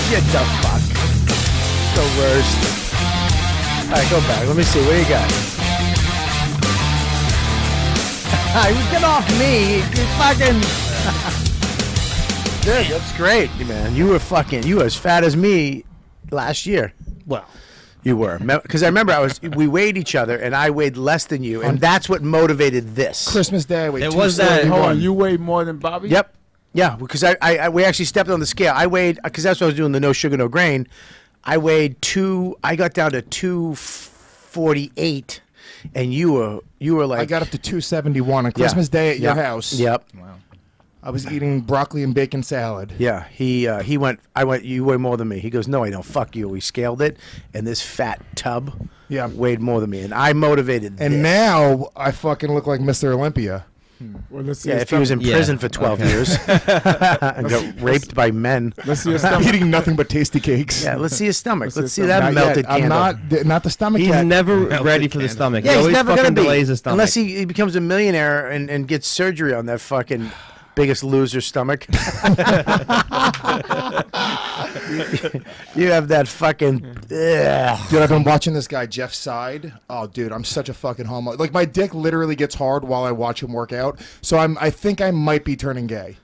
Get the fuck. The worst. All right, go back. Let me see. What do you got? Get off me. You fucking. Dude, that's great, man. You were as fat as me last year. Well, you were. Because I remember we weighed each other, and I weighed less than you, and that's what motivated this. Christmas Day, I weighed It was that. Hold on, you weighed more than Bobby? Yep. Yeah, because we actually stepped on the scale. I weighed, because that's what I was doing, the no sugar, no grain. I got down to 248, and you were like. I got up to 271 on Christmas Day at your house. Yep. Wow. I was eating broccoli and bacon salad. Yeah, you weigh more than me. He goes, no, I don't. Fuck you. We scaled it, and this fat tub weighed more than me, and I motivated this. And now I fucking look like Mr. Olympia. Well, let's see if he was in prison for 12 years and got raped by men. Let's see his stomach. Eating nothing but tasty cakes. Yeah, let's see his stomach. Let's see that melted candle. I'm not the stomach He's yet. never ready for the stomach. Yeah, he he's never going to be. His stomach. Unless he becomes a millionaire and gets surgery on that fucking Biggest Loser stomach. You have that fucking. Ugh. Dude, I've been watching this guy, Jeff Side. Oh, dude, I'm such a fucking homo. Like, my dick literally gets hard while I watch him work out. So I think I might be turning gay.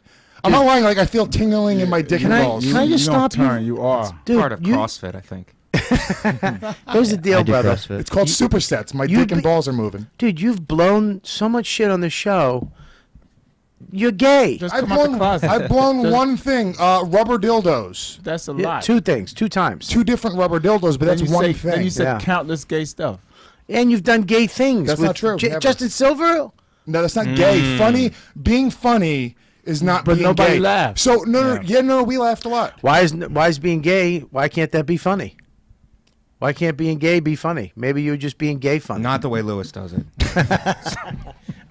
I'm not lying. Like, I feel tingling in my dick and balls. Can I just stop you? You are. Dude, part of CrossFit, I think. Here's the deal, brother. CrossFit. It's called supersets. My dick and balls are moving. Dude, you've blown so much shit on the show. You're gay. I've blown one thing. Rubber dildos. That's a lot. 2 things. 2 times. 2 different rubber dildos, but that's one thing. Then you said countless gay stuff. And you've done gay things. That's not true. Justin Silver? No, that's not gay. Being funny is not being gay. But nobody laughed. So, no, we laughed a lot. Why is being gay, why can't that be funny? Why can't being gay be funny? Maybe you're just being gay funny. Not the way Lewis does it. All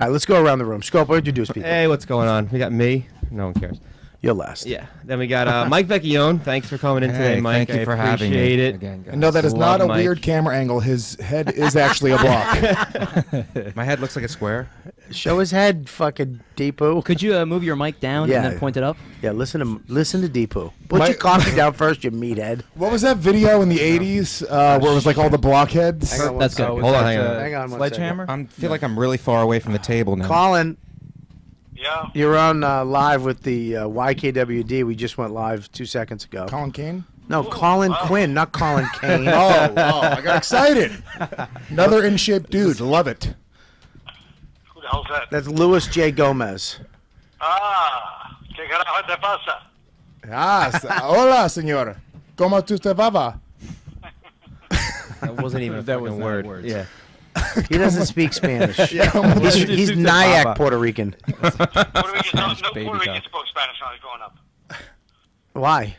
right, let's go around the room. Scopo, introduce people. Hey, what's going on? We got me. No one cares. You're last. Yeah. Then we got Mike Vecchione. Thanks for coming in today, Mike. Thank you for having me. Appreciate it. Again, guys. And no, that is Love not a Mike. weird camera angle. His head is actually a block. My head looks like a square. Show his head, fucking Deepu. Could you move your mic down and then point it up? Yeah, listen to Deepu. Put your coffee down first, you meathead. What was that video in the 80s where it was like all the blockheads? That's good. Hold on, hang on one Sledgehammer? I feel like I'm really far away from the table now. Colin. Yeah. You're on live with the YKWD. We just went live 2 seconds ago. Colin Kane? No, Colin Quinn, not Colin Kane. I got excited. Another in shape dude. Love it. Who the hell's that? That's Luis J. Gomez. ¿Qué carajo te pasa? Hola, señor. ¿Cómo tú te va? That wasn't even a fucking word. Yeah. He doesn't speak Spanish. He's Nyack Puerto Rican. Puerto Ricans spoke Spanish when I was growing up. Why?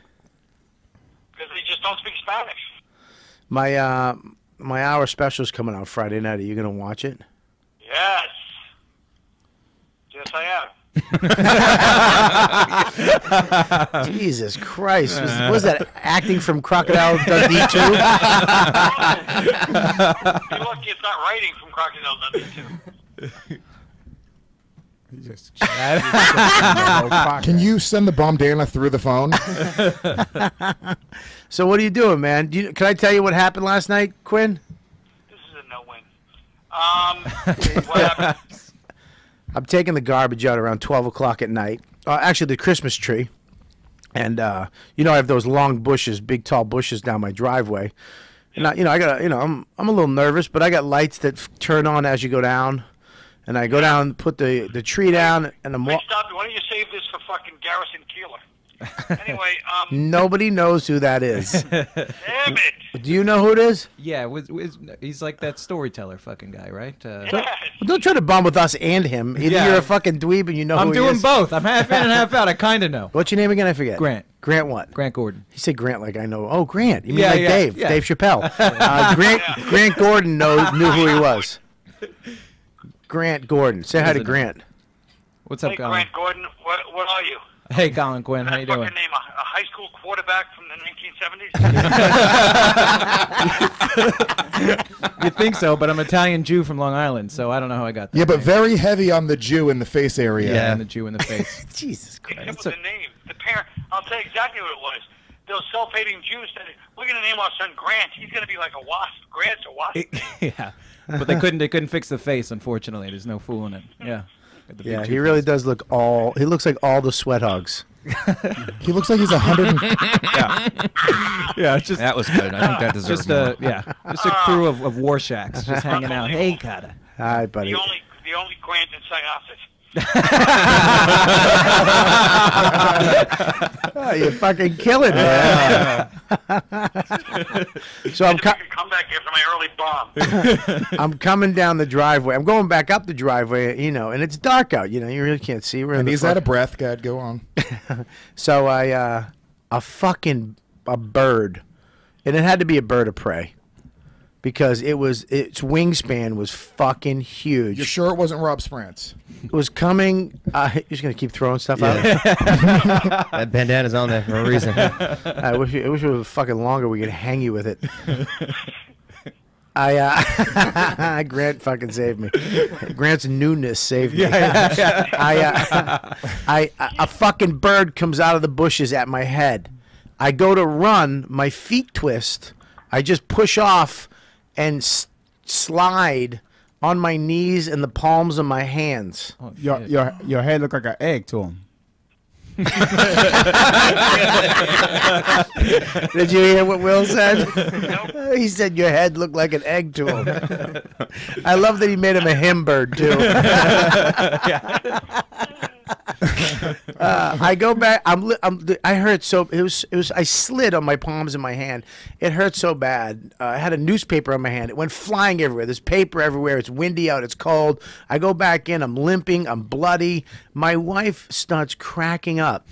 Because they just don't speak Spanish. My hour special's coming out Friday night. Are you going to watch it? Yes. Yes, I am. Jesus Christ. Was that acting from Crocodile Dundee 2? You're lucky it's not writing from Crocodile Dundee 2. Can you send the bandana through the phone? So what are you doing, man? Can I tell you what happened last night, Quinn? This is a no-win. What happened? I'm taking the garbage out around 12 o'clock at night. Actually, the Christmas tree. And, I have those long bushes, big, tall bushes down my driveway. And, I'm a little nervous, but I got lights that turn on as you go down. And I go down, put the tree down, and I'm... Wait, stop. Why don't you save this for fucking Garrison Keeler? Anyway, Nobody knows who that is. Damn it. Do you know who it is? Yeah, he's like that storyteller fucking guy, right? Don't try to bomb with us and him. Either you're a fucking dweeb and you know who he is. I'm doing both. I'm half in and half out. I kind of know. What's your name again? I forget. Grant. Grant what? Grant Gordon. He said Grant like I know. Oh, Grant. You mean Yeah, like yeah, Dave. yeah. Dave Chappelle. Grant Gordon knew who he was. Grant Gordon. Say hi to Grant. What's up, Hey, Colin? Grant Gordon, what are you? Hey, Colin Quinn. How you doing? Fucking name, a high school quarterback from the 1970s? You think so, but I'm Italian Jew from Long Island, so I don't know how I got that. Yeah, but very heavy on the Jew in the face area. Yeah, and the Jew in the face. Jesus Christ. Except with the name. The parent, I'll tell you exactly what it was. those self-hating Jews said, "We're going to name our son Grant. He's going to be like a wasp. Grant's a wasp." Yeah, but they couldn't fix the face. Unfortunately, there's no fooling it. Yeah. Yeah, he really does look all. He looks like all the sweat hogs. He looks like he's 100. Yeah, it's just That was good. I think that deserves just more. just a crew of war shacks just hanging out. Hey, Carter. Hi, buddy. The only Grant in Syosset. Oh, you're fucking killing it, man. So I'm come back here for my early bomb. I'm coming down the driveway. I'm going back up the driveway, you know, and it's dark out. You know, you really can't see. And he's out of breath. God, go on. So a bird, and it had to be a bird of prey, because its wingspan was fucking huge. You're sure it wasn't Rob Sprance? It was coming. You're just gonna keep throwing stuff out. That bandana's on there for a reason. I wish it was fucking longer. We could hang you with it. Grant fucking saved me. Grant's newness saved me. A fucking bird comes out of the bushes at my head. I go to run, my feet twist. I just push off and slide on my knees and the palms of my hands. Oh, your head look like an egg to him. Did you hear what Will said? He said your head looked like an egg to him. I love that he made him a him bird too. I go back. I hurt so it was. I slid on my palms in my hand. It hurt so bad. I had a newspaper on my hand. It went flying everywhere. There's paper everywhere. It's windy out. It's cold. I go back in. I'm limping. I'm bloody. My wife starts cracking up,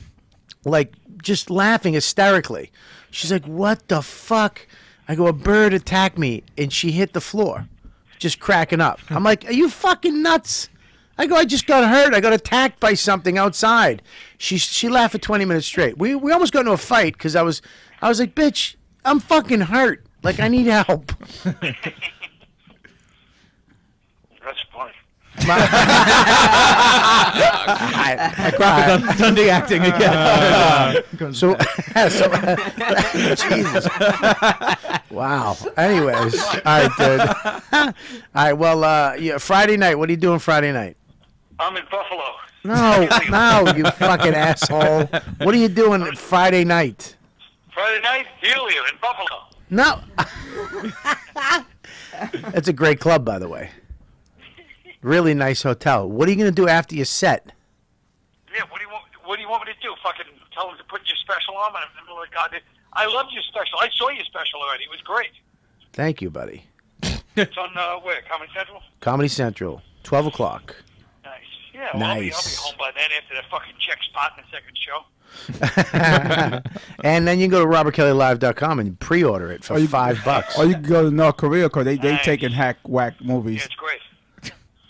like just laughing hysterically. She's like, "What the fuck?" I go, "A bird attacked me," and she hit the floor, just cracking up. I'm like, "Are you fucking nuts?" I go, "I just got hurt. I got attacked by something outside." She laughed for 20 minutes straight. We almost got into a fight because I was like, "Bitch, I'm fucking hurt. Like, I need help." That's funny. I done the acting again. Jesus. Wow. Anyways, all right, dude. All right. Well, yeah, Friday night. What are you doing Friday night? I'm in Buffalo. No, you fucking asshole. What are you doing Friday night? Friday night, Helio in Buffalo. No. It's a great club, by the way. Really nice hotel. What are you going to do after your set? Yeah, what do you want me to do? Fucking tell them to put your special on? I loved your special. I saw your special already. It was great. Thank you, buddy. It's on where? Comedy Central? Comedy Central, 12 o'clock. Nice. Yeah, well, Nice. I'll be home by then after that fucking check spot in the second show. And then you can go to robertkellylive.com and pre-order it for $5. Or you can go to North Korea because they Nice. taking whack Yeah, movies. it's great.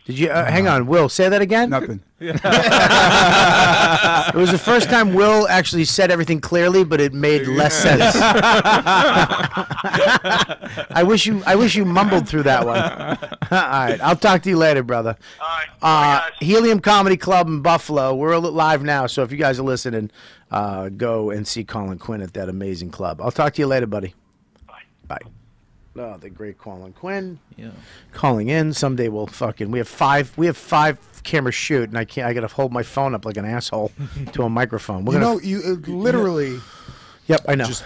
Did you hang on, Will? Say that again. Nothing. It was the first time Will actually said everything clearly, but it made less sense. I wish you mumbled through that one. All right, I'll talk to you later, brother. All right. Bye, guys. Helium Comedy Club in Buffalo. We're live now, so if you guys are listening, go and see Colin Quinn at that amazing club. I'll talk to you later, buddy. Bye. Bye. Oh, the great Colin Quinn. Yeah. Calling in. Someday we'll fucking. We have five camera shoot, and I gotta hold my phone up like an asshole to a microphone. We're gonna. You literally. Yep, I know. Just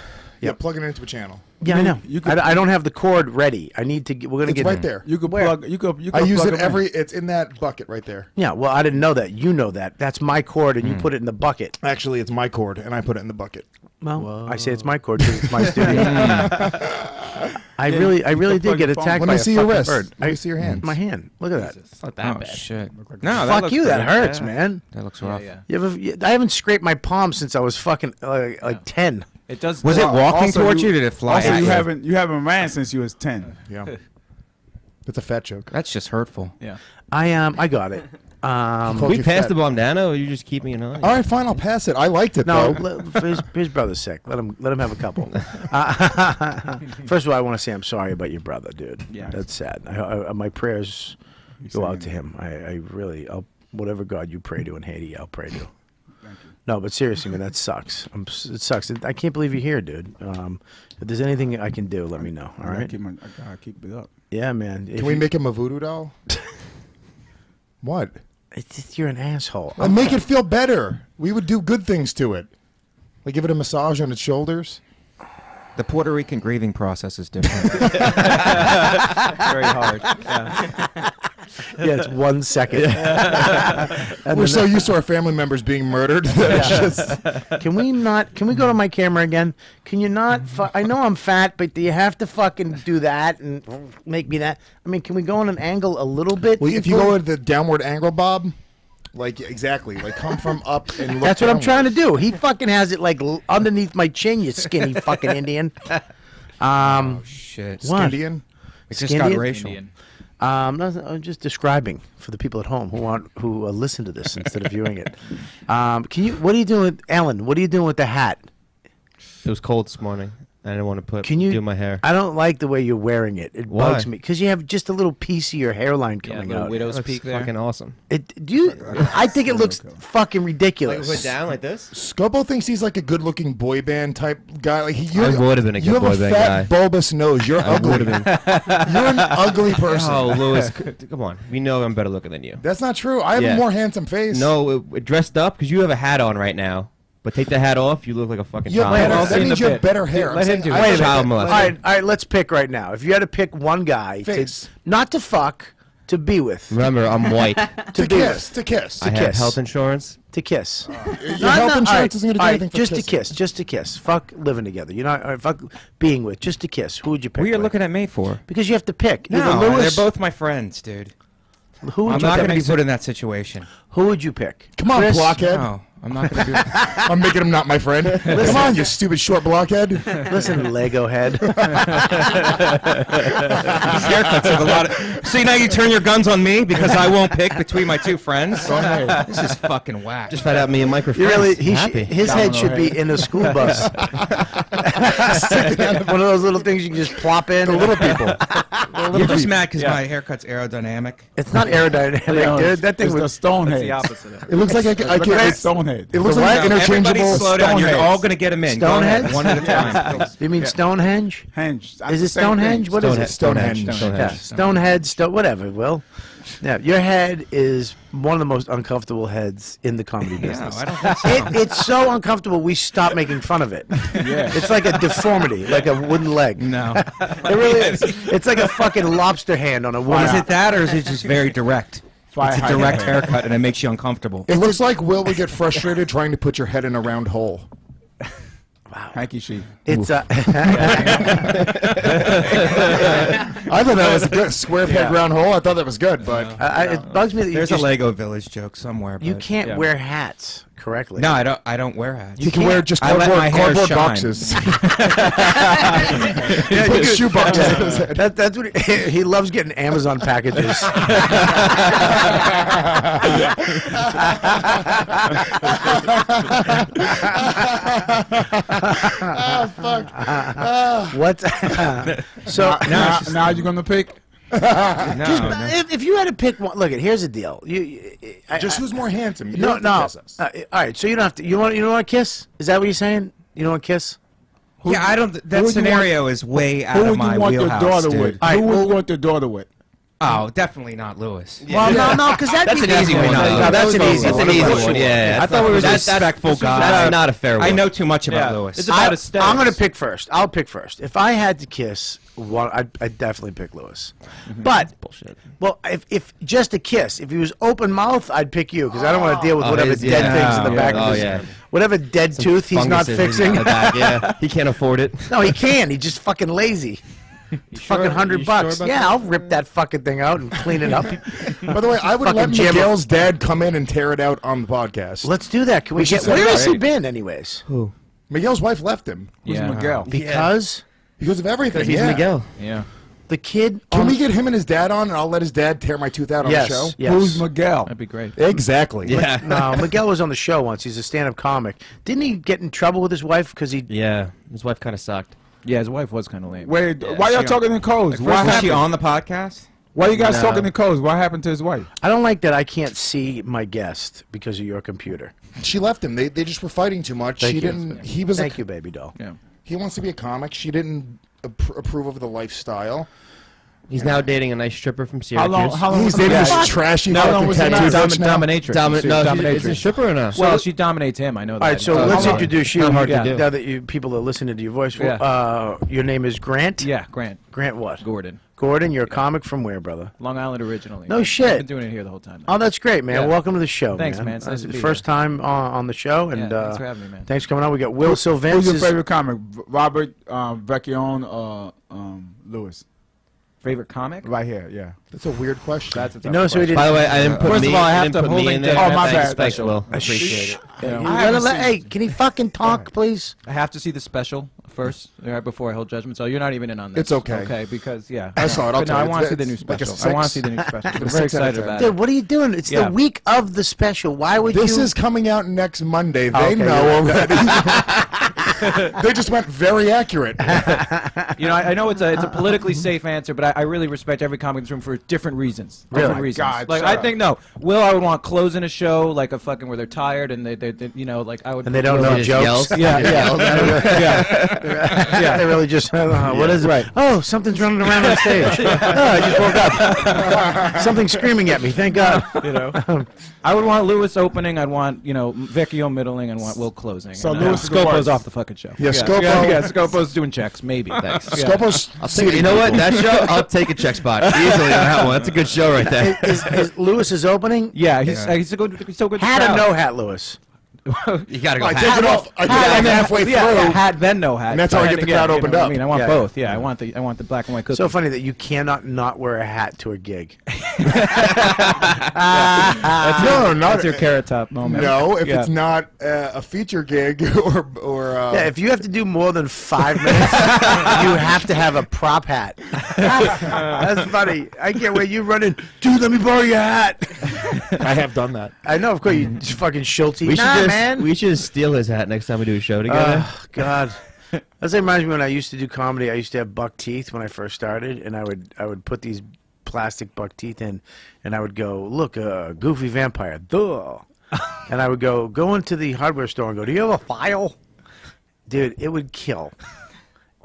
plug it into a channel. Yeah, I know. You could- I don't have the cord ready. I need to. We're gonna It's get right there. You could Where? plug. You could. I use plug it 'em in. It's in that bucket right there. Yeah, well, I didn't know that. You know that. That's my cord, and you put it in the bucket. Actually, it's my cord, and I put it in the bucket. Well, I say it's my cord because it's my studio. I really did get attacked Let by me a see your fucking writ. bird. Let me see your hand. My hand. Look at that. It's not that Oh, bad. shit. Like No, that Fuck looks you. That pretty hurts, bad. man. That looks rough. Yeah. I haven't scraped my palm since I was fucking like 10. It does. Was it walking Also, towards you? Or did it fly? Also, at you haven't ran since you was 10. Yeah. That's a fat joke. That's just hurtful. Yeah. I got it. Called We you passed fat. the bandana, or you just keeping it on? All right, fine. I'll pass it. I liked it No, though. his brother's sick. Let him have a couple. First of all, I want to say I'm sorry about your brother, dude. Yeah. That's sad. My prayers go out to him. I really, whatever God you pray to in Haiti, I'll pray to. No, but seriously, man, that sucks. It sucks. I can't believe you're here, dude. If there's anything I can do, let me know. All right. I gotta keep it up. Yeah, man. Can we make him a voodoo doll? What? It's just, you're an asshole. And make it feel better. We would do good things to it. Like give it a massage on its shoulders. The Puerto Rican grieving process is different. It's very hard. Yeah. Yeah, it's 1 second. And We're so used to our family members being murdered. That it's just, Can we not? Can we go to my camera again? Can you not? I know I'm fat, but do you have to fucking do that and make me that? I mean, can we go on an angle a little bit? well, if you go with the downward angle, Bob, like exactly, like come from up and look. That's what I'm downward. trying to do. He fucking has it like underneath my chin, you skinny fucking Indian. Oh, shit. What? Indian. It just got Skindian? racial. Indian. I'm just describing for the people at home who listen to this instead of viewing it. Can you? What are you doing, with, Alan? What are you doing with the hat? It was cold this morning. I didn't want to Can you do my hair. I don't like the way you're wearing it. It Why? bugs me because you have just a little piece of your hairline Yeah, coming the out. widow's That's peak there. fucking awesome. I think it looks fucking ridiculous. down like this? Scopo thinks he's like a good-looking boy band type guy. Like I would have been a you good have boy a band fat, guy. bulbous nose. You're ugly. would have been. You're an ugly person. Oh, Lewis, come on. We know I'm better looking than you. That's not true. I have Yeah. a more handsome face. No, it dressed up because you have a hat on right now. But take the hat off, you look like a fucking You have child. better, I'll that see means in you a have bit. better hair. Let him do it. I- Wait a Child minute. molester. All right, let's pick right now. If you had to pick one guy, Face. not to fuck, to be with, Remember, I'm white. To be kiss. To kiss. I kiss. have health insurance. to kiss. Your health insurance isn't going to do all right, anything for just to kissing. kiss, just to kiss. Fuck living together. You're not. Fuck being with. Just to kiss. Who would you pick? What are you with? looking at me for? Because you have to pick. No, Either Lewis. they're both my friends, dude. Who would I'm you not pick? going to be put in that situation. Who would you pick? Come on, Chris? blockhead. No, I'm not going to do it. I'm making him not my friend. Come on, you stupid short blockhead. Listen, Lego head. These haircuts have a lot of... See, now you turn your guns on me because I won't pick between my two friends? This is fucking whack. Just found out me and Mike are You friends. really, Happy. his head should be in a school bus. One of those little things you can just plop in. The little people. You're just mad because my haircut's aerodynamic. It's not aerodynamic, dude. That thing It's the was. Stonehead. The opposite of it. It looks like I Look at can't. Stonehead. It looks The like what? interchangeable. Everybody slow down. You're Stoneheads. all going to get them in. Go ahead, Stoneheads? one at a time. You mean Stonehenge? Henge. Is it Stonehenge? What is it? Stonehenge. Yeah, Stonehead, whatever, Will. Yeah, your head is one of the most uncomfortable heads in the comedy No, business. I don't think so. It's so uncomfortable we stop making fun of it. Yeah. It's like a deformity, like a wooden leg. No. It really is. It's like a fucking lobster hand on a Well, wooden. is it that or is it just very direct? Fire It's a hydrant. direct haircut and it makes you uncomfortable. It looks like Will would get frustrated trying to put your head in a round hole. Hanky sheet. It's I thought that was a good square peg round hole. I thought that was good, but it bugs me that you There's a just, Lego Village joke somewhere. you but- can't Yeah. wear hats correctly. No, I don't wear hats. you can wear just I let my hair cardboard shine. boxes. You put shoe boxes on his head. That's what he loves getting Amazon packages. Oh fuck! What? So Now you're gonna pick. No, no. if you had to pick one, look, here's the deal. Just who's more handsome? You no don't have to no. kiss us. All right, so you don't have to. You don't want to kiss? Is that what you're saying? You don't want to kiss? Yeah, I don't. who That would you scenario is way out Who of would my you want your wheelhouse, daughter dude. with? All right, Who would well- you want your daughter with? Oh, definitely not Lewis. Well, no, because That's an easy one. No, that's an easy That's one. an easy Of one. Yeah, I thought we were that's respectful guys. That's not a fair one. I know too much about Yeah. Lewis. It's about aesthetics. I'm going to pick first. I'll pick first. If I had to kiss one, I'd definitely pick Lewis. But bullshit. well, if just a kiss, if he was open mouth, I'd pick you because I don't want to deal with Oh, whatever his- dead yeah. things in the Yeah. back Oh, of his, yeah. whatever dead tooth he's not Funguses fixing. in the back, yeah, he can't afford it. No, he can. He's just fucking lazy. Fucking $100 bucks. Yeah, I'll rip that fucking thing out and clean it up. By the way, I would Fucking let Jim. Miguel's dad come in and tear it out on the podcast. Let's do that. Can we should get? say Where that. has he been, anyways? Who? Miguel's wife left him Who's Yeah. Miguel? Because because of everything. He's yeah. Miguel. Yeah. the kid. Can we get him and his dad on, and I'll let his dad tear my tooth out on Yes. the show? Yes. Who's Miguel? That'd be great. Exactly. Yeah. No, Miguel was on the show once. He's a stand-up comic. Didn't he get in trouble with his wife because he? Yeah, his wife kind of sucked. Yeah, his wife was kind of lame. Wait, why y'all talking in codes? First, What was she happened? on the podcast? Why you guys No. talking to Coles? What happened to his wife? I don't like that I can't see my guest because of your computer. She left him. They just were fighting too much. Thank She you. didn't. He was. Thank you, baby doll. Yeah. He wants to be a comic. She didn't approve of the lifestyle. He's now dating a nice stripper from How Syracuse. long? How long? He's was dating the this marriage? trashy How long fucking was the tattoo marriage? bitch now. Dominatrix. No, Dominatrix. is it a stripper or no? Well, she dominates him. I know that. All right, so Yeah. let's hard. introduce you. Not hard to Yeah. do. Now that you people are listening to your voice, Yeah. your name is Grant. Yeah, Grant Grant what? Gordon, Gordon, you're a comic from where, brother? Long Island originally. No I've shit. been doing it here the whole time. Oh, that's great, man. Yeah. Welcome to the show, Thanks, man. man. It's nice to be First time on the show, and Yeah, thanks for having me, man. Thanks for coming on. We got Will Who's Sylvince. your favorite comic? Robert Vecchione or Lewis? Favorite comic? Right here, yeah. That's a weird question. That's a tough notice we question. didn't. By the way, I didn't put First me. of all, I have didn't to put me holding in there. Dead Oh, my Thanks, bad. thanks, Will. I Shh. appreciate it. You know, You gotta hey, can he fucking talk, please? I have to see the special first, right before I hold judgment. So you're not even in on this. It's okay. Okay, because yeah, I saw it. I'll But no, tell I you. want to see the It's new like a special. I want to see six. the new special. I'm Give it a very 6 out of excited 10. about Dude, it. what are you doing? It's Yeah. the week of the special. Why would This you? is coming out next Monday. They Okay, know you're already. They just went very accurate. You know, I know it's a politically safe answer, but I really respect every comic in this room for different reasons. Different Really? reasons. God, like shut I up. think no. Will I would want closing a show like a fucking where they're tired and they you know like I would. And they don't Will know just jokes. yells. Yeah, yeah, Yeah, they really just. What is it? Right. Oh, something's running around on stage. Oh, I just woke up. Something's screaming at me. Thank God. You know, I would want Lewis opening. I'd want Vecchio middling. and want Will closing. So and, Lewis is the Scopo's worst. off the fucking show. Yeah, Scopo- Yeah, Scopo's doing checks. Maybe. Thanks. Yeah. Scopo's. I'll take, you know what? That show, I'll take a check spot easily on that one. That's a good show right there. Is Lewis's opening? Yeah, he's so good. He's so good. Hat crowd. or no hat, Lewis? You gotta go. I hat. take it off. I take it off halfway through. Yeah, hat then no hat. And that's how I get the crowd opened I up. mean, I want Yeah. both. Yeah, I want the black and white cookie. So funny that you cannot not wear a hat to a gig. No, not That's your carrot top moment. No, if Yeah. it's not a feature gig or Yeah, if you have to do more than 5 minutes, you have to have a prop hat. That's funny. I can't wait. You run in, dude. Let me borrow your hat. I have done that. I know, of course. You just fucking Schulte. We should Nah, just man. we should steal his hat next time we do a show together. Oh God. That reminds me when I used to do comedy. I used to have buck teeth when I first started, and I would put these plastic buck teeth in, and I would go, look, a goofy vampire, duh. And I would go into the hardware store and go, do you have a file? Dude, it would kill.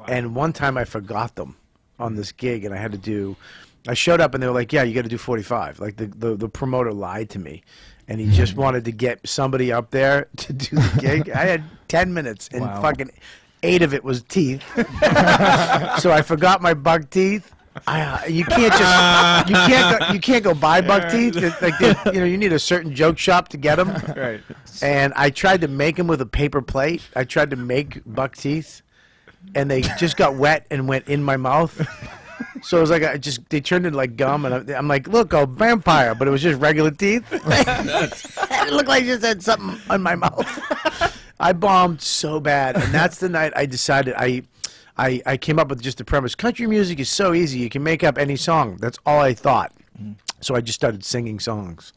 And one time I forgot them on this gig, and I showed up, and they were like, yeah, you got to do 45. Like the promoter lied to me. And he just wanted to get somebody up there to do the gig. I had 10 minutes, and fucking 8 of it was teeth. So I forgot my buck teeth. You can't go buy buck teeth. You need a certain joke shop to get them. Right. And I tried to make them with a paper plate. I tried to make buck teeth, and they just got wet and went in my mouth. So it was like they turned into like gum, and I'm like, look, a vampire, but it was just regular teeth. It looked like I just had something on my mouth. I bombed so bad, and that's the night I decided I came up with just the premise. Country music is so easy; you can make up any song. That's all I thought. So I just started singing songs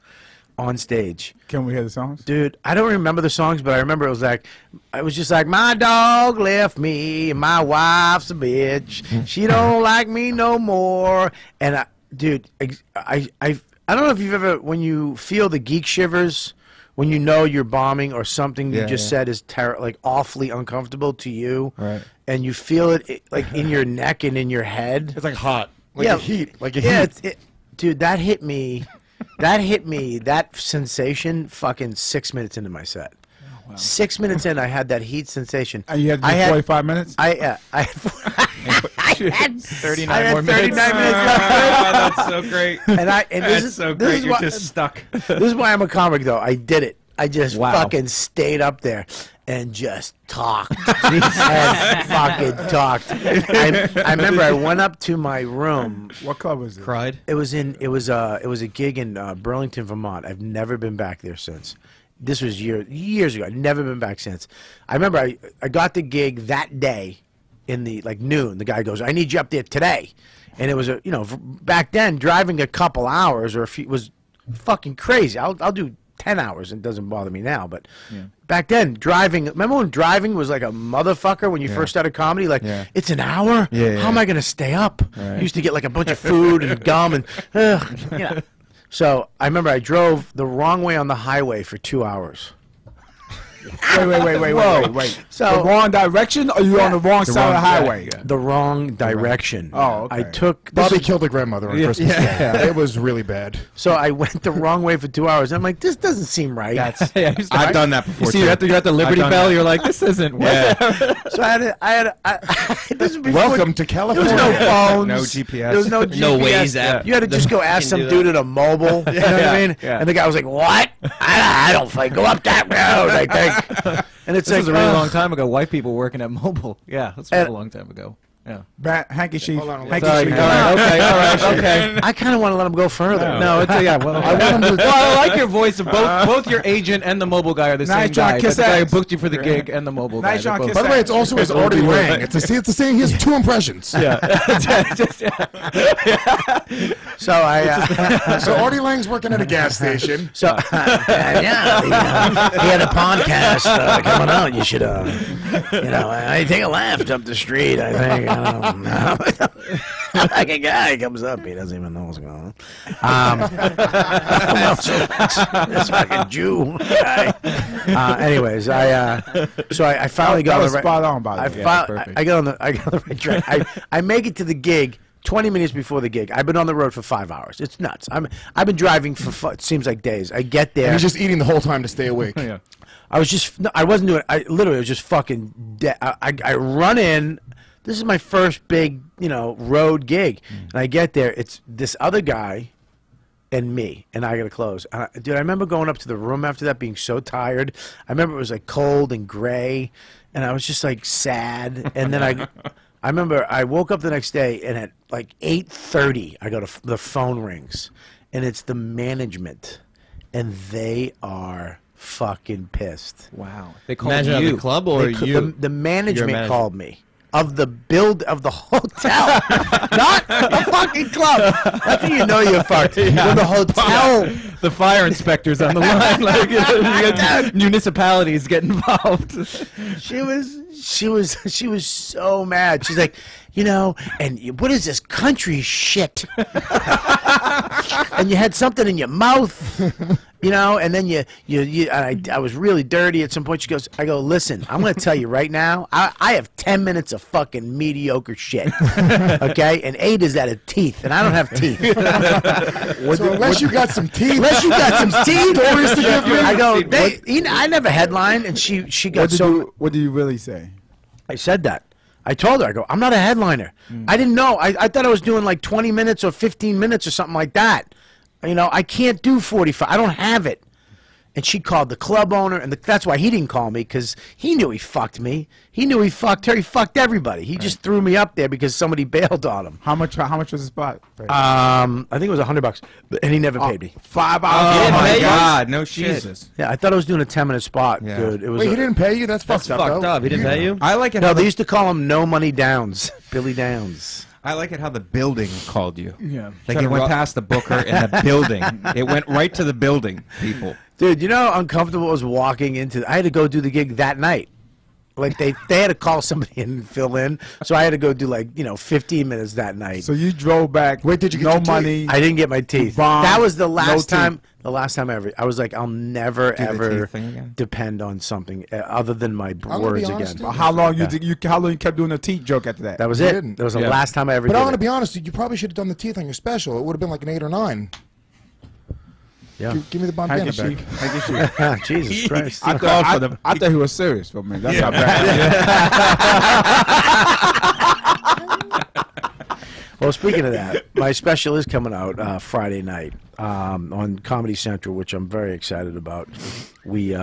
on stage. Can we hear the songs? Dude, I don't remember the songs, but I remember it was just like, my dog left me, and my wife's a bitch. She don't like me no more. And I don't know if you've ever, when you feel the geek shivers, when you know you're bombing or something you just said is like awfully uncomfortable to you, Right. and you feel it like in your neck and in your head. It's like hot, like a heat, like a Yeah, heat. dude, that hit me. That sensation fucking 6 minutes into my set. 6 minutes in, I had that heat sensation. And you had to do 45 minutes? I had 39 more 39 minutes. minutes left. That's so great. And That's this so is great. You're why, just stuck. this is why I'm a comic, though. I did it. I just Wow. fucking stayed up there and just talked. And fucking talked. I remember I went up to my room. What club was it? Cried. It was a gig in Burlington, Vermont. I've never been back there since. This was years ago. I've never been back since. I remember I got the gig that day in the noon. The guy goes, "I need you up there today," and it was back then driving a couple hours or a few was fucking crazy. I'll do 10 hours. It doesn't bother me now, but back then, driving. Remember when driving was like a motherfucker when you first started comedy? Like, it's an hour? How am I going to stay up? You used to get like a bunch of food and gum and, So I remember I drove the wrong way on the highway for 2 hours. Wait. So the wrong direction, or you on the wrong side of the highway? The wrong direction. Oh, okay. I took Bobby killed a grandmother on Christmas Day. It was really bad. So I went the wrong way for 2 hours. I'm like, this doesn't seem right. I've done that before. You see, you're at the Liberty Bell. You're like, this isn't. So this is before, Welcome to California. There was no phones. No GPS. There was no GPS. No Waze app. You had to just go ask some dude at a mobile. You know what I mean? And the guy was like, what? I don't think. Go up that road, I think. And it's This like, was a really long time ago. White people working at mobile. Yeah, that's a long time ago. Yeah. Hanky chief. Hold on, Hanky Sorry. chief. All right. Okay. I kind of want to let him go further. No, it's well. I like your voice of both your agent and the mobile guy are the same trying guy. to kiss The guy who ass. booked you for the gig and the mobile guy. Nice trying to They're kiss By the way, it's also his Artie Lang. It's the same. He has 2 impressions. So I, So Artie Lang's working at a gas station. he had a podcast coming out. You should, I take a left up the street. I think. Like a guy comes up, he doesn't even know what's going on. This fucking Jew guy. Anyways, I finally got That on was the right. spot on, by the way. I got on the right track. I make it to the gig 20 minutes before the gig. I've been on the road for 5 hours. It's nuts. I've been driving for it seems like days. I get there. And he's just eating the whole time to stay awake. I wasn't doing it. I literally was just fucking dead. I run in. This is my first big, road gig. And I get there. It's this other guy and me. And I got to close. Dude, I remember going up to the room after that being so tired. I remember it was like cold and gray. And I was just like sad. And then I remember I woke up the next day and at like 8:30, I go to the phone rings. And it's the management. And they are fucking pissed. Wow. They called Imagine you. at the club or you? The management manager. called me of the hotel, not the fucking club. That's when you know you're fucked. When the hotel. The fire inspectors on the line, like you got municipalities get involved. She was so mad. She's like, and what is this country shit? And you had something in your mouth, and then I was really dirty at some point. She goes, I go, listen, I'm going to tell you right now, I have 10 minutes of fucking mediocre shit, okay? And 8 is out of teeth, and I don't have teeth. So unless you got some teeth. Unless you got some teeth. Stories to give me. I go, I never headlined, and she got What did you really say? I said that. I told her, I go, I'm not a headliner. I didn't know. I thought I was doing like 20 minutes or 15 minutes or something like that. I can't do 45. I don't have it. And she called the club owner, and that's why he didn't call me, because he knew he fucked me. He knew he fucked her. He fucked everybody. He just threw me up there because somebody bailed on him. How much was the spot? I think it was $100, and he never paid me. 5 hours. Oh my pay you? God! No shit. Jesus. Yeah, I thought I was doing a 10-minute spot, Yeah. dude. It was Wait, he didn't pay you? That's fucked up, Fucked though. up. He didn't pay you? I like it. No, how they the, used to call him No Money Downs, Billy Downs. I like it how the building called you. Yeah. Like it went past the booker in the building. It went right to the building, people. Dude, you know how uncomfortable it was walking into... I had to go do the gig that night. Like, they had to call somebody and fill in. So I had to go do, 15 minutes that night. So you drove back. Wait, did you get no your teeth? money? I didn't get my teeth. Bomb, That was the no last teeth. time... The last time ever. I was like, I'll never, Do the ever teeth thing again? depend on something other than my gonna words be honest, again. dude. How long Yeah. how long you kept doing the teeth joke after that? That was You it. didn't. That was the Yeah. last time I ever But did I'm going to it. be honest, you probably should have done the teeth on your special. It would have been like an 8 or 9. Yeah. Give me the Hanky bandana chief. back. Hanky chief. Jesus Christ. I thought he was serious for a minute. That's how bad. Well, speaking of that, my special is coming out Friday night on Comedy Central, which I'm very excited about. We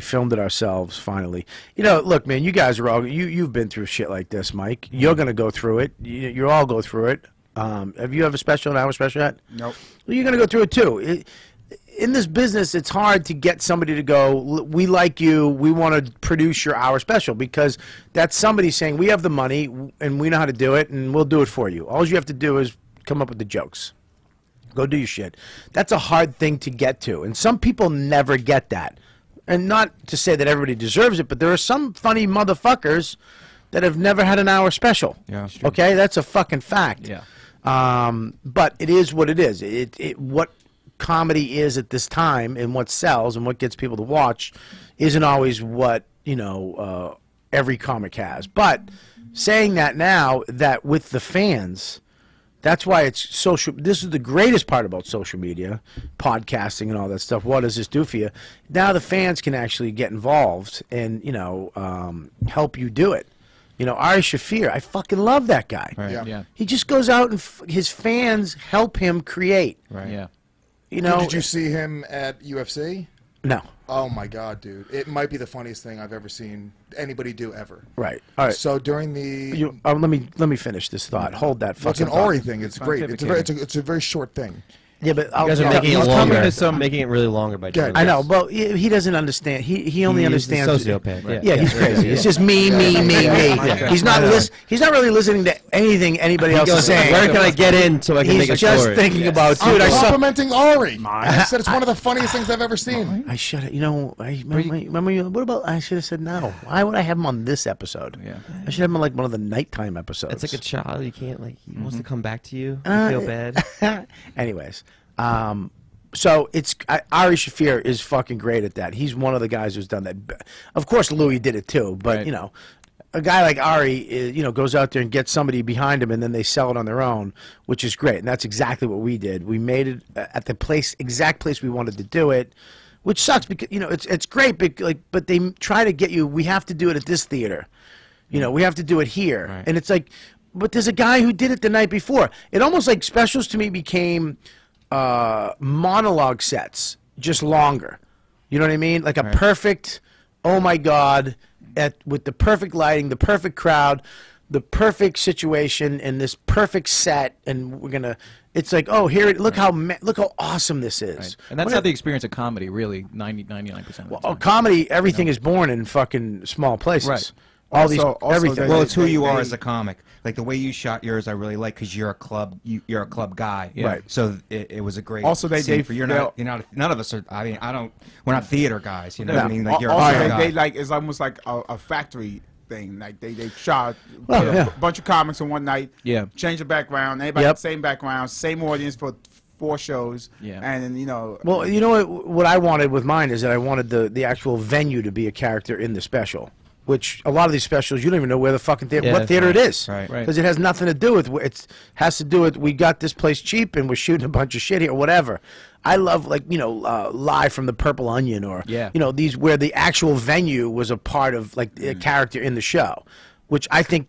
filmed it ourselves finally. Look, man, you guys are all you've been through shit like this, Mike. You're gonna go through it. You all go through it. Have you ever special, an hour special yet? Nope. Well, you're gonna go through it too. In this business, it's hard to get somebody to go, we like you, we want to produce your hour special, because that's somebody saying, we have the money and we know how to do it and we'll do it for you. All you have to do is come up with the jokes. Go do your shit. That's a hard thing to get to, and some people never get that. And not to say that everybody deserves it, but there are some funny motherfuckers that have never had an hour special. Yeah. Okay, that's a fucking fact. Yeah. But it is what it is. What comedy is at this time, and what sells, and what gets people to watch, isn't always what every comic has. But saying that now, that with the fans. That's why it's social. This is the greatest part about social media, podcasting and all that stuff. What does this do for you? Now the fans can actually get involved and, help you do it. Ari Shaffir, I fucking love that guy. Right. Yeah. He just goes out and his fans help him create. Right. Yeah. Did you see him at UFC? No. Oh my god, dude! It might be the funniest thing I've ever seen anybody do ever. Right. All right. So during the let me finish this thought. Hold that it's fucking an thought. Ori thing. It's great. It's a very short thing. Yeah, but You guys are making it longer. Making it really longer by doing I this. know, but he doesn't understand. He only understands. He's a sociopath. Yeah, he's crazy. It's just me. He's not He's not really listening to anything anybody else is saying. Where can I get in so I can He's make a just story? thinking about, dude. I'm complimenting Ari. I said it's one of the funniest things I've ever seen. I should have. Remember? What about? I should have said no. Why would I have him on this episode? Yeah. I should have him on like one of the nighttime episodes. It's like a child. You can't he wants to come back to you. You feel bad. Anyways, so it's Ari Shaffir is fucking great at that. He's one of the guys who's done that. Of course, Louis did it too, but Right. A guy like Ari, goes out there and gets somebody behind him, and then they sell it on their own, which is great. And that's exactly what we did. We made it at the exact place we wanted to do it, which sucks because it's great, but they try to get you. We have to do it at this theater, we have to do it here, Right. and it's like, but there's a guy who did it the night before. It almost like specials to me became monologue sets, just longer. You know what I mean? Like a perfect, oh my God, with the perfect lighting, the perfect crowd, the perfect situation, and this perfect set, and we're gonna. It's like, oh, look how awesome this is. Right. And that's not the experience of comedy, really. 99% of the time. Comedy, everything is born in fucking small places. Right. Everything. Well, it's who you are as a comic. Like the way you shot yours, I really like because you're a club. You're a club guy. Yeah. Right. So it was a great. Also, scene for you're not. None of us are. I mean, I don't. We're not theater guys. You know what I mean? Like you're also, a club guy. they like it's almost like a factory thing. Like they shot Well, yeah. a bunch of comics in one night. Yeah. Change the background. Everybody Yep. same background, same audience for 4 shows. Yeah. And Well, you know what I wanted with mine is that I wanted the actual venue to be a character in the special. Which a lot of these specials, you don't even know where the fucking what theater it is, Right. Because it has nothing to do with has to do with we got this place cheap and we're shooting a bunch of shit here or whatever. I love Live from the Purple Onion or these where the actual venue was a part of like a character in the show, which I think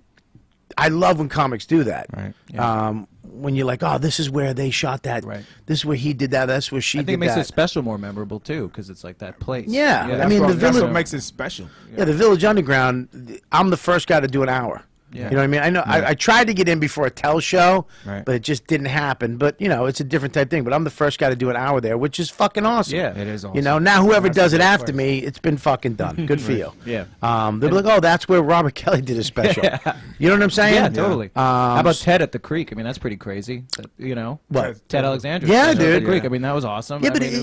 I love when comics do that. Right. Yeah. When you're like, oh, this is where they shot that. Right. This is where he did that. That's where she I did think it makes that. the special more memorable, too, because it's like that place. Yeah. Yeah. I mean, the that's Village. what makes it special. Yeah, the Village Underground. I'm the first guy to do an hour. Yeah. You know what I mean? I know. I tried to get in before a tell show, Right. but it just didn't happen. But it's a different type thing. But I'm the first guy to do an hour there, which is fucking awesome. Yeah. It is awesome. Now whoever does it after me, it's been fucking done. Good for you. Yeah. They'll be like, oh, that's where Robert Kelly did his special. You know what I'm saying? Yeah, totally. How about Ted at the Creek? I mean, that's pretty crazy. What? Ted Alexander. Yeah, at the dude. Creek. I mean, that was awesome. Yeah, I but mean,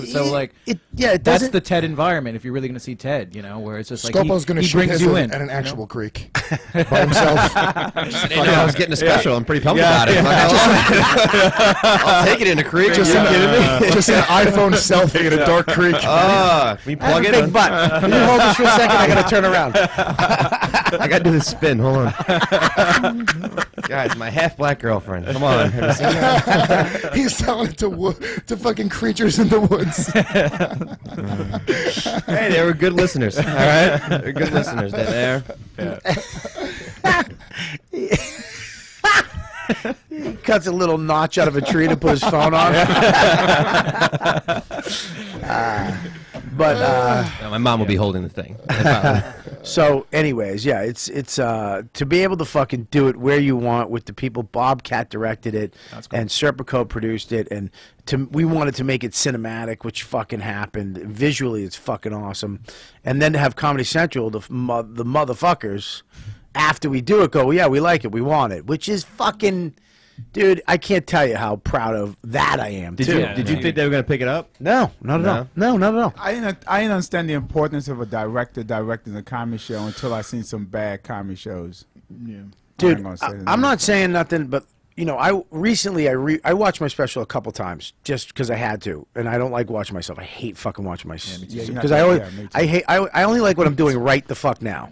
it that's doesn't. the Ted environment if you're really going to see Ted, where it's just like Scopo's going to he shoot brings his you in. at an actual creek by himself. I was getting a special. I'm pretty pumped about it. I'm not gonna lie. I'll take it in a creek. Just an iPhone selfie in a dark creek. Can we plug it? Big butt. Can you hold this for a second? I gotta turn around. I gotta do the spin. Hold on. Guys, my half black girlfriend. Come on. He's telling it to fucking creatures in the woods. Hey, they were good listeners. All right, they're good listeners. They're there. He cuts a little notch out of a tree to put his phone on. My mom will be holding the thing. So, anyways, yeah, it's to be able to fucking do it where you want with the people. Bobcat directed it, and Serpico produced it, and we wanted to make it cinematic, which fucking happened. Visually, it's fucking awesome, and then to have Comedy Central, the motherfuckers, after we do it, go, yeah, we like it, we want it, which is fucking. Dude, I can't tell you how proud of that I am. Did too. you think they were gonna pick it up? No, not at all. No, not at all. I didn't understand the importance of a director directing a comedy show until I seen some bad comedy shows. Yeah. Dude, I'm not saying nothing, but you know, I watched my special a couple times just because I had to, and I don't like watching myself. I hate fucking watching myself because I only like what I'm doing right the fuck now.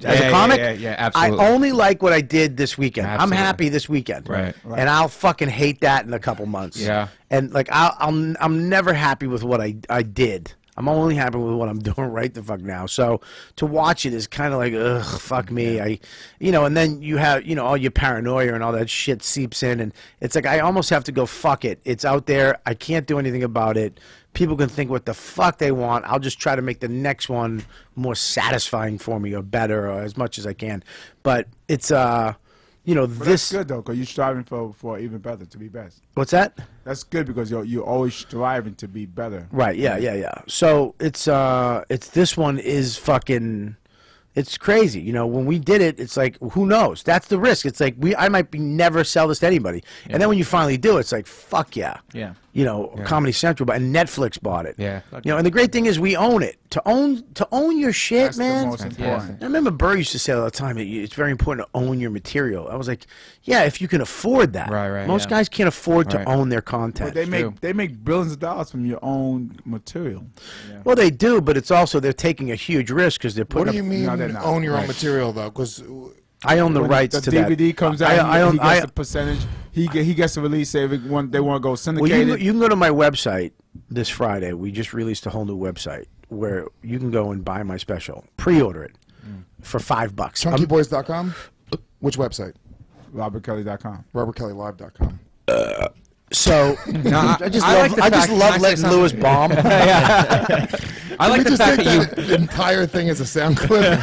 As a comic, absolutely. I only like what I did this weekend. Absolutely. I'm happy this weekend, Right. And I'll fucking hate that in a couple months. Yeah. And like I'm never happy with what I did. I'm only happy with what I'm doing right the fuck now. So to watch it is kind of like, ugh, fuck me. And then you have, all your paranoia and all that shit seeps in, and it's like I almost have to go, fuck it. It's out there. I can't do anything about it. People can think what the fuck they want. I'll just try to make the next one more satisfying for me or better or as much as I can. But it's But this that's good though, because you're striving for even better, to be best. What's that? That's good because you're always striving to be better. Right, yeah. So it's this one is fucking, it's crazy. When we did it, it's like, who knows? That's the risk. It's like I might never sell this to anybody. And then when you finally do, it's like, fuck yeah. Yeah. Comedy Central, and Netflix bought it. Yeah. And the great thing is we own it. To own your shit, That's man. the most important. I remember Burr used to say all the time, it's very important to own your material. I was like, yeah, if you can afford that. Right, Most guys can't afford to Right. own their content. But they make billions of dollars from your own material. Well, they do, but it's also they're taking a huge risk because they're putting What do you mean No, they're not. own your own material though? Because I own the When rights the to that. DVD comes out, he gets a percentage. He gets a release. Say they want to go Well, syndicated. you can go to my website this Friday. We just released a whole new website where you can go and buy my special, pre-order it for $5. ChunkyBoys.com? Which website? RobertKelly.com. RobertKellyLive.com. So I just love letting Lewis bomb. I like the fact that The entire thing is a sound clip.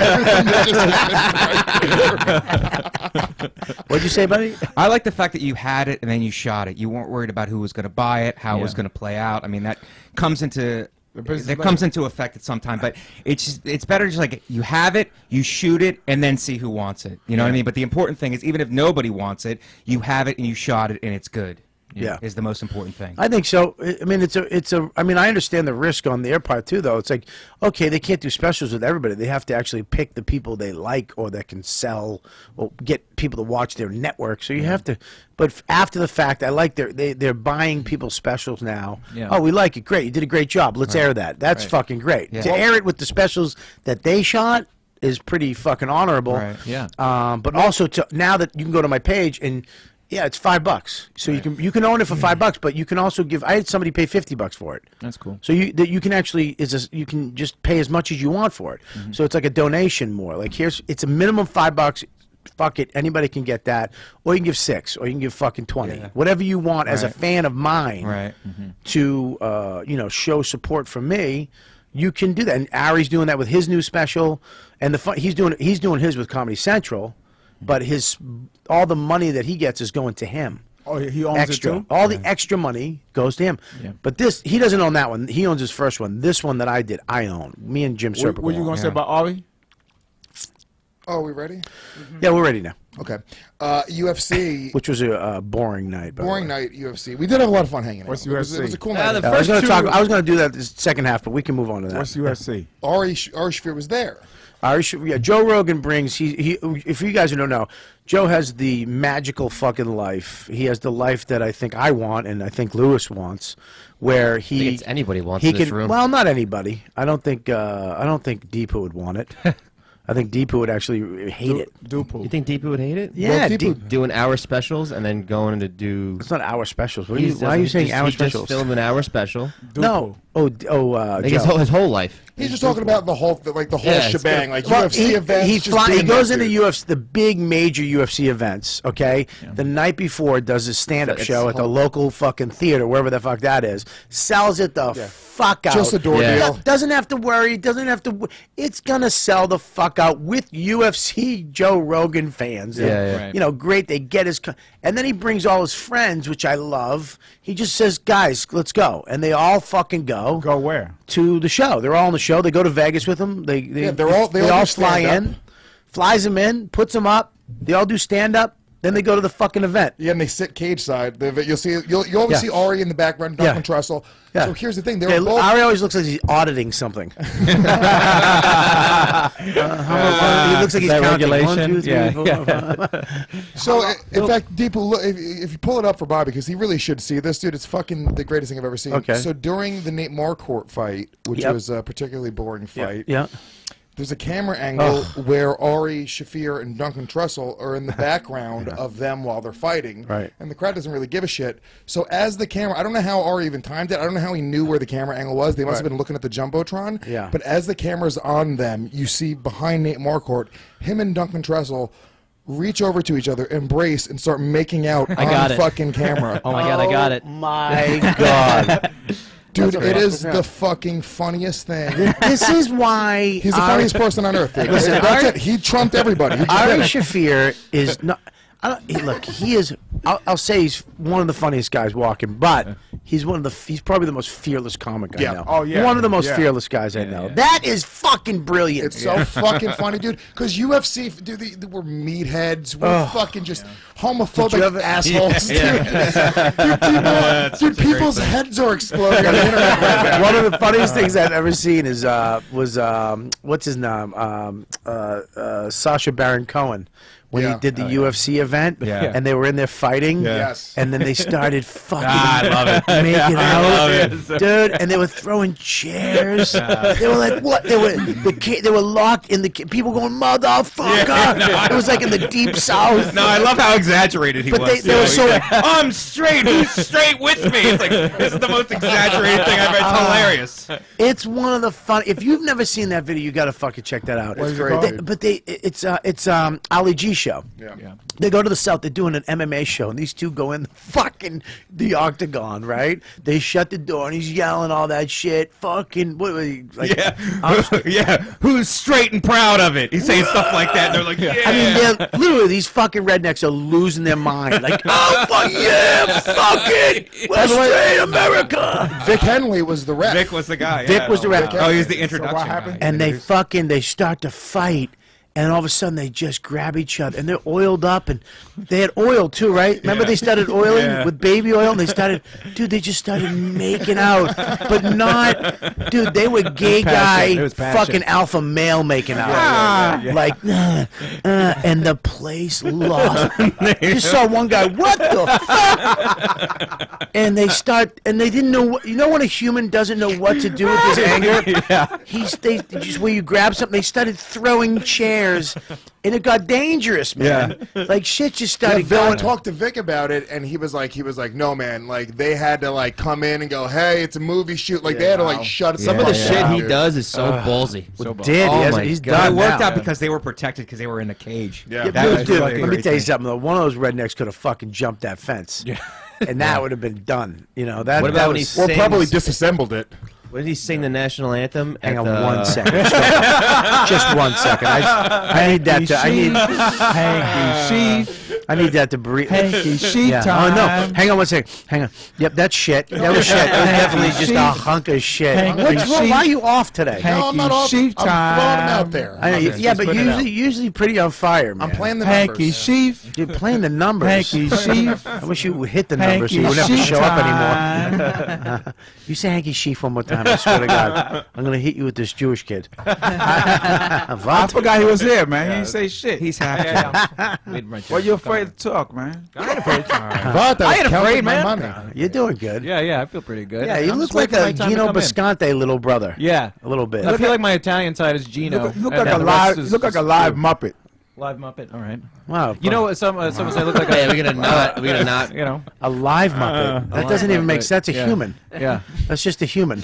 What'd you say, buddy? I like the fact that you had it and then you shot it. You weren't worried about who was going to buy it, how it was going to play out. I mean, that comes into effect at some time. But it's better just like you have it, you shoot it, and then see who wants it. You know what I mean? But the important thing is even if nobody wants it, you have it and you shot it and it's good. Yeah. Is the most important thing. I think so. I mean, I understand the risk on their part too, though. It's like, okay, they can't do specials with everybody. They have to actually pick the people they like or that can sell or get people to watch their network. So you have to. But after the fact, I like they're buying people's specials now. Yeah. Oh, we like it. Great, you did a great job. Let's air that. That's fucking great. Yeah. To air it with the specials that they shot is pretty fucking honorable. Right. Yeah. But also now that you can go to my page and. Yeah, it's $5. So you can own it for $5, but you can also give. I had somebody pay $50 for it. That's cool. So you can actually you can just pay as much as you want for it. So it's like a donation more. Like it's a minimum $5. Fuck it, anybody can get that, or you can give $6, or you can give fucking $20, whatever you want as a fan of mine. Right. To show support for me. You can do that, and Ari's doing that with his new special, and he's doing his with Comedy Central. But all the money that he gets is going to him. Oh, he owns Extra. it too? All the extra money goes to him. Yeah. But he doesn't own that one. He owns his first one. This one that I did, I own. Me and Jim Serpico. What are you going to say about Ari? Oh, are we ready? Yeah, we're ready now. Okay. UFC. Which was a boring night. By Boring the way. night, UFC. We did have a lot of fun hanging out. What's It was UFC? a cool night. the I was first going to two- I was going to do that this second half, but we can move on to that. What's UFC? Ari Shaffir was there. Joe Rogan brings he if you guys don't know, Joe has the magical fucking life. He has the life that I think I want and I think Lewis wants, where I think it's anybody wants he in this can. room. Well, not anybody. I don't think Deepu would want it. I think Deepu would actually hate it. Deepu. You think Deepu would hate it? Yeah, Doing hour specials and then going to do. It's not our specials. Why He's- are you saying he our just specials? filmed an hour special. No. Like Joe. his whole life. He's just talking about the whole Yeah, it's shebang, good. like Well, UFC events. He just being goes that into dude. UFC, the big major UFC events. Okay, the night before does his stand-up It's show at the local fucking theater, wherever the fuck that is. Sells it the fuck out. Just a door Yeah. deal. Doesn't have to worry. Doesn't have to. It's gonna sell the fuck out with UFC Joe Rogan fans. Yeah. Right. Great. They get and then he brings all his friends, which I love. He just says, "Guys, let's go," and they all fucking go. Go where? To the show. They're all on the show. They go to Vegas with him. They they all all do fly stand-up. in, flies them in, puts them up. They all do stand up. Then they go to the fucking event. Yeah, and they sit cage side. You'll always see Ari in the background, Duncan Trussell. Yeah. So here's the thing: they were both. Ari always looks like he's auditing something. He looks like he's counting. 1, 2, 3, 4, 5. So in fact, Deepu, look, if you pull it up for Bobby, because he really should see this, dude. It's fucking the greatest thing I've ever seen. Okay. So during the Nate Marquardt fight, which was a particularly boring fight. Yeah. There's a camera angle where Ari Shafir and Duncan Trussell are in the background of them while they're fighting. Right. And the crowd doesn't really give a shit. So as the camera, I don't know how Ari even timed it. I don't know how he knew where the camera angle was. They must have been looking at the Jumbotron. Yeah. But as the camera's on them, you see behind Nate Marquardt, him and Duncan Trussell reach over to each other, embrace, and start making out on fucking camera. Oh my God, I got it. My God. Dude, it is the fucking funniest thing. This is why He's the funniest person on earth. Dude. Listen, That's it. He trumped everybody. He just Ari did it. Shafir is not. Look, he is. I'll say he's one of the funniest guys walking, but he's he's probably the most fearless comic I know. Oh, yeah. One of the most Yeah. fearless guys I know. That is fucking brilliant. It's so fucking funny, dude. Because UFC, dude, we're meatheads. We're fucking just homophobic assholes. Dude, people's heads are exploding on the internet right now. One of the funniest things I've ever seen is what's his name? Sacha Baron Cohen. When he did the UFC event, and they were in there fighting, and then they started fucking making out, dude, and they were throwing chairs. They were like, what? They were locked in the people going, motherfucker. It was like in the deep south. No, I love how exaggerated he But was. they were so. I'm straight. Who's straight with me? It's like, this is the most exaggerated thing I've ever. It's hilarious. It's one of the fun. If you've never seen that video, you got to fucking check that out. It's great. It's Ali G show. Yeah. They go to the South. They're doing an MMA show, and these two go in the octagon, right? They shut the door, and he's yelling all that shit. Fucking what? Like, Yeah. Who's straight and proud of it? He's saying stuff like that. And they're like, I mean, they're literally these fucking rednecks are losing their mind. Like, oh fuck yeah, fuck it, we're straight America. Vic Henley was the ref. Vic was the guy. Vic was the ref. Oh, he was the introduction. So what happened? guy. And they start to fight. And all of a sudden, they just grab each other, and they're oiled up, and they had oil too, right? Remember they started oiling with baby oil, and they just started making out, but not, dude, they were gay guy, fucking alpha male making out, like, and the place lost. You saw one guy, what the fuck? And they didn't know what, you know when a human doesn't know what to do with his anger? They just where you grab something, they started throwing chairs. And it got dangerous, man. Like shit just started Bill going. talked to Vic about it, and he was like, no, man. Like they had to like come in and go, hey, it's a movie shoot. Like they had to like shut it. Some of the shit he does is so ballsy. He's done. It worked now. out because they were protected because they were in a cage. Yeah, That was dude, really a let me great tell you thing. something. Though. One of those rednecks could have fucking jumped that fence. Yeah. And that would have been done. You know that. What about that when was, he Or probably disassembled it. What did he sing the national anthem? Hang at on the, 1 second. Just 1 second. I need that to. Hanky sheaf. I need that to breathe. Hanky sheaf time. Oh no! Hang on 1 second. Hang on. Yep, that's shit. That was shit. That was definitely just a hunk of shit. Hanky What's wrong? sheaf. Why are you off today? No, I'm not off. sheaf I'm throwing him time. out there. I know, yeah, but usually pretty on fire, man. I'm playing the Hanky numbers. sheaf. You're playing the numbers. Hanky sheaf. I wish you would hit the numbers so you Hanky wouldn't have to sheaf show up time. anymore. You say hanky sheaf one more time, I swear to God. I'm going to hit you with this Jewish kid. I forgot he was here, man. He didn't say shit. He's happy. Well, you're afraid to talk, man. I ain't afraid, man. Money. You're doing good. Yeah, I feel pretty good. Yeah, you I'm look just like waiting for a my time to Gino come in. Bisconte little brother. Yeah, A little bit. I feel like my Italian side is Gino. Look and like a the live. rest is Look like a just live Drew. Muppet. Live Muppet. All right. Wow. You know, someone say I look like Yeah, we're gonna not. you know. a live Muppet. That doesn't even make sense. That's a human. Yeah. That's just a human.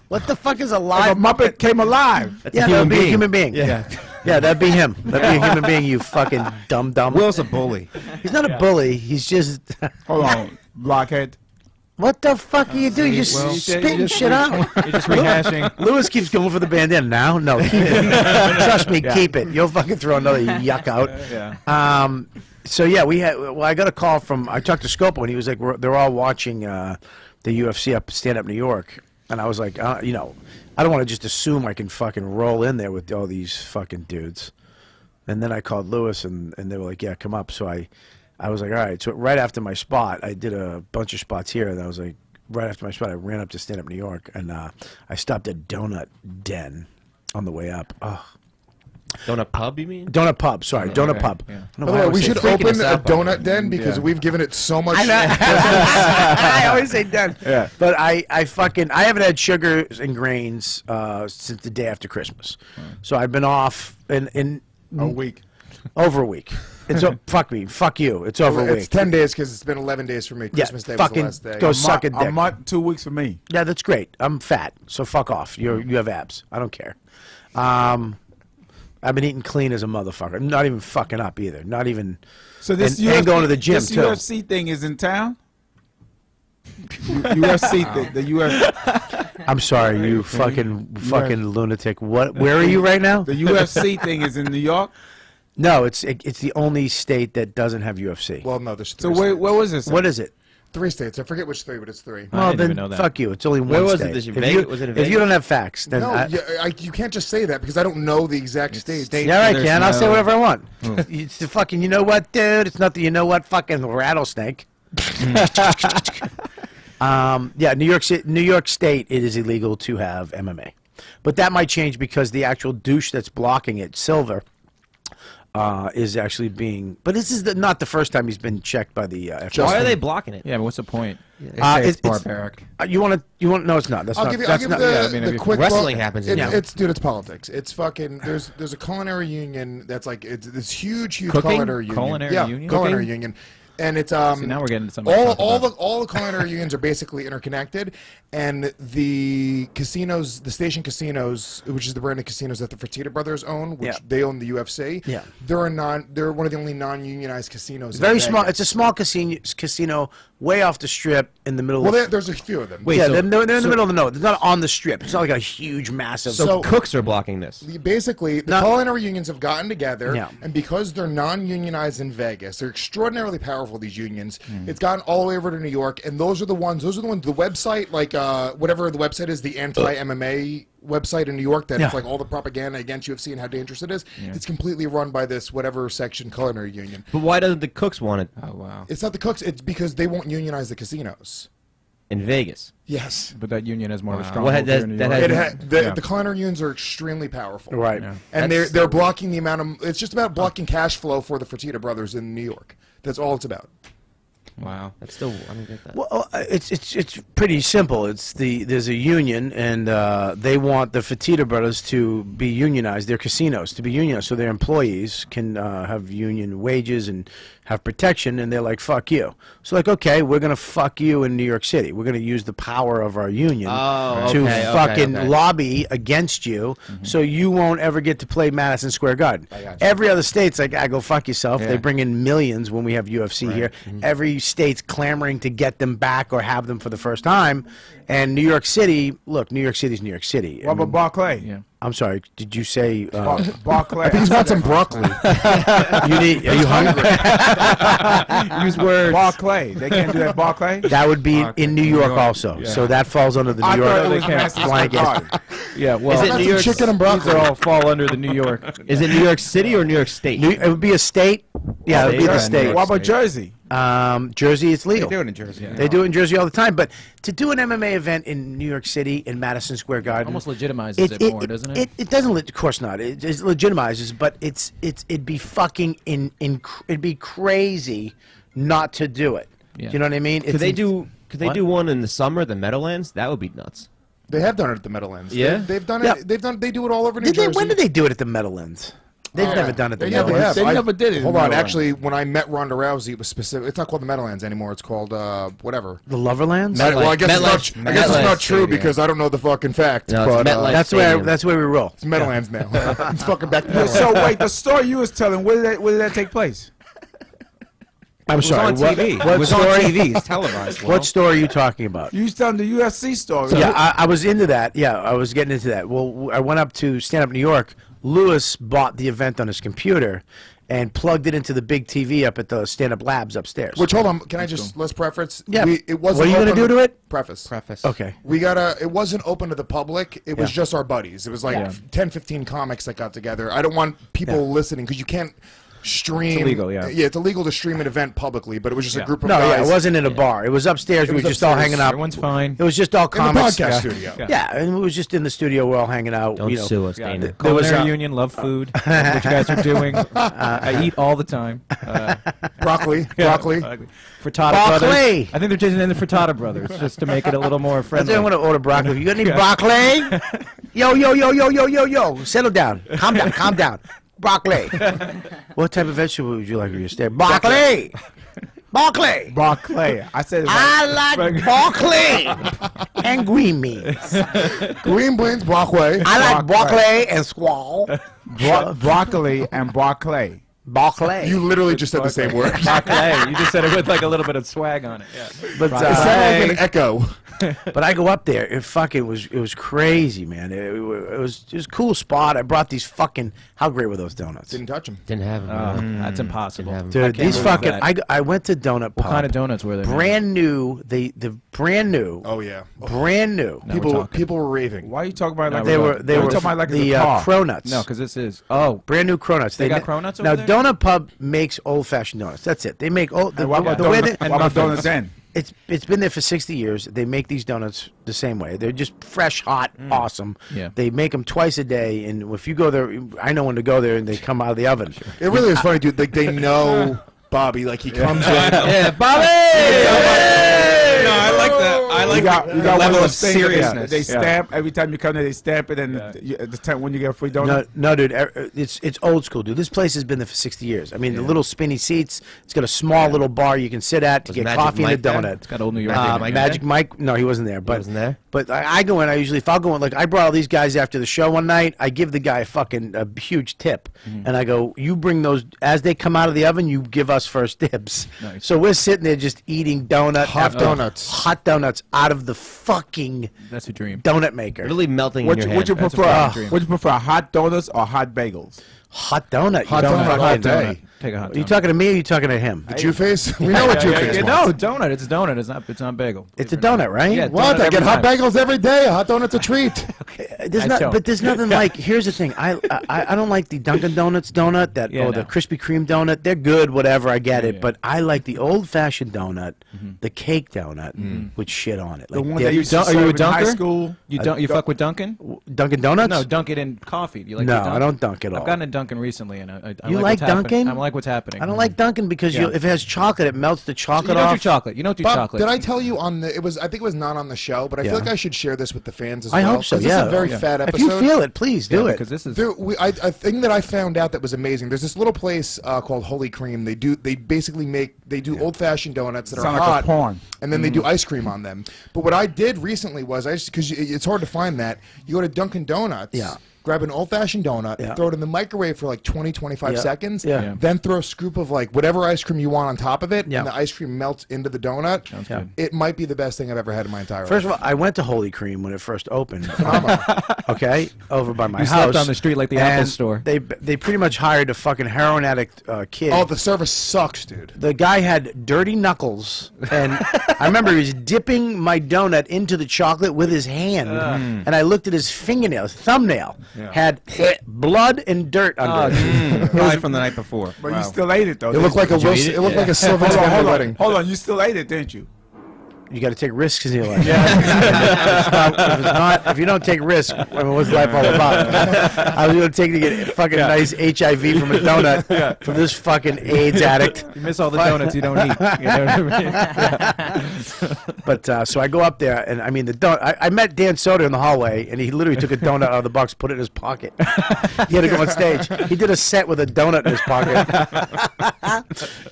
What the fuck is a Like live a Muppet came alive. Yeah, that would be a human being. Yeah. Yeah, that'd be him. That'd be a human being, you fucking dumb. Will's a bully. He's not a bully. He's just... Hold on, blockhead. What the fuck are you doing? You're just spitting shit out. You're just rehashing. Lewis keeps going for the bandana. Now? No, keep it. Trust me, keep it. You'll fucking throw another yuck out. Yeah. So, yeah, I got a call from... I talked to Scopo, and he was like, they're all watching the UFC stand-up New York. And I was like, you know, I don't want to just assume I can fucking roll in there with all these fucking dudes. And then I called Lewis, and they were like, yeah, come up. So I was like, all right. So right after my spot, I did a bunch of spots here, and I was like, right after my spot, I ran up to Stand Up New York, and I stopped at Donut Den on the way up. Oh. Donut Pub, you mean? Donut Pub, sorry, Donut Pub. Yeah. By the way, we should open a donut den because we've given it so much. I always say den. Yeah. But I haven't had sugars and grains since the day after Christmas. So I've been off in A week. over a week. It's fuck me, fuck you. It's over a It's week. 10 days because it's been 11 days for me. Yeah, Christmas Day was the fucking last day. go suck a dick. A month, 2 weeks for me. Yeah, that's great. I'm fat, so fuck off. You have abs. I don't care. I've been eating clean as a motherfucker. I'm not even fucking up either. Not even. So this and going to the gym this too. UFC thing is in town. UFC, the UFC, I'm sorry, you fucking lunatic. What? Where are you right now? the UFC thing is in New York. No, it's the only state that doesn't have UFC. Well, no, there's So three where states. was this? What is it? 3 states. I forget which 3, but it's 3. Well, didn't then even know that. fuck you. It's only one Where was state. it this year? If Vegas? you, Was it in if you Vegas? don't have facts, then No, you can't just say that because I don't know the exact states. yeah, I There's can. I'll say no- whatever I want. It's the fucking. You know what, dude? It's not the. You know what? Fucking rattlesnake. Yeah, New York State. It is illegal to have MMA, but that might change because the actual douche that's blocking it, Silver, is actually being. But this is not the first time he's been checked by the. FBI. Why are they blocking it? Yeah, but what's the point? They say it's it's- barbaric. You want to? No, it's not. That's I'll not. give you That's not. yeah, I mean, the if quick wrestling well, happens in It's, New it's dude, it's politics. It's fucking. There's a culinary union that's like it's this huge Cooking? culinary union. Culinary yeah, union? culinary Cooking? union. And it's See, now we're getting into something. all the culinary unions are basically interconnected, and the casinos, the station casinos, which is the brand of casinos that the Fertitta brothers own, which Yeah. they own the UFC. Yeah. They're one of the only non-unionized casinos. in Very small. Vegas. It's a small casino way off the strip in the middle. Well, of there's a few of them. Wait, yeah, so- they're in the middle of the no. They're not on the strip. It's not like a huge, massive. So cooks are blocking this. Basically, the No. culinary unions have gotten together, Yeah. and because they're non-unionized in Vegas, they're extraordinarily powerful. These unions, it's gotten all the way over to New York, and those are the ones. The website, like whatever the website is, the anti-MMA website in New York, that Yeah. it's like all the propaganda against UFC and how dangerous it is. It's completely run by this whatever section culinary union. But why doesn't the cooks want it Oh wow! It's not the cooks. It's because they won't unionize the casinos. in Vegas? Yes. But that union has more of a strong Well, hold here in New that York. has- The culinary unions are extremely powerful. right. Yeah. And That's- they're blocking the amount of. It's just about blocking cash flow for the Fertitta brothers in New York. That's all it's about. Wow. That's still, I don't get that. Well, it's pretty simple. There's a union, and they want the Fertitta brothers to be unionized. Their casinos to be unionized, so their employees can have union wages and have protection. And they're like, "Fuck you." So like, okay, we're gonna fuck you in New York City. We're gonna use the power of our union Oh, to okay, fucking okay. lobby against you, so you won't ever get to play Madison Square Garden. Every other state's like, "I go fuck yourself." They bring in millions when we have UFC here. Every state's clamoring to get them back or have them for the first time. And New York City, look, New York City's New York City. What about Barclay? Yeah. I'm sorry, did you say Barclay. I think he's got some broccoli. are you hungry? Use words. Barclay. They can't do that. Barclay. That would be Barclay, in New New York York. also. Yeah. So that falls under the I New thought York it was can't. Madison Square blanket. Garden. Yeah. Well, Is it Got New some York? chicken and these broccoli. are all fall under the New York. Is it New York City or New York State? It would be a state. Yeah, it would be the State. state. What about Jersey? Jersey, it's They legal. do it in Jersey. They do it in Jersey all the time. But to do an MMA event in New York City, in Madison Square Garden, Almost legitimizes it more, doesn't it? It doesn't. Of course not. It legitimizes, but it'd be fucking it'd be crazy not to do it. Yeah. Do you know what I mean? Could they do What? one in the summer, the Meadowlands? That would be nuts. They have done it at the Meadowlands. Yeah? They've done Yeah. it. They do it all over New Did they? Jersey. When did they do it at the Meadowlands? They've Yeah. never done it at the They never Meadowlands. have. They never did it in Hold on. Meadowlands. Actually, when I met Ronda Rousey, it was specific. It's not called the Meadowlands anymore. It's called whatever. The Loverlands. Well, I guess MetLife- it's not. I guess it's MetLife not true Stadium. because I don't know the fucking fact. No, it's but MetLife. That's Stadium. where we roll. it's Meadowlands now. It's fucking back to Yeah, Meadowlands. so wait, the story you was telling, where did that take place? I'm It was sorry. on TV. What It was on story? TV. It's televised. Will. What story are you talking about? You was telling the UFC story. Yeah, I was into that. Yeah, I was getting into that. Well, I went up to Stand Up New York. Lewis bought the event on his computer, and plugged it into the big TV up at the stand-up labs upstairs. Which, hold on, can I just, let's preface? Yeah. It wasn't What are you going to do to it? Preface. Okay. It wasn't open to the public. It was just our buddies. It was like 10, 15 comics that got together. I don't want people listening because you can't stream. It's illegal, yeah. Yeah, it's illegal to stream an event publicly, but it was just a group of No, guys. yeah, it wasn't in a bar. It was upstairs. We was were just all upstairs. hanging out. Everyone's fine. It was just all in the comics. podcast studio. Yeah, and it was just in the studio. We're all hanging out. Don't sue us, Dana. The There was culinary a- union, love food. What you guys are doing. I eat all the time. Broccoli. Frittata Broccoli. Brothers. I think they're changing in the Frittata Brothers just to make it a a little more I friendly. want to order broccoli. You got any broccoli? Yo. Settle down. Calm down. Calm down. Broccoli. What type of vegetable would you like for your steak? Broccoli. Broccoli. Broccoli. I said it right. I like broccoli and green beans. Green beans, broccoli. I like broccoli and squall. Broccoli and broccoli. Broccoli. You literally just said the same word. Broccoli. You just said it with like a little bit of swag on it. Yeah. But It sounded like an echo. But I go up there. It was crazy, man. It was a cool spot. I brought these fucking. How great were those donuts? Didn't touch him. Didn't have them. That's impossible. Didn't have Dude, can't these believe fucking. that. I went to Donut Pub. What kind of donuts were they? Brand new. The brand new. Oh yeah. Brand new. Now we're talking. People were raving. Why are you talking about it like They a- were why you talking about it like the it's a car? cronuts. No, because this is. Oh, brand new cronuts. They got cronuts now. over there? Donut Pub makes old fashioned donuts. That's it. They make old. And what about donuts then? It's been there for 60 years. They make these donuts the same way. They're just fresh, hot, awesome. Yeah. They make them twice a day, and if you go there, I know when to go there, and they come out of the oven. It really is funny, dude. Like they know Bobby. Like he comes in. Yeah, Bobby! No, I like that. I like You got the one of level of those things that seriousness. They stamp every time you come there. They stamp it, and at the time when you get a free donut. No, dude, it's old school, dude. This place has been there for 60 years. I mean, the little spinny seats. It's got a small little bar you can sit at to Was get Magic coffee Mike and a there? donut. it's got old New York. Magic Mike? No, he wasn't there. But wasn't there? But I go in. I usually, if I'll go in, like I brought all these guys after the show one night. I give the guy a huge tip, and I go, "You bring those as they come out of the oven. You give us first dibs." Nice. So we're sitting there just eating donut Hot after donuts. hot donuts out of the fucking That's a dream. donut maker. Literally melting Would in you, your would you hand. That's a prefer? fucking dream. Would you prefer hot donuts or hot bagels? Hot donut. Hot you don't donut all fucking- day. Take a hot Are you donut. talking to me or are you talking to him? The Jew face. We know what Jew face. No, wants. donut. It's donut. It's not bagel. It's a donut, right? Yeah, What? donut I get every hot time. bagels every day. A hot donut's a treat. There's I not, don't. but there's nothing like. Here's the thing. I don't like the Dunkin' Donuts donut Yeah, or the no. Krispy Kreme donut. They're good, whatever. I get it. But I like the old-fashioned donut, the cake donut with shit on it. The Like one dip. that used to Are you a serve in high dunker? school. You fuck with Dunkin'? Dunkin' Donuts. No, dunk it in coffee. Do you like No, to dunk? I don't dunk at all. I've gotten a Dunkin' recently, and I You like like what's happening. Dunkin'? I like what's happening. I don't like Dunkin' because Yeah. if it has chocolate, it melts the You chocolate don't off. do chocolate. You don't do Bob, chocolate. did I tell you on the? It was. I think it was not on the show, but I Yeah. feel like I should share this with the fans as I well. hope so. 'cause Yeah. This is a very Yeah. fat If episode. you feel it, please do it. because this is. A thing that I found out that was amazing. There's this little place called Holy Cream. They basically do old fashioned donuts that Sound are like a hot, porn. and then they do ice cream on them. But what I did recently was because it's hard to find that, you go to Dunkin' Donuts. Yeah. Grab an old-fashioned donut, Yeah. throw it in the microwave for like 20, 25 Yeah. seconds, Yeah. then throw a scoop of like whatever ice cream you want on top of it, Yeah. and the ice cream melts into the donut. Yeah. It might be the best thing I've ever had in my entire First life. of all, I went to Holy Cream when it first opened. Okay, over by my You house. slept on the street like the Apple And store. They pretty much hired a fucking heroin addict kid. Oh, the service sucks, dude. The guy had dirty knuckles, and I remember he was dipping my donut into the chocolate with his hand, and I looked at his thumbnail, had blood and dirt under it. Probably from the night before. But you still ate it though. It looked like a Wilson, it looked like a Sylvan's family wedding. Hold on. You still ate it, didn't you? You got to take risks in your life. If you don't take risks, I mean, what's life all about? I was going to take to get fucking nice HIV from a donut from this fucking AIDS addict. You miss all the donuts you don't eat. You know what I mean? But so I go up there, and I mean the donut. I met Dan Soder in the hallway, and he literally took a donut out of the box, put it in his pocket. He had to go on stage. He did a set with a donut in his pocket.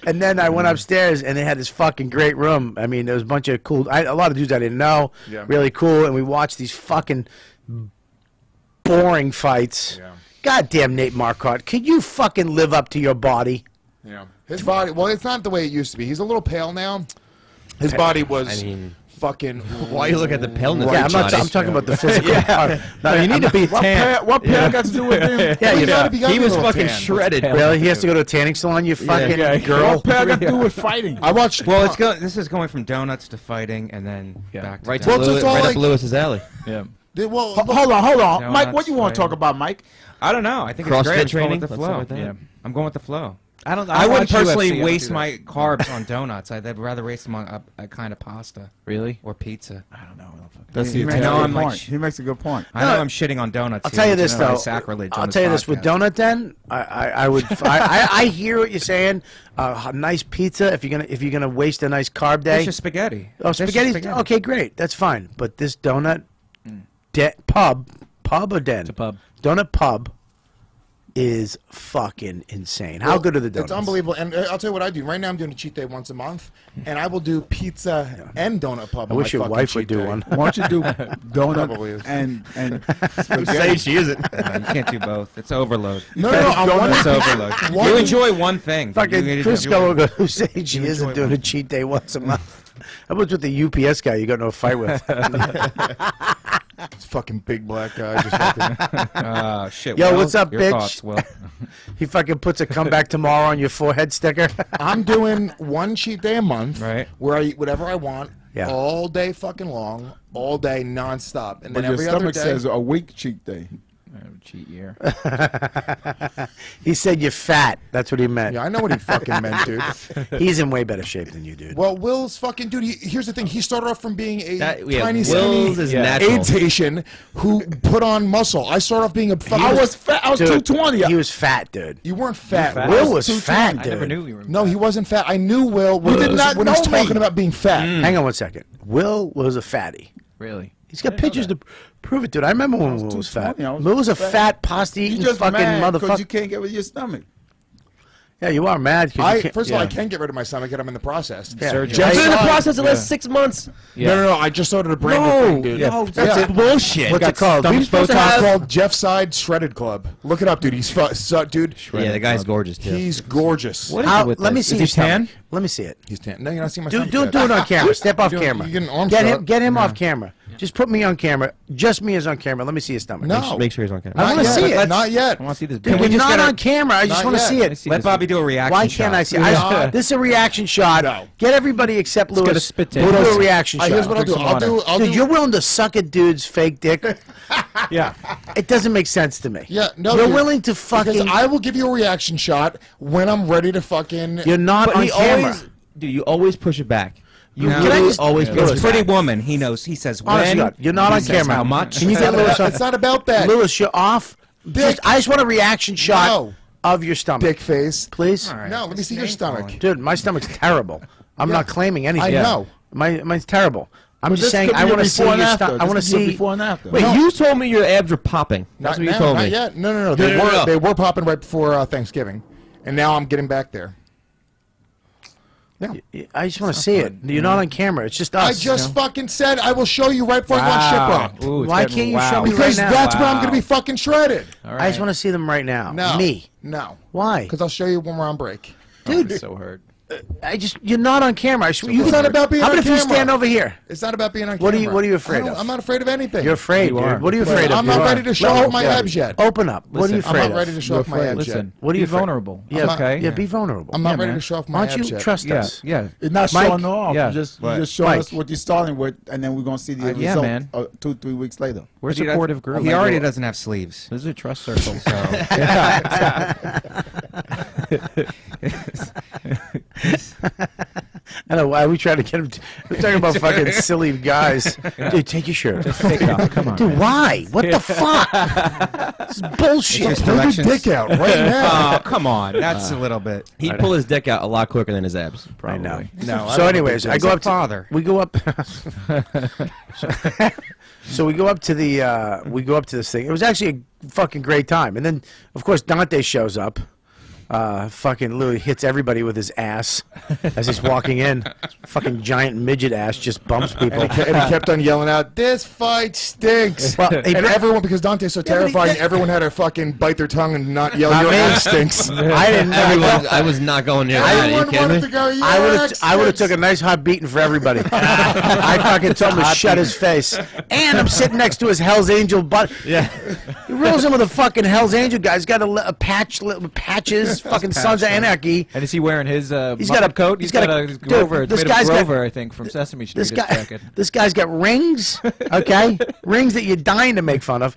And then I went upstairs, and they had this fucking great room. I mean, there was a bunch of cool, a lot of dudes I didn't know, really cool, and we watched these fucking boring fights. Yeah. Goddamn Nate Marquardt, could you fucking live up to your body? Yeah. His body, well, it's not the way it used to be. He's a little pale now. His body was fucking. Why you look at the paleness? Yeah, I'm talking about the physical part. No, you need to be tan. What pair got to do with him? Yeah, He was fucking shredded. Really? He has to go to a tanning salon, you fucking girl? What pair got to do with fighting? I watched. Well, this is going from donuts to fighting, and then back to Right, to donuts. Well, it's all right like- up Lewis's alley. Yeah. Well, Hold on. No, Mike, what that's you want to talk fine. about, Mike? I don't know. I think CrossFit it's great. I'm just going training, with the let's flow. start with that. Yeah. I'm going with the flow. I don't. I wouldn't watch personally UFC, I waste do my that. carbs on donuts. I'd rather waste them on a kind of pasta Really? or pizza. I don't know. That's He he makes makes a a good good point. point. He makes a good point. I know I'm shitting on donuts. I'll here, tell you which this is really though. sacrilege on I'll this tell you this with podcast. donut. Then I would. I hear what you're saying. A nice pizza. If you're gonna waste a nice carb day. It's just spaghetti. Oh, It's just spaghetti. Okay, great. That's fine. But this donut pub or den? It's a pub. Donut pub is fucking insane. How good are the donuts? It's unbelievable. And I'll tell you what I do. Right now, I'm doing a cheat day once a month, and I will do pizza and donut pub. I on wish my your fucking wife would cheat do day. one. Why don't you do Probably is. donut and Say spaghetti? she isn't. No, you can't do both. It's overload. No, I'm one. It's overload. One- You enjoy one thing. but you Fucking need to Chris do Scopo it. goes, who say she You isn't enjoy doing a one. cheat day once a month. How about with the UPS guy you got no fight with? This fucking big black guy. Just fucking, Shit. Yo, Will, what's up, your bitch? Thoughts, Will. He fucking puts a come back tomorrow on your forehead sticker. I'm doing one cheat day a month, Right. where I eat whatever I want, Yeah. all day fucking long, all day nonstop, and But then your every other stomach day. says a week cheat day. Cheat year. He said you're fat. That's what he meant. Yeah, I know what he fucking meant, dude. He's in way better shape than you, dude. Well, Will's fucking dude. Here's the thing. He started off from being a Yeah, tiny, skinny Will's is natural. AIDS patient who put on muscle. I started off being a. I was fat. I was Dude, 220. He was fat, dude. You weren't fat. fat? Will was 220. fat, I dude. never knew you were. No, he wasn't fat. I knew Will when, You did he was, not when he was know me. talking about being fat. Hang on one second. Will was a fatty. Really? He's got pictures to prove it, dude. I remember when Will was fat. 220, I was Will was a fat. fat, pasta You eating just fucking mad because you motherfucker. can't get rid of your stomach. Yeah, you are mad. 'cause you can't- First of all, I yeah. can't get rid of my stomach, and I'm in the process. Yeah. Surgery. I've been in the Yeah. process the last 6 months. Yeah. No, I just started a brand new thing, dude. no, Yeah. that's bullshit. What's it called? We supposed to It's have. called Jeff Side Shredded Club. Look it up, dude. Dude, Yeah, the guy's gorgeous too. he's gorgeous. What is How- it with let me this? see Is your he tan? stomach. Let me see it. He's tan. No, you're not seeing my Do stomach. do yet. do it on camera. Step off You camera. get an arm Get shot. him. Get him off camera. Just put me on camera. Just me as on camera. Let me see his stomach. No. Make sure he's on camera. I want to Not see yet. it. Not yet. I want to see this. Dude, we we're just not gotta- on camera. I just Not want to yet. see Let me it. see Let this Bobby do a reaction Why shot. can't I see? No. This is a reaction shot. No. Get everybody except Let's get a Lewis. spit We'll take. do a reaction shot. Here's what I'll do. Drink some I'll Dude, do. you're willing to suck a dude's fake dick? Yeah. It doesn't make sense to me. Yeah, no. You're dude. willing to Because fucking. I will give you a reaction shot when I'm ready to fucking. You're not But on he camera. always, dude, you always push it back. You No. Can I literally just- always Yeah. push It's it Pretty back. Woman. He knows. He says Honest to when. God, you're not he on says camera. How much? Can you get Lewis on? It's not about that. Lewis, you're off. Dick. I just want a reaction shot No. of your stomach, Dick face. please. All right. No, let me see your Name stomach. calling. Dude, my stomach's terrible. I'm Yeah. not claiming anything. I know. Mine's terrible. I'm But just this saying. could I be a want to see before and your after. stomach. I This want to could be a see. before and after. Wait, you told me your abs were popping. That's Not what now, you told not me. yet. No. They No, were. no. They were popping right before Thanksgiving, and now I'm getting back there. Yeah. I just want to see it. You're not on camera. It's just us. I just fucking said I will show you right before I go on ship rock. Ooh, it's Why getting- can't you wow. show me Because right now? that's when I'm going to be fucking shredded. All I just right. want to see them right now. No. Me. No. Why? Because I'll show you when we're on break. Dude, So hurt. you're not on camera. I swear, you It's not about being How on about if you camera. stand over here? It's not about being on What are camera. you afraid of? I'm not afraid of anything. You're afraid, You dude. are. What are you afraid of? I'm not dude? ready to show off my abs yet. Open up. What are you Listen, I'm afraid not of? ready to show off my abs yet. Listen. What are be you afraid- vulnerable. Yeah, It's okay. Yeah, be vulnerable. I'm not Yeah, ready man. to show off my Why abs don't you yet. trust Yeah. us? Yeah. It's not Mike? showing off. Yeah. You Right. just showing Mike. us what you're starting with, and then we're gonna see the Yeah, result man. 2-3 weeks later. We're a But he supportive does- group. He already doesn't have sleeves. This is a trust circle. I know why we try to get him. We're talking about fucking silly guys. Dude, take your shirt. Take it off. Come on. Dude, man. why? What the fuck? This is bullshit. Just Pull your directions. dick out right now. Oh, come on. That's a little bit. He'd pull his dick out a lot quicker than his abs. I know. No. So, anyways, I go up to father. We go up. So we go up to the. We go up to this thing. It was actually a fucking great time, and then of course Dante shows up, fucking literally hits everybody with his ass as he's walking in. Fucking giant midget ass just bumps people. And he kept on yelling out, "This fight stinks!" Well, and everyone, because Dante's so terrifying, everyone had to fucking bite their tongue and not yell, "Your ass stinks." I didn't. I was not going near that. Are you Everyone kidding wanted me? to go, "Your I ass would have stinks." took a nice hot beating for everybody. I fucking told him to shut his face. And I'm sitting next to his Hell's Angel butt. Yeah. He rolls in with a fucking Hell's Angel guy. He's got a patches, fucking Sons of Anarchy. And is he wearing his He's got a coat? He's got a Grover. dude, It's this made of guy's got- Grover, I think, from Sesame Street. This his guy, jacket. this guy's got rings, okay? Rings that you're dying to make fun of,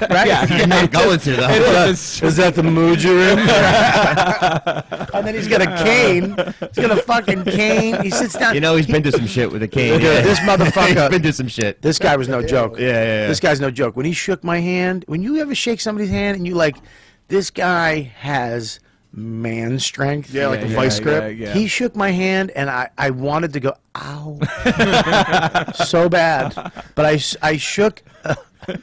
right? You're not going to though. Is that the mood you're in? And then he's got a cane. He's got a fucking cane. He sits down. You know he's been to some shit with a cane. Look at this motherfucker. He's been to some shit. This guy was no joke. Yeah. This guy's no joke. When he shook my hand, when you ever shake somebody's hand and you like, this guy has man strength. Yeah, like a vice grip. Yeah. He shook my hand, and I wanted to go, ow, so bad. But I shook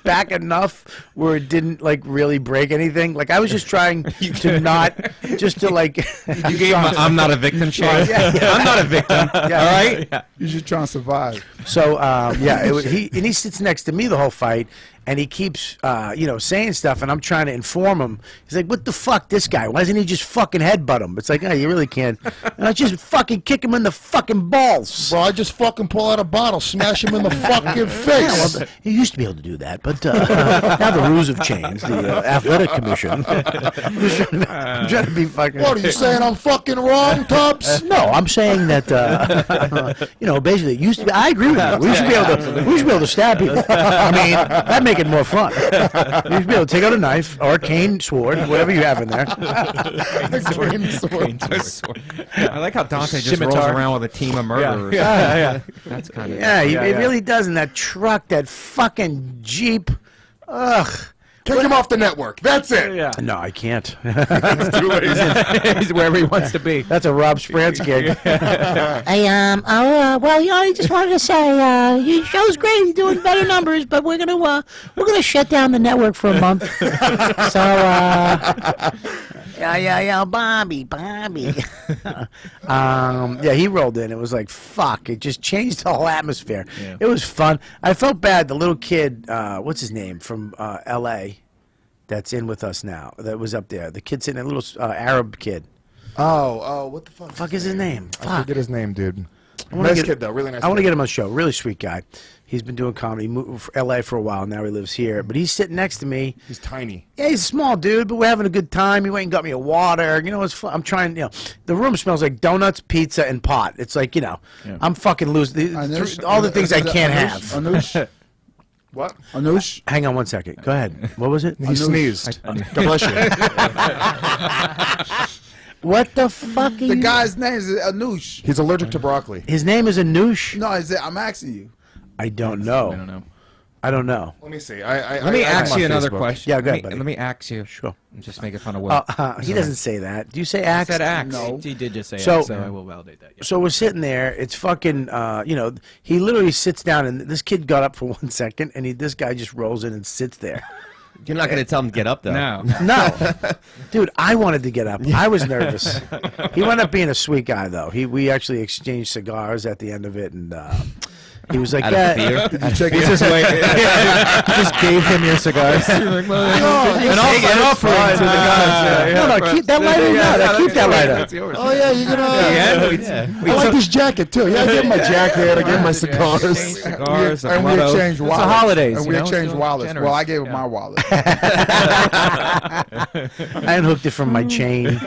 back enough where it didn't like really break anything. Like I was just trying to not, just to like. You gave him a, I'm not a victim chance. Yeah. I'm not a victim. All right. You're just trying to survive. So he sits next to me the whole fight, and he keeps saying stuff, and I'm trying to inform him. He's like, "What the fuck, this guy? Why doesn't he just fucking headbutt him?" It's like, oh, you really can't. And I just fucking kick him in the fucking balls. Bro, I just fucking pull out a bottle, smash him in the fucking Yeah, face. well, he used to be able to do that, but now the rules have changed. The athletic commission. I'm trying to be fucking. What are you saying? I'm fucking wrong, Tubbs? No, I'm saying that basically it used to be. I agree with you. We should be able to stab people. I mean, that'd make it more fun. You should be able to take out a knife or a cane sword, whatever you have in there. I like how Dante just rolls Scimitar. around with a team of murderers. Yeah. That's kind of Yeah, he really does in that truck, that fucking Jeep. Ugh. Kick him off the network. That's it. Yeah. No, I can't. He's wherever he wants to be. That's a Rob Sprance gig. I just wanted to say, your show's great. You're doing better numbers, but we're gonna shut down the network for a month. So, Bobby. Yeah, he rolled in. It was like, fuck. It just changed the whole atmosphere. Yeah. It was fun. I felt bad. The little kid, what's his name, from L.A., that's in with us now, that was up there. The kid sitting there, a little Arab kid. Oh, what the fuck? Fuck is his name? I Fuck. forget his name, dude. wanna Nice get- kid, though. Really nice I want to kid. get him on the show. Really sweet guy. He's been doing comedy. He moved from L.A. for a while. Now he lives here. But he's sitting next to me. He's tiny. Yeah, he's a small dude, but we're having a good time. He went and got me a water. You know, it's fun. I'm trying, the room smells like donuts, pizza, and pot. It's like, I'm fucking losing all the things I can't have. Anush? What? Anush? Hang on one second. Go ahead. What was it? He sneezed. God bless you. What the fuck are The you? guy's name is Anush. He's allergic to broccoli. His name is Anush? No, I'm asking you. I don't know. I don't know. I don't know. Let me see. Let me ask you another question. Yeah, go ahead, buddy. Let me ask you. Sure. I'm just making fun of Will. He doesn't say that. Do you say I axe? said axe. No. He did just say So- that, so I will validate that. Yeah. So we're sitting there. It's fucking, he literally sits down, and this kid got up for 1 second, and this guy just rolls in and sits there. You're not going to tell him to get up, though. No. No. Dude, I wanted to get up. I was nervous. He wound up being a sweet guy, though. We actually exchanged cigars at the end of it, and he was like, Out of fear? He's just waiting. You just gave him your cigars. an offering to the guys. No, keep that lighter. No, keep that lighter. Oh, yeah, you're going to... I like his jacket, too. Yeah, I gave him my jacket. I gave him my cigars. Cigars, And we motto. exchanged It's wallets. the holidays, And we you know, exchanged so wallets. generous. Well, I gave him Yeah. my wallet. I unhooked it from my chain.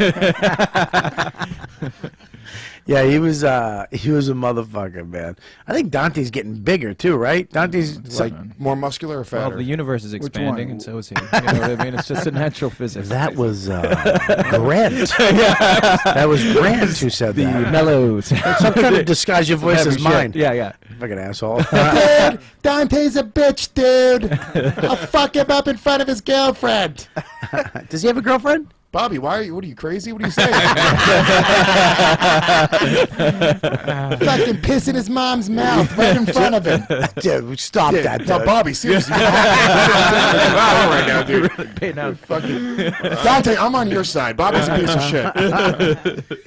Yeah, he was a motherfucker, man. I think Dante's getting bigger too, right? Dante's Like, more muscular or Well, fatter? the universe is one? expanding, and so is he. You know what I mean? It's just a natural physics. that was Grant. That was Grant who said the that. mellows. Some kind of disguise your voice Heavy as shit. mine. Yeah. Fucking asshole. Dude, Dante's a bitch, dude. I'll fuck him up in front of his girlfriend. Does he have a girlfriend? Bobby, what are you crazy? What are you saying? Fucking piss in his mom's mouth right in front of him. Dude, stop that, No, dude. Bobby, seriously. right now, dude. Fucking Dante, I'm on your side. Bobby's a piece of shit.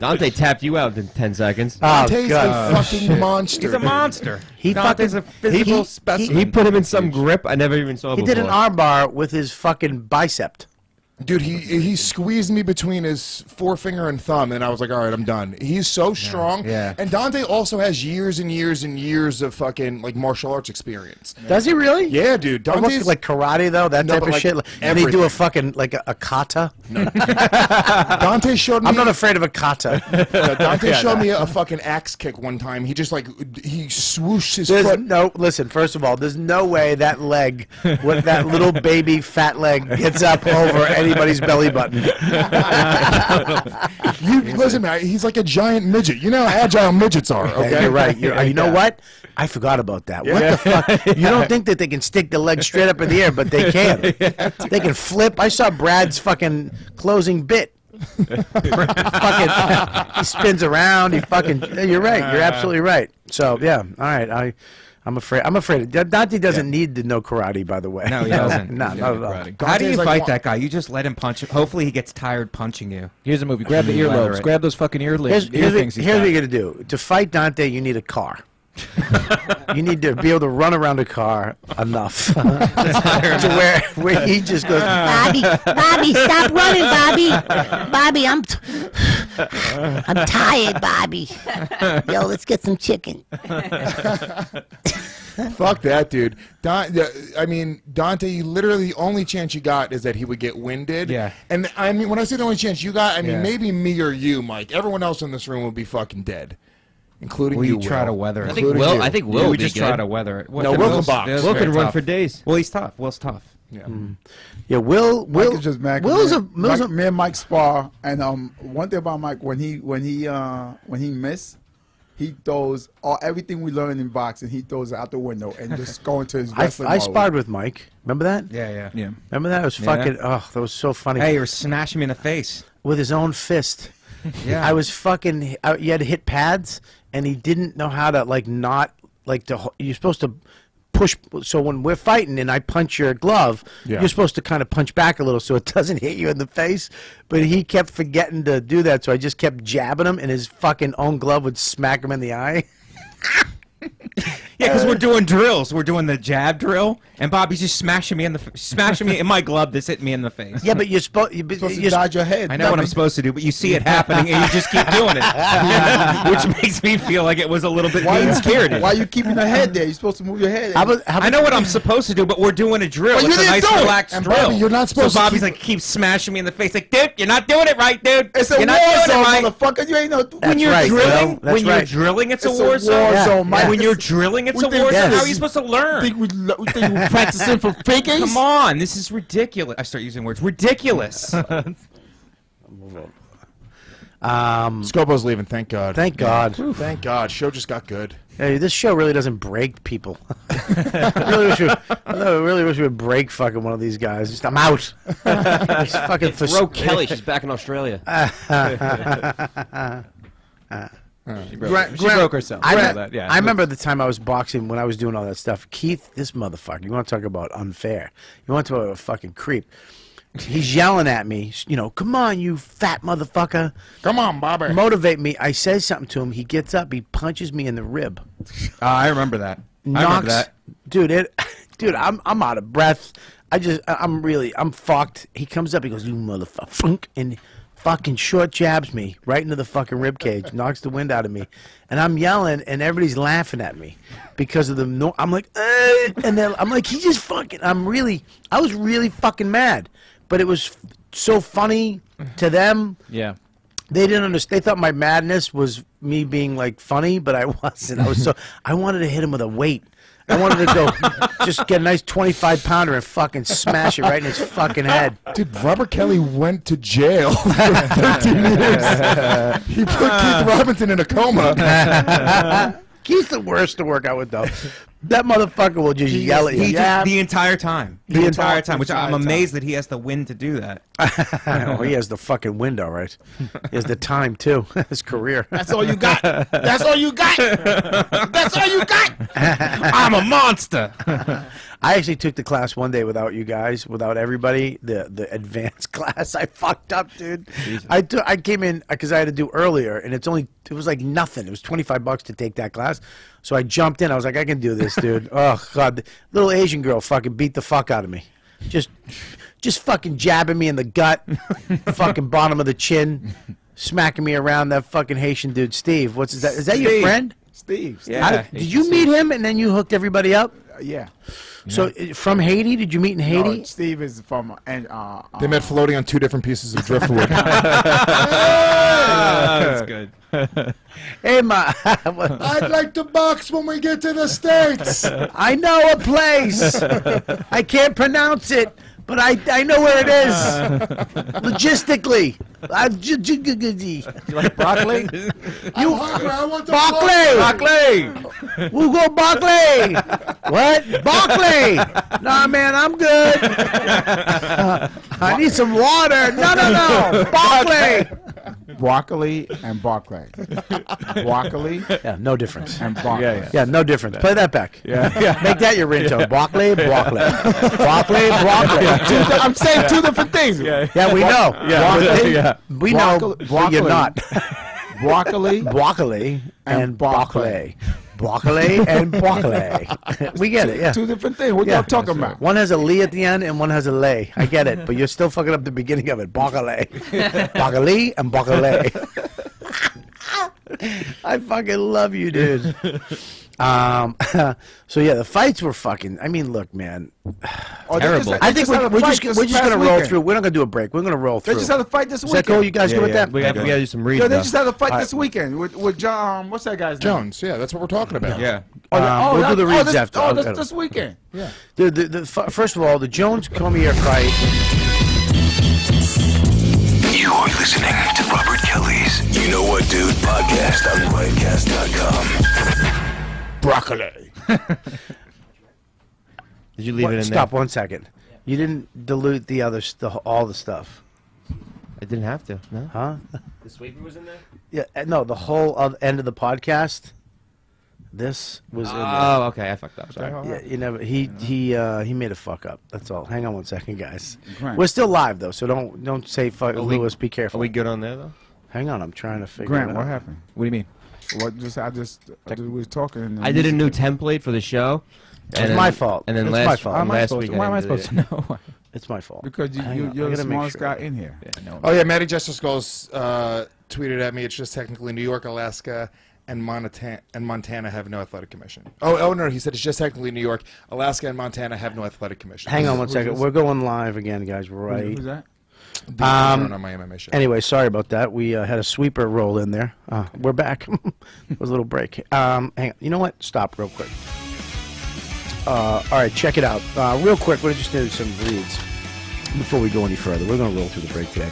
Dante tapped you out in 10 seconds. Dante's a fucking monster. He's a monster. Dante's a physical specimen. He put him in some grip I never even saw He before. did an arm bar with his fucking bicep. Dude, he squeezed me between his forefinger and thumb, and I was like, all right, I'm done. He's so strong. Yeah. And Dante also has years and years and years of fucking like martial arts experience. Does he really? Yeah, dude. Almost Dante's like karate though, that No, type but of like shit. And they do a everything. fucking like a kata. Dante showed me. I'm not afraid of a kata. Dante showed me a fucking axe kick one time. He just like he swooshed his There's foot. no listen. First of all, there's no way that leg, with that little baby fat leg, gets up over anybody's belly button. You listen, man. He's like a giant midget. You know how agile midgets are. Okay, Yeah, you're right. You know what? I forgot about that. What the fuck? You don't think that they can stick the leg straight up in the air, but they can. They can flip. I saw Brad's fucking closing bit. Fucking, he spins around. He fucking. You're right. You're absolutely right. So yeah. All right. I'm afraid. Dante doesn't need to know karate, by the way. No, he doesn't. No, not at all. How do you Dante's like fight one- that guy? You just let him punch. Hopefully, he gets tired punching you. Here's a movie. Grab the earlobes. Grab those fucking ear Here's things. what you're gonna do. To fight Dante, you need a car. You need to be able to run around a car enough to where he just goes. Bobby, stop running, Bobby. Bobby, I'm tired, Bobby. Yo, let's get some chicken. Fuck that, dude. I mean, Dante, literally the only chance you got is that he would get winded. Yeah. And I mean, when I say the only chance you got, I mean, Yeah. maybe me or you, Mike. Everyone else in this room would be fucking dead, including We you, try Will. to weather it. I think Will. I think Will we would be just good. try to weather it. No, Will can box. Will can run for days. Well, he's tough. Will's tough. Yeah. Yeah, Will Mike is just mad. 'cause Will's me and Mike spar, and one thing about Mike, when he miss, he throws everything we learned in boxing. He throws it out the window and just go into his wrestling I mode. sparred with Mike. Remember that? Yeah. Remember that? It was fucking. Oh, that was so funny. Hey, you were smashing me in the face. With his own fist. Yeah. I was fucking. You had to hit pads, and he didn't know how to you're supposed to push. So when we're fighting and I punch your glove, Yeah. you're supposed to kind of punch back a little so it doesn't hit you in the face. But he kept forgetting to do that, so I just kept jabbing him, and his fucking own glove would smack him in the eye. Yeah, because we're doing drills. We're doing the jab drill, and Bobby's just smashing me in my glove that's hitting me in the face. Yeah, but you're supposed. Supposed to dodge your head. I know what I'm supposed to do, but you see it happening, and you just keep doing it, which makes me feel like it was a little bit mean spirited. Why are you keeping your head there? You're supposed to move your head. I know what I'm supposed to do, but we're doing a drill. Well, you It's a didn't nice, do it. relaxed And drill. Bobby, you're not supposed so to Bobby's keep- like, keeps smashing me in the face. Like, dude, you're not doing it right, dude. It's a you're war not doing zone, it right. motherfucker. You ain't no. When you're right, drilling, Will. That's when you're right. drilling, it's a It's war zone. Yeah. Mike. When you're drilling, it's We a think war this zone. is- How are you supposed to learn? we think we practicing for figures? Come on, this is ridiculous. I start using words. Ridiculous. Scopo's leaving. Thank God. Thank God. Thank God. Show just got good. Hey, this show really doesn't break people. I really wish we would break fucking one of these guys. Just, I'm out. Just fucking Throw Kelly. She's back in Australia. She broke herself. I, I know me- that. Yeah. I remember the time I was boxing when I was doing all that stuff. Keith, this motherfucker, you want to talk about unfair. You want to talk about a fucking creep. He's yelling at me, come on, you fat motherfucker. Come on, Bobby. Motivate me. I say something to him. He gets up. He punches me in the rib. I remember that. I remember that. Dude, I'm out of breath. I'm fucked. He comes up, he goes, you motherfucker, and fucking short jabs me right into the fucking rib cage, knocks the wind out of me, and I'm yelling, and everybody's laughing at me because of the I'm like, and then I'm like, he just fucking. I was really fucking mad, but it was so funny to them. Yeah. They didn't understand. They thought my madness was me being like funny, but I wasn't. I wanted to hit him with a weight. I wanted to go just get a nice 25-pounder and fucking smash it right in his fucking head. Dude, Robert Kelly went to jail for 13 years. He put Keith Robinson in a coma. He's the worst to work out with, though. That motherfucker will just yell at you. The entire time. The entire time, which I'm entire amazed that he has the wind to do that. Oh, he has the fucking window, right? He has the time too. His career. That's all you got. That's all you got. That's all you got. I'm a monster. I actually took the class one day without you guys, without everybody. The advanced class. I fucked up, dude. I came in because I had to do earlier, and it was like nothing. It was $25 to take that class. So I jumped in. I was like, I can do this, dude. Oh God, the little Asian girl fucking beat the fuck out of me. Just fucking jabbing me in the gut, fucking bottom of the chin, smacking me around. That fucking Haitian dude, Steve. Is that your friend? Steve. Yeah. Did you meet him and then you hooked everybody up? Yeah. So from Haiti? Did you meet in Haiti? No, Steve is from They met floating on 2 different pieces of driftwood. That's good. Hey, ma. I'd like to box when we get to the States. I know a place. I can't pronounce it, but I know where it is. Logistically. You like broccoli? I'm hungry. I want to Barclay. We'll go Barclay. What? Barclay. Nah, man, I'm good. I need some water. No. Barclay. broccoli and Barclay. Broccoli Yeah, no difference. and Barclay. Yeah, no difference. Play that back. Yeah. Make that your ringtone. Broccoli. Broccoli. I'm saying 2 different things. Yeah, we know. Yeah. We know, but you're not. Broccoli Broccoli and broccoli. Broccoli and broccoli. We get it, yeah. 2 different things. What Yeah. y'all talking about? One has a Lee at the end and one has a lay. I get it, but you're still fucking up the beginning of it. Broccoli. Broccoli and broccoli. I fucking love you, dude. So yeah, the fights were fucking. I mean, look, man. Terrible. I think we're just gonna roll through. We're not gonna do a break. We're gonna roll They through. just had a fight this Is that weekend. cool? You guys good with that? We gotta do some reads. Yo, they though. just had a fight this weekend with John. What's that guy's name? Jones, yeah, that's what we're talking about. Yeah. We'll do the reads after. Oh, this weekend. Yeah. First of all, the Jones Cormier fight. You're listening to Robert Kelly's You Know What Dude podcast on riotcast.com. Broccoli. Did you leave it in Stop there? 1 second. You didn't dilute the other all the stuff, I didn't have to. No. huh? The sweeper was in there. Yeah, no. The whole end of the podcast. This was in there. Oh, okay. I fucked up. Sorry. Yeah, you never. He made a fuck up. That's all. Hang on 1 second, guys. Grant. We're still live though, so don't say fuck. Lewis, be Are careful. we good on there though? Hang on, I'm trying to figure Grant, it out. what happened? What do you mean? What? I just was talking. And I did a new template for the show. It's my fault. And then It's last my fault. last week. Why am I supposed to know? It's my fault. because Hang on, you're I the gotta make smartest sure. guy in here. Oh yeah, Matty Justice Goes tweeted at me. It's just technically New York, Alaska, and Montana have no athletic commission. Oh no, he said it's just technically New York, Alaska, and Montana have no athletic commission. Hang on 1 Who's second. this? We're going live again, guys. Right. Who's that? On my MMA show. Anyway, sorry about that. We had a sweeper roll in there. We're back. It was a little break. Hang on. You know what? Stop real quick. All right, check it out. Real quick, we just need some reads before we go any further. We're going to roll through the break today.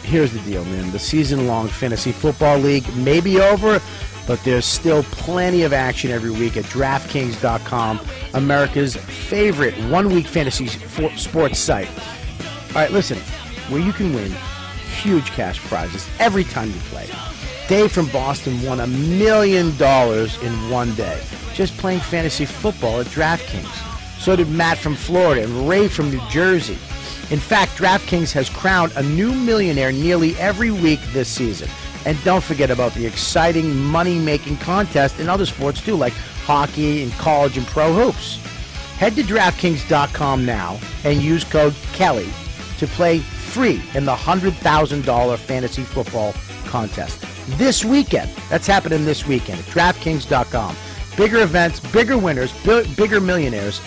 Here's the deal, man. The season-long fantasy football league may be over, but there's still plenty of action every week at DraftKings.com, America's favorite one-week fantasy sports site. All right, listen, where you can win huge cash prizes every time you play. Dave from Boston won $1 million in one day just playing fantasy football at DraftKings. So did Matt from Florida and Ray from New Jersey. In fact, DraftKings has crowned a new millionaire nearly every week this season. And don't forget about the exciting money-making contest in other sports too, like hockey and college and pro hoops. Head to DraftKings.com now and use code Kelly to play free in the $100,000 fantasy football contest this weekend. That's happening this weekend at DraftKings.com. Bigger events, bigger winners, bigger millionaires.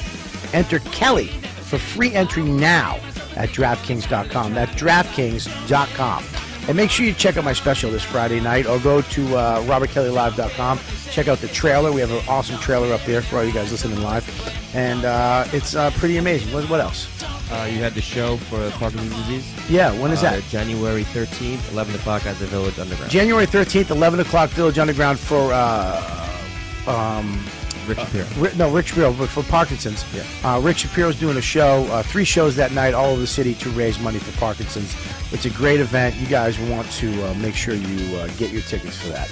Enter Kelly for free entry now at DraftKings.com. That's DraftKings.com. And make sure you check out my special this Friday night or go to RobertKellyLive.com. Check out the trailer. We have an awesome trailer up there for all you guys listening live. And it's pretty amazing. What else? You had the show for Parkinson's disease. Yeah, when is that? January 13th, 11 o'clock at the Village Underground. January 13th, 11 o'clock, Village Underground for Rick Shapiro. Rick Shapiro, but for Parkinson's. Yeah. Rick Shapiro's doing a show, 3 shows that night, all over the city to raise money for Parkinson's. It's a great event. You guys want to make sure you get your tickets for that.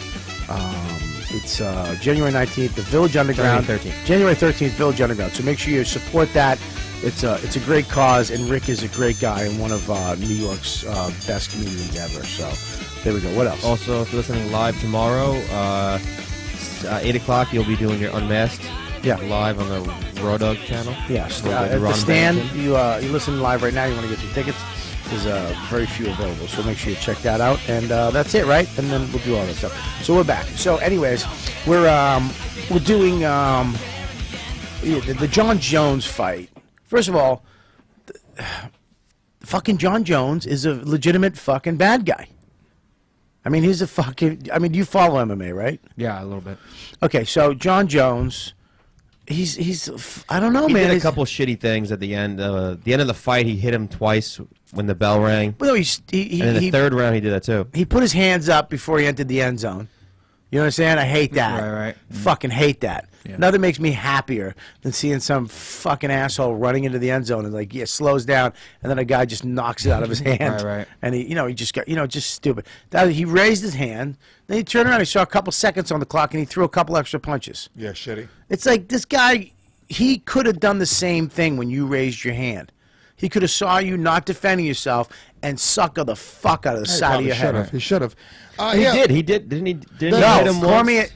It's January 19th, the Village Underground. January 13th, Village Underground. So make sure you support that. It's a great cause, and Rick is a great guy and one of New York's best comedians ever. So there we go. What else? Also, if you're listening live tomorrow, 8 o'clock, you'll be doing your Unmasked live on the Raw Dog channel. Yes. At the stand, you listen live right now, you want to get your tickets. There's very few available, so make sure you check that out. And that's it, right? And then we'll do all that stuff. So we're back. So anyways, we're doing the John Jones fight. First of all, fucking John Jones is a legitimate fucking bad guy. I mean, he's a fucking... I mean, you follow MMA, right? Yeah, a little bit. Okay, so John Jones, he's I don't know, he man. He did a couple shitty things at the end. The end of the fight, he hit him twice when the bell rang. Well, no, and in the third round, he did that too. He put his hands up before he entered the end zone. You understand? I hate that. Right. Fucking hate that. Yeah. Nothing makes me happier than seeing some fucking asshole running into the end zone and slows down, and then a guy just knocks it out of his hand. Right. And he just got, just stupid. He raised his hand, then he turned around, he saw a couple seconds on the clock, and he threw a couple extra punches. Yeah, shitty. It's like this guy, he could have done the same thing when you raised your hand. He could have saw you not defending yourself and sucker the fuck out of the side of your head. He should have. He did. Didn't he? Didn't No, he hit him once?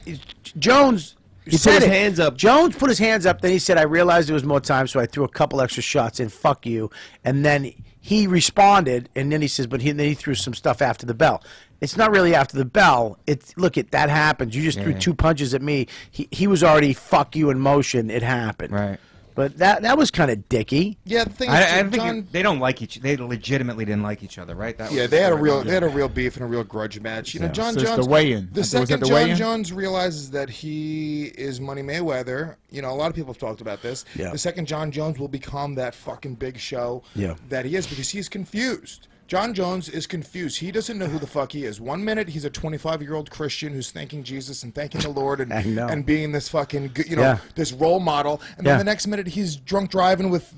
Jones. He put his hands up. Jones put his hands up. Then he said, "I realized there was more time, so I threw a couple extra shots in. Fuck you." And then he responded, and then he says, "But then he threw some stuff after the bell." It's not really after the bell. Look, that happened. You just threw 2 punches at me. He was already fuck you in motion. It happened. Right. But that was kind of dicky. Yeah, the thing is, I think they don't like each. They legitimately didn't like each other, right? They had a real beef and a real grudge match. You know, John Jones. The weigh-in. The second John Jones realizes that he is Money Mayweather, a lot of people have talked about this. Yeah. The second John Jones will become that fucking big show that he is, because he's confused. John Jones is confused. He doesn't know who the fuck he is. 1 minute he's a 25-year-old Christian who's thanking Jesus and thanking the Lord and being this fucking this role model, and then the next minute he's drunk driving with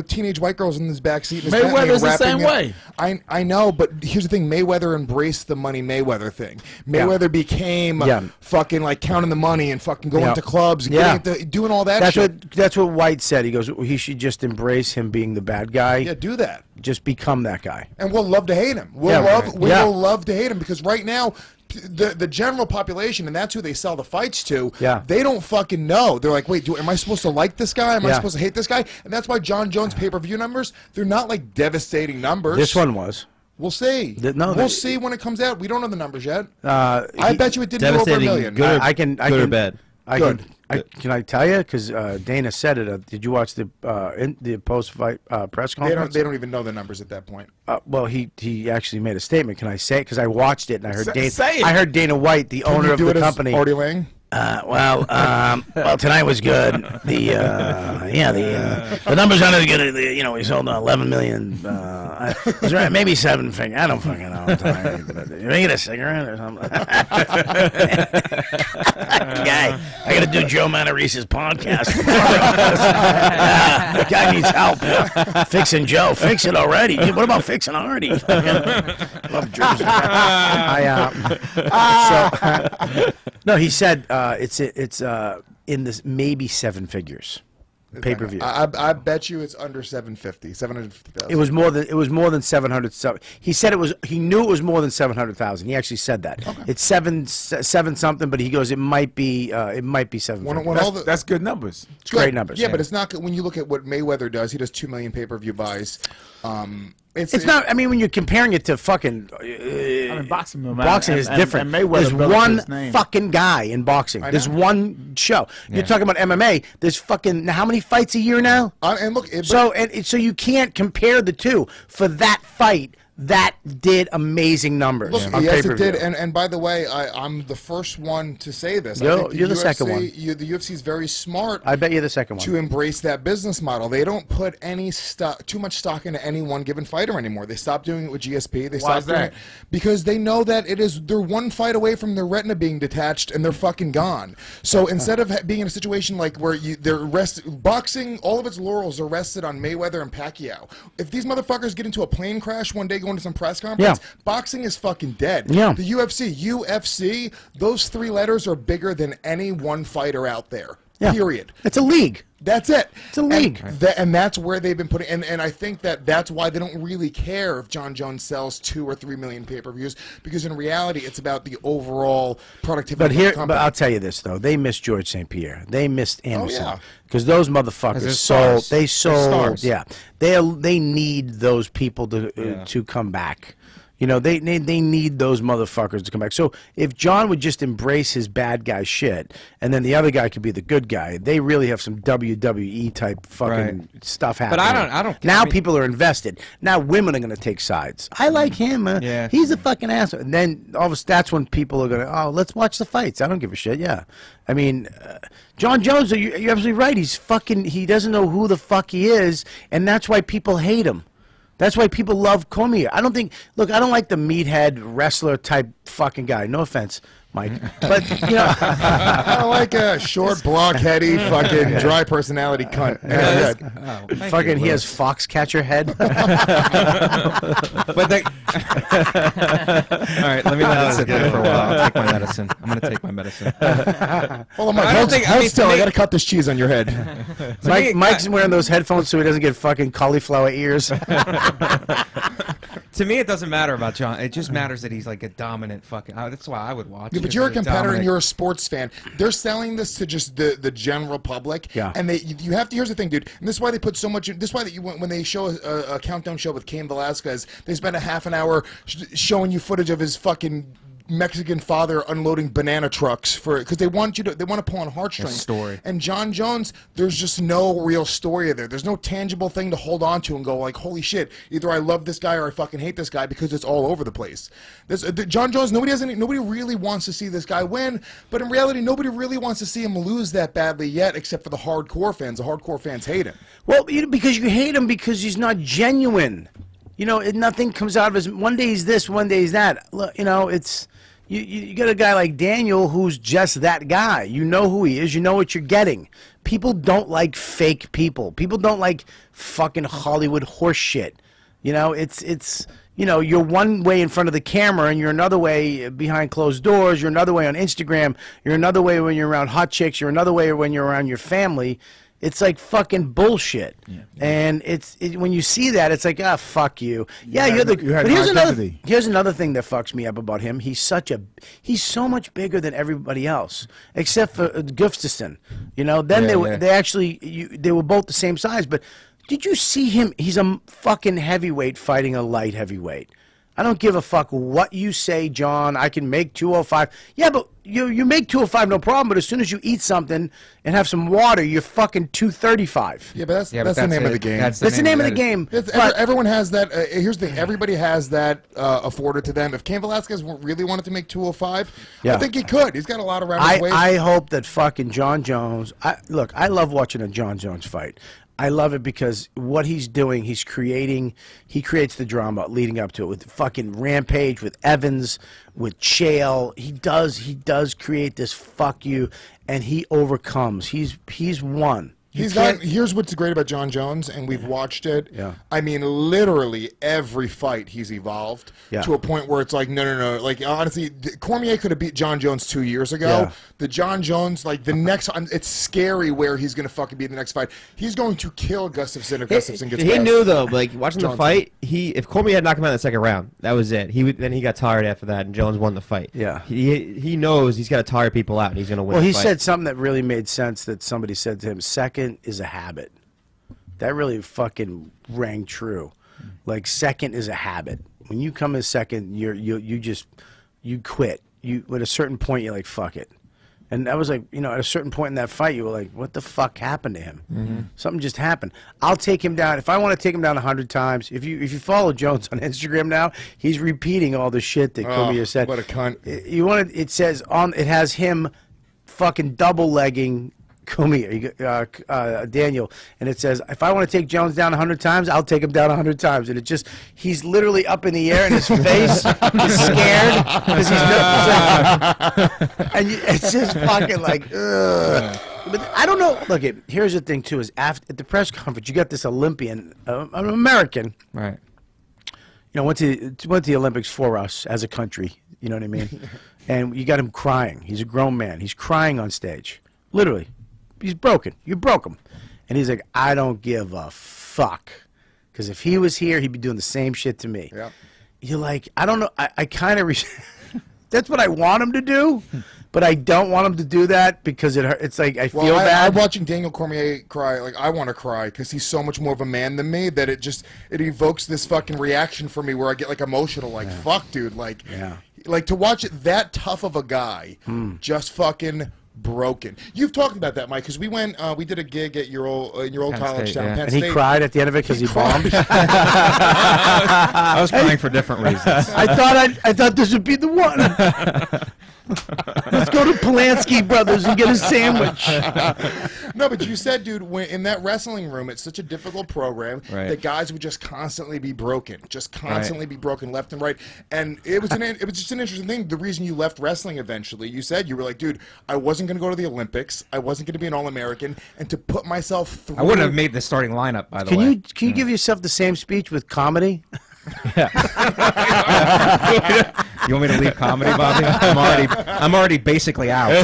teenage white girls in his backseat. Mayweather's the same way. I know, but here's the thing: Mayweather embraced the Money Mayweather thing. Mayweather became fucking like counting the money and fucking going to clubs and doing all that shit. That's what White said. He goes, he should just embrace him being the bad guy. Yeah, do that. Just become that guy. And we'll love to hate him. We will love to hate him, because right now, the general population, and that's who they sell the fights to, they don't fucking know. They're like, wait, am I supposed to like this guy? Am I supposed to hate this guy? And that's why John Jones pay-per-view numbers, they're not like devastating numbers. This one was. We'll see. We'll see when it comes out. We don't know the numbers yet. I bet you it didn't go over 1 million. Good or bad? Can I tell you? Because Dana said it. Did you watch the post-fight press conference? They don't even know the numbers at that point. Well, he actually made a statement. Can I say it? Because I watched it and I heard Dana. Say it. I heard Dana White, the owner of the company. Artie Lang? Well, tonight was good. The numbers aren't as good. We sold 11 million. Was right, maybe 7 figures. I don't fucking know. I'm tired. You make it a cigarette or something? Guy, I got to do Joe Manarese's podcast. The guy needs help. Fixing Joe. Fix it already. What about fixing Artie? Love Jersey. No, he said it's in this maybe 7 figures pay-per-view. I bet you it's under 750,000. It was more than 700. He said he knew it was more than 700,000. He actually said that. Okay. It's seven something, but he goes, it might be 750. That's good numbers. It's great numbers. Yeah, but it's not good when you look at what Mayweather does. He does 2 million pay-per-view buys. It's not. I mean, when you're comparing it to fucking, boxing is different. And there's one fucking guy in boxing. There's one show. You're talking about MMA. There's fucking how many fights a year now? And look, so you can't compare the two. For that fight, that did amazing numbers. Look, on yes, pay-per-view. it did. And by the way, I'm the first one to say this. I Yo, think you're the second one. The UFC is very smart. I bet you're the second one. To embrace that business model. They don't put too much stock into any one given fighter anymore. They stopped doing it with GSP. They stopped doing it because they know that they're one fight away from their retina being detached and they're fucking gone. So instead of being in a situation like where boxing, all of its laurels are rested on Mayweather and Pacquiao. If these motherfuckers get into a plane crash one day going to some press conference, boxing is fucking dead. Yeah. The UFC, those 3 letters are bigger than any one fighter out there. Yeah. Period. It's a league. That's it. It's a league. And that's where they've been putting, and I think that's why they don't really care if John Jones sells 2 or 3 million pay-per-views, because in reality, it's about the overall productivity of the company. But I'll tell you this, though. They missed George St. Pierre. They missed Anderson. yeah. Because those motherfuckers sold. They sold. Yeah. They need those people to come back. You know, they need those motherfuckers to come back. So if John would just embrace his bad guy shit, and then the other guy could be the good guy, they really have some WWE type fucking stuff happening. But I don't. Now people are invested. Now women are going to take sides. I like him. He's a fucking asshole. And then all of a sudden, that's when people are going to, let's watch the fights. I don't give a shit. Yeah. I mean, John Jones, you're absolutely right. He doesn't know who the fuck he is, and that's why people hate him. That's why people love Cormier. I don't like the meathead wrestler type fucking guy. No offense, Mike. But, you know. I like a short, blockheady, fucking dry personality cunt. Fucking, he has Foxcatcher head. But all right, let me let it sit there for a while. I'll take my medicine. I'm going to take my medicine. Hold on, Mike. Hold still. I got to cut this cheese on your head. Mike's wearing those headphones so he doesn't get fucking cauliflower ears. To me, it doesn't matter about John. It just matters that he's like a dominant fucking. That's why I would watch. Yeah, but you're a competitor and you're a sports fan. They're selling this to just the general public. Yeah. And you have to. Here's the thing, dude. And this is why they put so much. This is why when they show a countdown show with Cain Velasquez, they spend a half an hour showing you footage of his fucking Mexican father unloading banana trucks because they want to pull on heartstrings. Story. And John Jones, there's just no real story there. There's no tangible thing to hold on to and go like, holy shit, either I love this guy or I fucking hate this guy, because it's all over the place. John Jones, nobody really wants to see this guy win, but in reality, nobody really wants to see him lose that badly yet, except for the hardcore fans. The hardcore fans hate him. Well, because you hate him because he's not genuine. You know, nothing comes out of his. One day he's this, one day he's that. Look, you know, it's. You got a guy like Daniel who's just that guy. You know who he is. You know what you're getting. People don't like fake people. People don't like fucking Hollywood horse shit. You know, it's you know, you're one way in front of the camera and you're another way behind closed doors. You're another way on Instagram. You're another way when you're around hot chicks. You're another way when you're around your family. It's like fucking bullshit. Yeah. And when you see that, it's like, fuck you. Yeah, you're the. But here's another thing that fucks me up about him. He's so much bigger than everybody else, except for Gustafsson. You know, then they were both the same size. But did you see him? He's a fucking heavyweight fighting a light heavyweight. I don't give a fuck what you say, John. I can make 205. Yeah, but you make 205 no problem, but as soon as you eat something and have some water, you're fucking 235. Yeah, but that's the name of the game. That's the name of the game. Everyone has that. Here's the thing. Everybody has that afforded to them. If Cain Velasquez really wanted to make 205, I think he could. He's got a lot of round weight. I hope that fucking John Jones. Look, I love watching a John Jones fight. I love it because what he's doing, he creates the drama leading up to it with fucking Rampage, with Evans, with Chael. He does create this fuck you, and he overcomes. He's won. Here's what's great about John Jones, and we've watched it. Yeah. I mean, literally every fight he's evolved to a point where it's like, no. Like, honestly, Cormier could have beat John Jones 2 years ago. Yeah. The John Jones, like, the next, it's scary where he's going to fucking be in the next fight. He's going to kill Gustafsson if Gustafsson gets He knew, though, like, watching the fight, if Cormier had knocked him out in the second round, that was it. Then he got tired after that, and Jones won the fight. Yeah. He knows he's got to tire people out, and he's going to win the fight. Well, he said something that really made sense that somebody said to him, second is a habit. That really fucking rang true. Like, second is a habit. When you come in second, you quit. At a certain point, you're like, fuck it. And that was like, you know, at a certain point in that fight, you were like, what the fuck happened to him? Something just happened. I'll take him down. If I want to take him down 100 times, if you follow Jones on Instagram now, he's repeating all the shit that Cormier said. What a cunt. It says it has him fucking double legging Cormier, Daniel, and it says, if I want to take Jones down 100 times, I'll take him down 100 times. And it just, he's literally up in the air and his face is scared because he's and it's just fucking like, ugh. But I don't know. Look, here's the thing too: is at the press conference, you got this Olympian, an American, Right. you know, went to the Olympics for us as a country. You know what I mean? And you got him crying. He's a grown man. He's crying on stage, literally. He's broken. You broke him. And he's like, I don't give a fuck. Because if he was here, he'd be doing the same shit to me. Yep. You're like, I don't know. I kind of... That's what I want him to do. But I don't want him to do that because it's like I feel bad. I'm watching Daniel Cormier cry. Like, I want to cry because he's so much more of a man than me that it evokes this fucking reaction for me where I get like emotional. Like, fuck, dude. Like, like to watch it that tough of a guy just fucking... broken. You've talked about that, Mike, because we went, we did a gig at your old college town, Penn State. And he cried at the end of it because he bombed. I was crying for different reasons. I thought this would be the one. Let's go to Polanski Brothers and get a sandwich. No, but you said, dude, in that wrestling room, it's such a difficult program that guys would just constantly be broken, be broken left and right. And it was just an interesting thing. The reason you left wrestling eventually, you said you were like, dude, I wasn't going to go to the Olympics, I wasn't going to be an All-American, and to put myself through. I wouldn't have made the starting lineup, by the way. Can you give yourself the same speech with comedy? You want me to leave comedy, Bobby? I'm already basically out. So,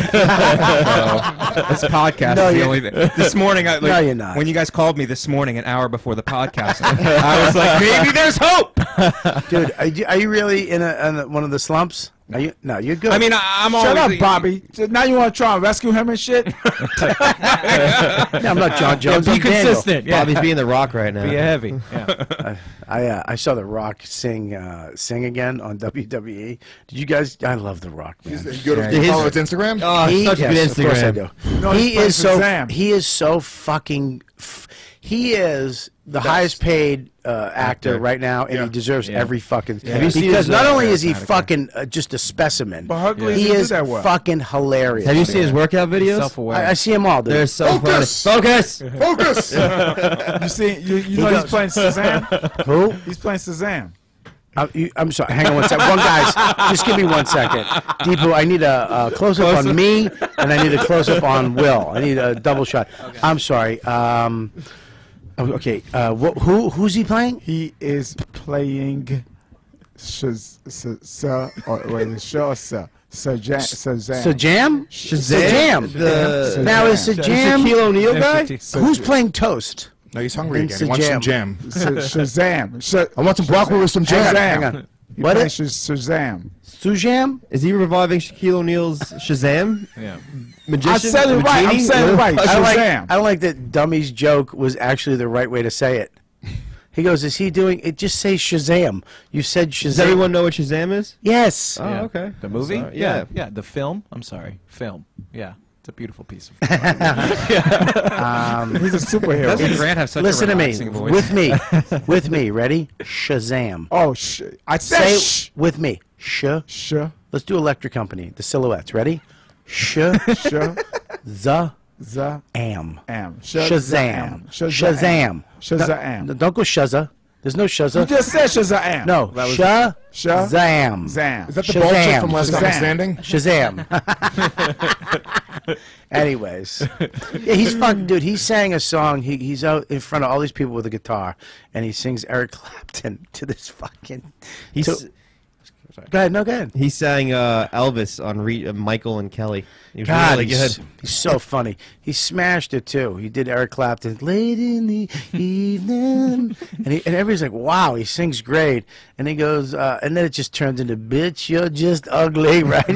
this podcast is the only thing. This morning, no, you're not. When you guys called me this morning, an hour before the podcast, I was like, maybe there's hope. Dude, are you really in one of the slumps? No, you're good. I mean, I'm Shut always... up, Bobby. Now you want to try and rescue him and shit? No, I'm not John Jones. Be I'm consistent. Daniel. Bobby's being the Rock right now. Be heavy. Yeah. I saw The Rock sing again on WWE. Did you guys? I love The Rock, man. You follow his Instagram? Oh, such a good Instagram. Of course I do. No, he is so Shazam. he is the highest paid actor right now, and he deserves every fucking. Have you seen because his, not only is he fucking just a specimen, But Hercules he didn't do is that well. fucking hilarious. Have you seen his workout videos? Self-aware. I see them all, dude. They're so Focus! funny. Focus! Focus! You see, you know he's playing Shazam? Who? He's playing Shazam. I'm sorry. Hang on one second. Guys, just give me 1 second. Deepu, I need a close-up on me, and I need a close-up on Will. I need a double shot. Okay. I'm sorry. Okay. Who's he playing? He is playing Shazam. Shazam? Now is Shazam Shaquille O'Neal guy? Who's playing Toast? No, he's hungry again. He wants some jam. Shazam. I want some broccoli with some jam. Hang on. What is Shazam? Sujam? Is he reviving Shaquille O'Neal's Shazam? Yeah. Magician? I said it right. I'm saying it right. Shazam. I don't like that Dummy's joke was actually the right way to say it. He goes, is he doing it? Just say Shazam. You said Shazam. Does everyone know what Shazam is? Yes. Oh, okay. The movie? Sorry. Yeah. Yeah, the film. I'm sorry. Film. Yeah. It's a beautiful piece of He's a superhero. Doesn't Grant have such Listen a to me. relaxing voice? With me. Ready? Shazam. Oh, I said Say shh. with me. Let's do Electric Company. The Silhouettes. Ready? Shazam. Shazam. Shazam. No, don't go Shazza. There's no Shazza. You just said Shazam. No. Shazam. Zam. Is that the bald chick from Last Comic Standing? Shazam. Anyways, yeah, he's fun, dude. He sang a song. He's out in front of all these people with a guitar, and he sings Eric Clapton to this fucking. Go ahead. No, go ahead. He sang Elvis on Michael and Kelly. He was really good. He's so funny. He smashed it too. He did Eric Clapton late in the evening, and everybody's like, "Wow, he sings great." And he goes, and then it just turns into, "Bitch, you're just ugly," right? He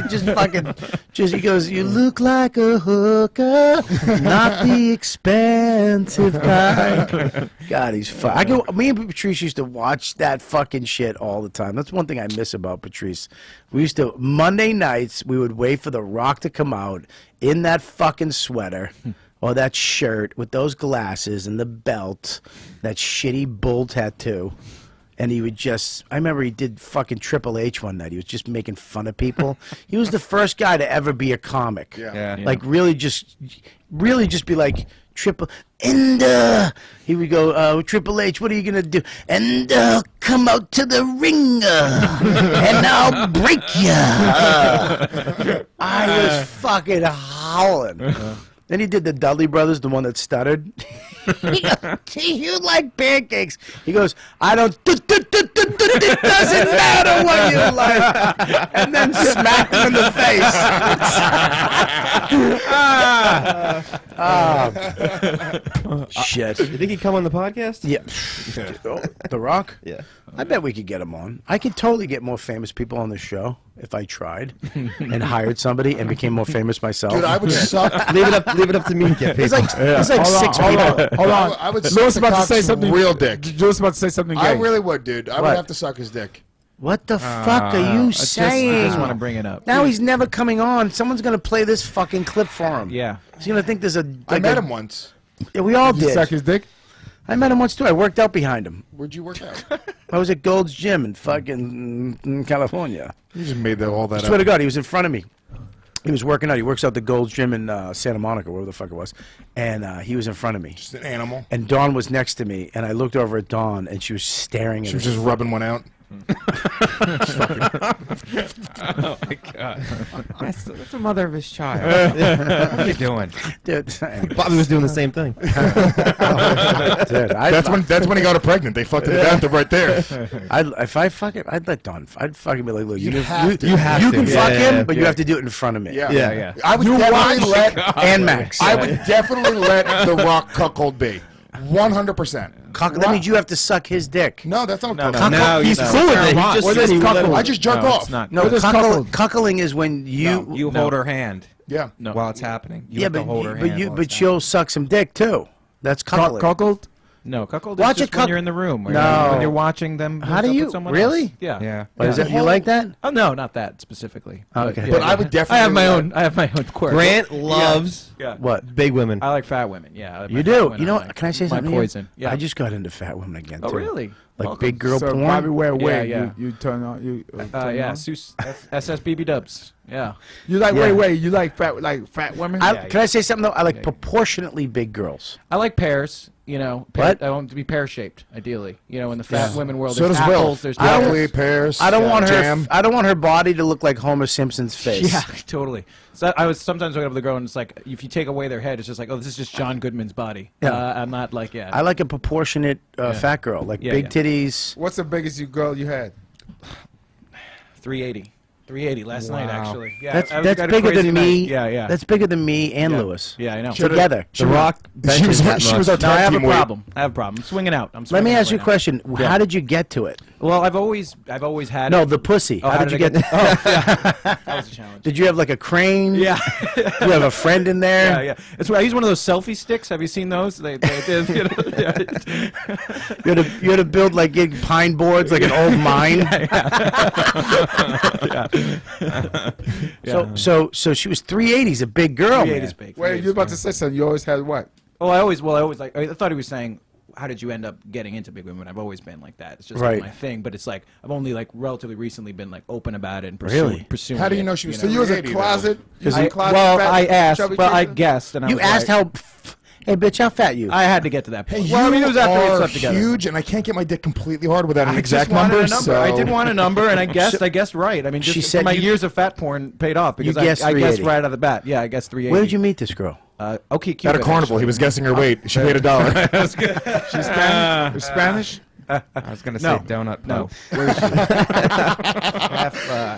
he goes, "You look like a hooker, not the expensive kind." God, he's fun. Me and Patrice used to watch that fucking shit all the time. That's one thing I miss about Patrice. We used to Monday nights. We would wait for The Rock to come out in that fucking sweater. Or that shirt with those glasses and the belt, that shitty bull tattoo. And he would just, I remember he did fucking Triple H one night. He was just making fun of people. He was the first guy to ever be a comic. Yeah. Like really just be like, he would go, Triple H, what are you going to do? And come out to the ring and I'll break you. I was fucking howling. Then he did the Dudley Brothers, the one that stuttered. He goes, you like pancakes. He goes, I don't, it doesn't matter what you like. And then smacked him in the face. Shit. You think he'd come on the podcast? Yeah. Oh, The Rock? Yeah. I bet we could get him on. I could totally get more famous people on the show if I tried and hired somebody and became more famous myself. Dude, I would suck. Leave it up to me to get people. It's like six people. Hold on. I would Louis suck about to the say cock's something. real dick. Louis about to say something gay. I really would, dude. I What? would have to suck his dick. What the fuck are you I saying? just want to bring it up. Now he's never coming on. Someone's going to play this fucking clip for him. Yeah. He's going to think there's a... I met him once. Yeah, we all You did. suck his dick? I met him once, too. I worked out behind him. Where'd you work out? I was at Gold's Gym in fucking California. You just made all that I up. swear to God, he was in front of me. He was working out. He works out the Gold's Gym in Santa Monica, wherever the fuck it was. And he was in front of me. Just an animal. And Dawn was next to me. And I looked over at Dawn, and she was staring at She was me. just rubbing one out. Oh my God. That's the mother of his child. What are you doing? Dude, Bobby was doing the same thing. dude, That's when he got her pregnant. They fucked in the bathtub right there. if I fuck it, I'd let Dawn. I'd fucking be like, look, you have to. you can fuck Yeah, him, but you have to do it in front of me. Yeah. Yeah. I would definitely let And Max. I would definitely let The Rock cuckold be. 100%. That means you have to suck his dick. No, that's not No, cuckold. No, He's no. cool with it. He What just is cuckold? I just jerk No, off. it's not. No, What is cuckolding is when you... You hold her hand Yeah. No. while it's happening. You yeah, have to but, hold her but, hand. you, while but it's you'll suck some dick, too. That's cuckolding. Cuckold? No, cuckold Watch is just it when you're in the room. No. When you're watching them. How hook do up you- with someone really? else. Yeah. happening. Yeah. What is it? You like that? Oh no, not that specifically. Okay. But I would definitely I have my let- own. I have my own quirk. Grant loves Yeah. What? big women. I like fat women. Yeah. You my do. fat women You know, are like can I say my something? here? poison. Yeah. I just got into fat women again, Oh too. really? Like Welcome. big girl So porn. Bobby wear a wig. Yeah. You turn on. Turn Yeah. on? SSBB dubs. Yeah. You like Yeah. wait. You like fat women? Can I say something, though? I like proportionately big girls. I like pears. You know, What? I want them to be pear shaped, ideally. You know, in the fat women world, So there's does Will. apples, there's Broccoli, pears. I don't want her. jam. I don't want her body to look like Homer Simpson's face. Yeah, totally. So I was sometimes looking up at the girl, and it's like if you take away their head, it's just like, oh, this is just John Goodman's body. Yeah. I'm not like I like a proportionate fat girl, like Yeah, big yeah. titties. What's the biggest girl you had? 380. 380 last night, Wow. actually. Yeah, That's I was that's got a bigger crazy than me. night. Yeah. That's bigger than me and Yeah. Lewis. Yeah, I know. Together. The Rock benches that she was much. our No, I tag have a team weight. problem. I have a problem. I'm swinging out. I'm Let swinging me out ask you a right now. question. Yeah. How did you get to it? Well, I've always had No, it. the pussy. Oh, how did you get? Oh, yeah. That was a challenge. Did you have like a crane? Yeah. You have a friend in there? Yeah. It's I use one of those selfie sticks. Have you seen those? They you know, yeah. You had to build like pine boards, like an old mine. So she was 380s, a big girl, 380 man. is big. Wait, you about to say something? You always had what? Oh, I always like. I thought he was saying, how did you end up getting into big women? I've always been like that. It's just Right. like my thing. But it's like I've only like relatively recently been like open about it and Really? pursuing. How do you it, know she was So you was a 380 though? closet? You was a I, closet well, fat, I asked. chubby Well, I chick? guessed, and I You was asked like, hey, bitch, how fat you? I had to get to that Hey, point. you Well, I mean, it was after we had are slept together. huge, and I can't get my dick completely hard without an I exact just wanted number. a number. So I did want a number, and I guessed right. I mean, She just said my you- years of fat porn paid off because guessed I guessed 380. right out of the bat. Yeah, I guessed 380. Where did you meet this girl? Okay, at Cupid, a carnival. He was guessing her weight. She paid $1. She's Spanish? You're Spanish? I was gonna say No. donut. No. Pope.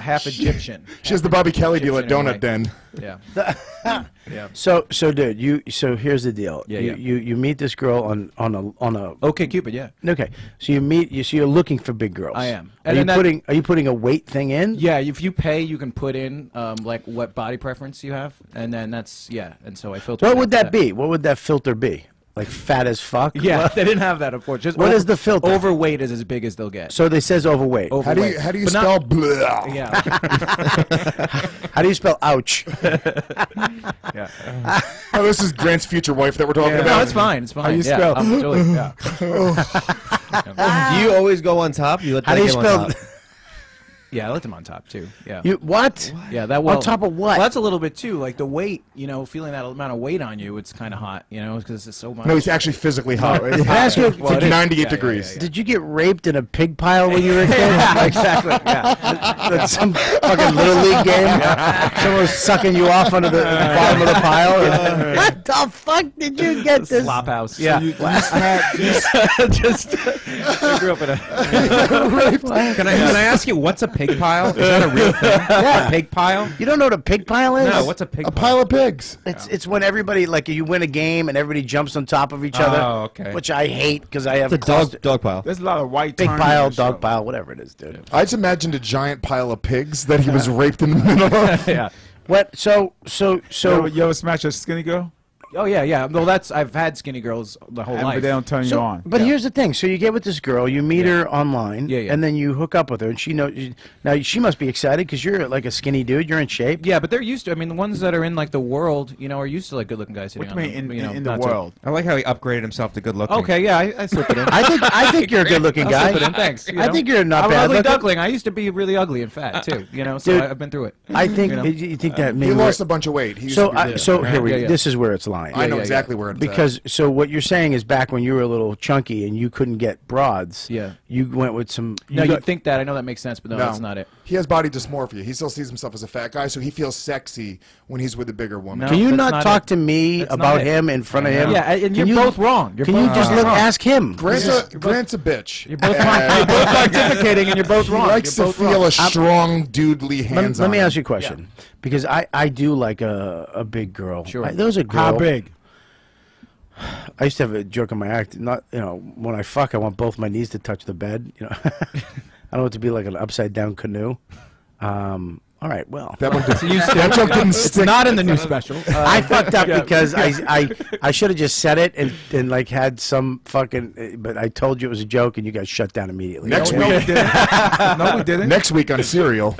half Egyptian. She has the Bobby Kelly deal at Egyptian Donut anyway. Den. Yeah. So dude, so here's the deal. Yeah, You meet this girl on a Okay, Cupid. Yeah. okay. So so you're looking for big girls. I am. Are And you then putting a weight thing in? Yeah, if you pay, you can put in like what body preference you have, and then that's and so I filter. What would that be? What would that filter be? Like fat as fuck? Yeah, they didn't have that, unfortunately. What is the filter? Overweight is as big as they'll get. So they says overweight. How do you But spell not- blah? Yeah. How do you spell ouch? Yeah. Oh, this is Grant's future wife that we're talking No, about. it's fine. It's fine. How you yeah, spell? I'm totally, yeah. Do you always go on top? You let How that do you game spell? on top? Yeah, I let them on top too. Yeah. You what? Yeah, that well. On top of what? Well, that's a little bit too. Like the weight, feeling that amount of weight on you, it's kind of hot, because it's so much. No, he's actually physically hot. It's Can I ask you- It's like it is. 98 Yeah, degrees. yeah. Did you get raped in a pig pile when you were a kid? Yeah, exactly. Yeah. That's some fucking little league game. Someone was sucking you off under the bottom of the pile. What the fuck did you get this? Slop house. Yeah. Just I grew up in a. Can I ask you what's a pig pile? Is that a real thing? Yeah. A pig pile? You don't know what a pig pile is? No, what's a pig A pile? pile of pigs. It's when everybody, like, you win a game and everybody jumps on top of each other. Oh, okay. Which I hate because I have It's a dog pile. There's a lot of white pig tongue in pile, this show. dog pile, whatever it is, dude. I just imagined a giant pile of pigs that he was raped in the middle of. Yeah. What? So. You ever smash a skinny girl? Oh yeah. Well, I've had skinny girls the whole But life. they don't turn you on. But here's the thing. So you get with this girl, you meet her online, Yeah, yeah. and then you hook up with her, and she knows. Now she must be excited because you're like a skinny dude. You're in shape. Yeah, but they're used to. I mean, the ones that are in like the world, are used to like good-looking guys sitting What do you on mean them. in the not to- world? I like how he upgraded himself to good looking. Okay, yeah, I slip it in. I think you're a good-looking I'll guy. slip it in, thanks. I think you're not I'm bad an ugly looking. duckling. I used to be really ugly and fat too. So Dude, I've been through it. I think You know? you think that He maybe lost a bunch of weight. He used so to be big. so here we Yeah, yeah. this is where it's lying. I know yeah, exactly where it's Because so what you're saying is back when you were a little chunky and you couldn't get broads, Yeah. you went with some. No, got- you'd think that. I know that makes sense, but no, that's not it. He has body dysmorphia. He still sees himself as a fat guy, so he feels sexy when he's with a bigger woman. No. Can you that's not not talk it. to me That's about not it. him in front of him? Yeah, and Can you're you- both wrong. You're Can both you just wrong. look? Ask him. Grant's a bitch. You're both pontificating, and you're both He wrong. likes You're to both feel wrong. a strong, dudely hands Let on me him. ask you a question, because I do like a big girl. Sure. There was a girl. How big? I used to have a joke in my act. Not when I fuck, I want both my knees to touch the bed. I don't want it to be like an upside down canoe. All right, well. That one did, used to. that joke didn't It's stick. not in the new special. I fucked up because I should have just said it and like had some fucking. But I told you it was a joke and you guys shut down immediately. Next No, we week. didn't. No, we didn't. Next week on Serial.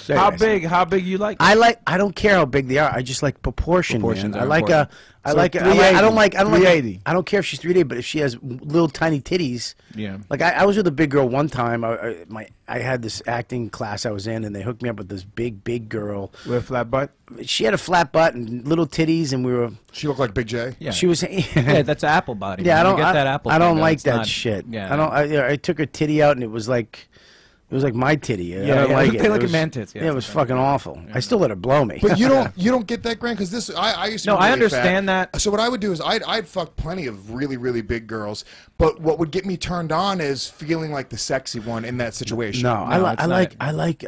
How big? How big you like? I don't care how big they are. I just like proportion. Proportions Man. are I like important. I So like. I 380. don't like. 380. I don't care if she's 380, but if she has little tiny titties. Yeah. Like I was with a big girl one time. I had this acting class I was in, and they hooked me up with this big girl. With a flat butt? She had a flat butt and little titties, and we were. She looked like Big J. Yeah. She was. Yeah, that's apple body. Yeah, I man. don't. You get that apple I don't thing, like it's that not- shit. Yeah. I don't. I took her titty out, and it was like my titty. I don't yeah, like they it. look It at was- man tits, yeah, Yeah, it was sometimes. fucking awful. I still let her blow me. But you don't get that, Grant, because this I used to. No, be I really understand fat. that. So what I would do is I'd fuck plenty of really big girls, but what would get me turned on is feeling like the sexy one in that situation. No, I it's not it. like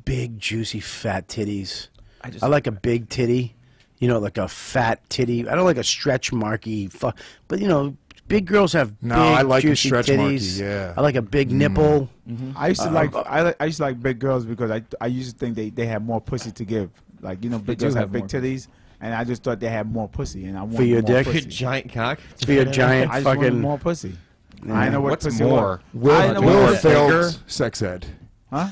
big juicy fat titties. just- I like a big titty, like a fat titty. I don't like a stretch marky. But big girls have No, big I like a juicy stretch marky, titties. yeah. I like a big nipple. I used to I used to like big girls because I used to think they had more pussy to give. Like big do girls have have big more tity, and I just thought they had more pussy, and I wanted For your more dick? pussy. Giant cock. Be a giant I just wanted fucking. more pussy. I know what What's pussy more? was. I know Will what failed bigger? sex ed.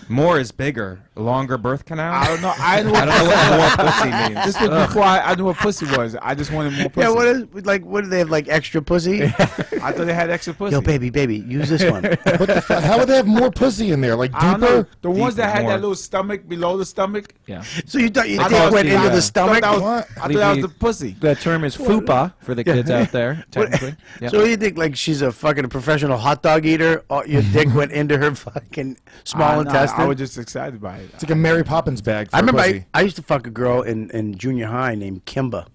More is bigger. Longer birth canal? I don't know. I know I don't know what more pussy means. This was before I knew what pussy was. I just wanted more pussy. Yeah, what do they have, like extra pussy? I thought they had extra pussy. Yo, baby, use this one. What the fuck? How would they have more pussy in there? Like I don't know. deeper? The ones that had more. that little stomach below the stomach. Yeah. So you thought your I dick thought- went into yeah. the I stomach? thought that was, What? I thought that was the pussy. The term is fupa for the kids out there, technically. Yeah. So what do you think? Like she's a fucking professional hot dog eater? Or your dick went into her fucking small intestine? I was just excited by it. It's like a Mary Poppins bag for I remember pussy. I used to fuck a girl in junior high named Kimba.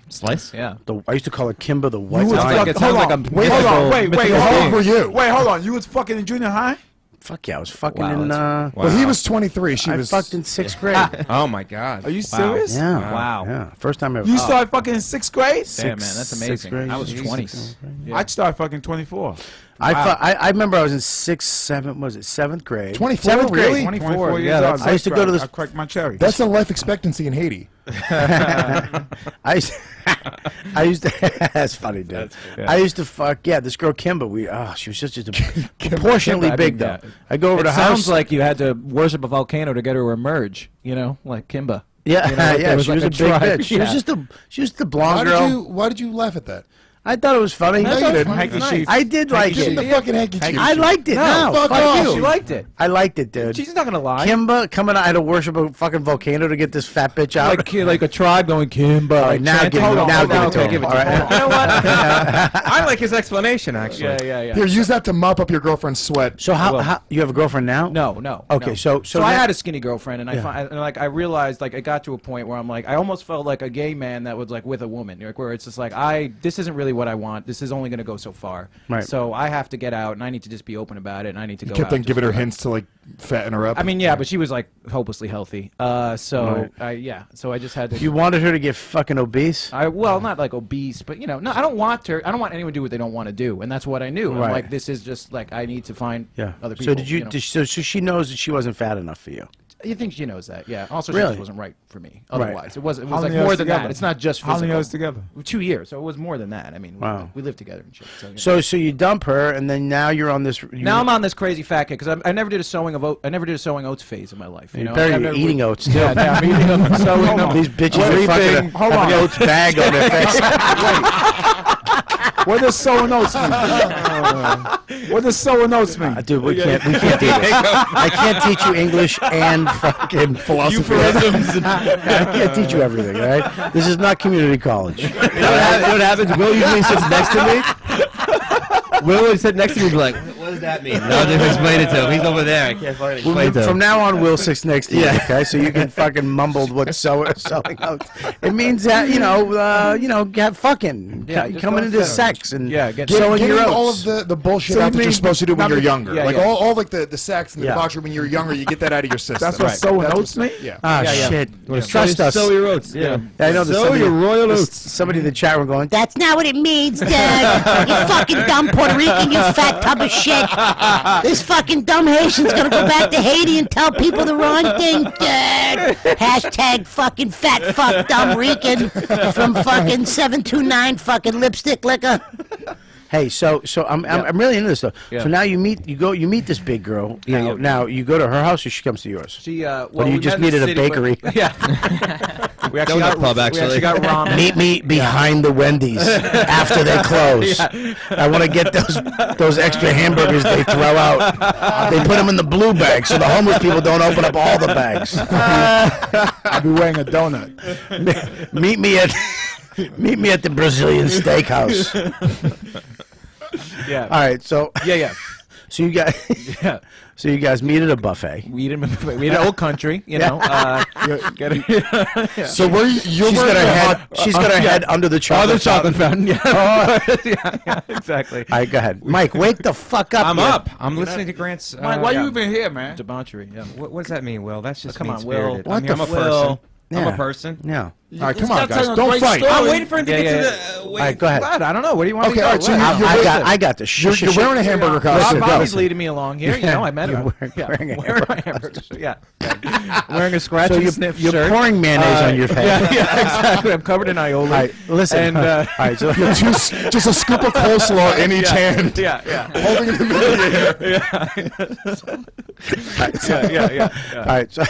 Slice? Yeah. I used to call her Kimba the White was Lion. like it sounds like a Wait, hold on. Wait, mythical How hold old were on. you? Wait, hold on. You was fucking in junior high? Fuck yeah, I was fucking Wow, in. that's- Well, he was 23. She I was. fucked in 6th grade. Oh my God. Are you serious? Yeah. Wow. Yeah. First time ever. You started fucking in 6th grade? Damn, man, that's Sixth amazing. grade. I was 20. Yeah. I started fucking 24. I remember I was in 7th grade. 24, 7th grade. really? 24, years yeah, old. that's- I used to go to this- I cracked my cherry. That's the life expectancy in Haiti. I used, I used to. That's funny, dude. I used to fuck. Yeah, this girl Kimba. She was just proportionately big though. I go over to It the house. sounds like you had to worship a volcano to get her to emerge. You know, like Kimba. Yeah, You know, like there was she like was a big tribe. bitch. She was just a blonde girl. Why did you laugh at that? I thought it was funny. No, you didn't. I did like Give it. me the fucking hanky chief. I liked it. No, No, fuck fuck you. you. She liked it. I liked it, dude. She's not gonna lie. Kimba coming out. I had to worship a fucking volcano to get this fat bitch out. Like a tribe going Kimba. All right, now give it to him. All right. You know what? I like his explanation, actually. Yeah. Here, use that to mop up your girlfriend's sweat. So how you have a girlfriend now? No. Okay, so I had a skinny girlfriend, and I realized like it got to a point where I'm like I almost felt like a gay man that was like with a woman, like where it's just like this isn't really what I want. This is only gonna go so far. Right. So I have to get out, and I need to just be open about it, and I need to go. Kept out on giving her just- hints to like fatten her up. I mean, yeah, but she was like hopelessly healthy. So Right. so I just had to. you wanted her to get fucking obese? Well, not like obese, but no, I don't want her. I don't want anyone to do what they don't want to do, and that's what I knew. Right. I'm like, this is just like I need to find other people. So did you? know. So she knows that she wasn't fat enough for you. You think she knows that? Yeah. Also, she Really? just wasn't right for me. Right. Otherwise, it was How like many more years than together? that. It's not just How physical. many years together? 2 years. So it was more than that. I mean, Wow. we lived together and shit. So So you dump her, and then now you're on this. now I'm on this crazy fat kick because I never did a sowing of I never did a sowing oats phase in my life. You know, You're I've never- eating oats too. Yeah, I'm eating them. Sowing them. These bitches Reaping. are fucking Hold have an on. oats bag on their face. What does sour notes mean? What does sour notes mean? Dude, we can't do this. I can't teach you English and fucking philosophy. I can't teach you everything, all right? This is not community college. You know what happens? Will usually sits next to me. Will would sit next to me and be like, what does that mean? And I'll just explain it to him. He's over there. I can't fucking explain to him. From now on, Will sits next to you, okay? So you can fucking mumble what's selling out. It means that, have fucking. Yeah, just coming go into better. sex and get sowing Getting your all oats. of the bullshit So out you that you're mean- supposed to do when you're younger. Yeah, like yeah. all like the sex and the Yeah. debauchery when you're younger, you get that out of your system. That's what Right. sour That's notes what's- mean? Yeah. Ah, Yeah. shit. Yeah. Trust us. Sow your oats. Yeah. I know there's Sow somebody, your royal there's oats. somebody in the chat room going, That's not what it means, Dad. You fucking dumb Puerto Rican, you fat tub of shit. This fucking dumb Haitian's gonna go back to Haiti and tell people the wrong thing, Dad. Hashtag fucking fat fuck dumb Rican from fucking 729 fucking lipstick liquor. Hey, so I'm really into this though. Yeah. So now you meet this big girl. Yeah, Now you go to her house or she comes to yours. She Or well, you we just met in meet at a the city, bakery. but- Yeah. We actually Donut pub, We actually. actually got ramen. Meet me behind the Wendy's after they close. I want to get those extra hamburgers they throw out. They put them in the blue bag so the homeless people don't open up all the bags. I'll be wearing a donut. Meet me at the Brazilian steakhouse. Yeah. All right, so Yeah. so you guys Yeah. so you guys meet at a buffet. We eat in Old Country, you know. So where you're She's got her head under the chocolate fountain. Yeah. yeah, exactly. All right, go ahead, Mike. Wake the fuck up. I'm you- up. I'm listening to Grant's. Mike, why yeah. you even here, man? Debauchery. Yeah. What does that mean, Will? That's just Come on, mean-spirited. Will. What I'm a the person. I'm Yeah. a person. Yeah. All right, come on, guys. Don't fight. I'm waiting for him to Yeah, get yeah, to yeah. the. All right, go ahead. God, I don't know. What do you want Okay, me to all go? right, so What? I got this. You're wearing a hamburger costume. Bobby's leading me along here. You know, I met You're her. wearing a wearing a hamburger. Yeah. Wearing a scratch So and you're, sniff you're shirt. pouring mayonnaise on your face. Yeah, exactly. I'm covered in aioli. All right, listen. And, all right, so Just a scoop of coleslaw in each hand, Yeah. holding it in the middle of the air. Yeah. all right, so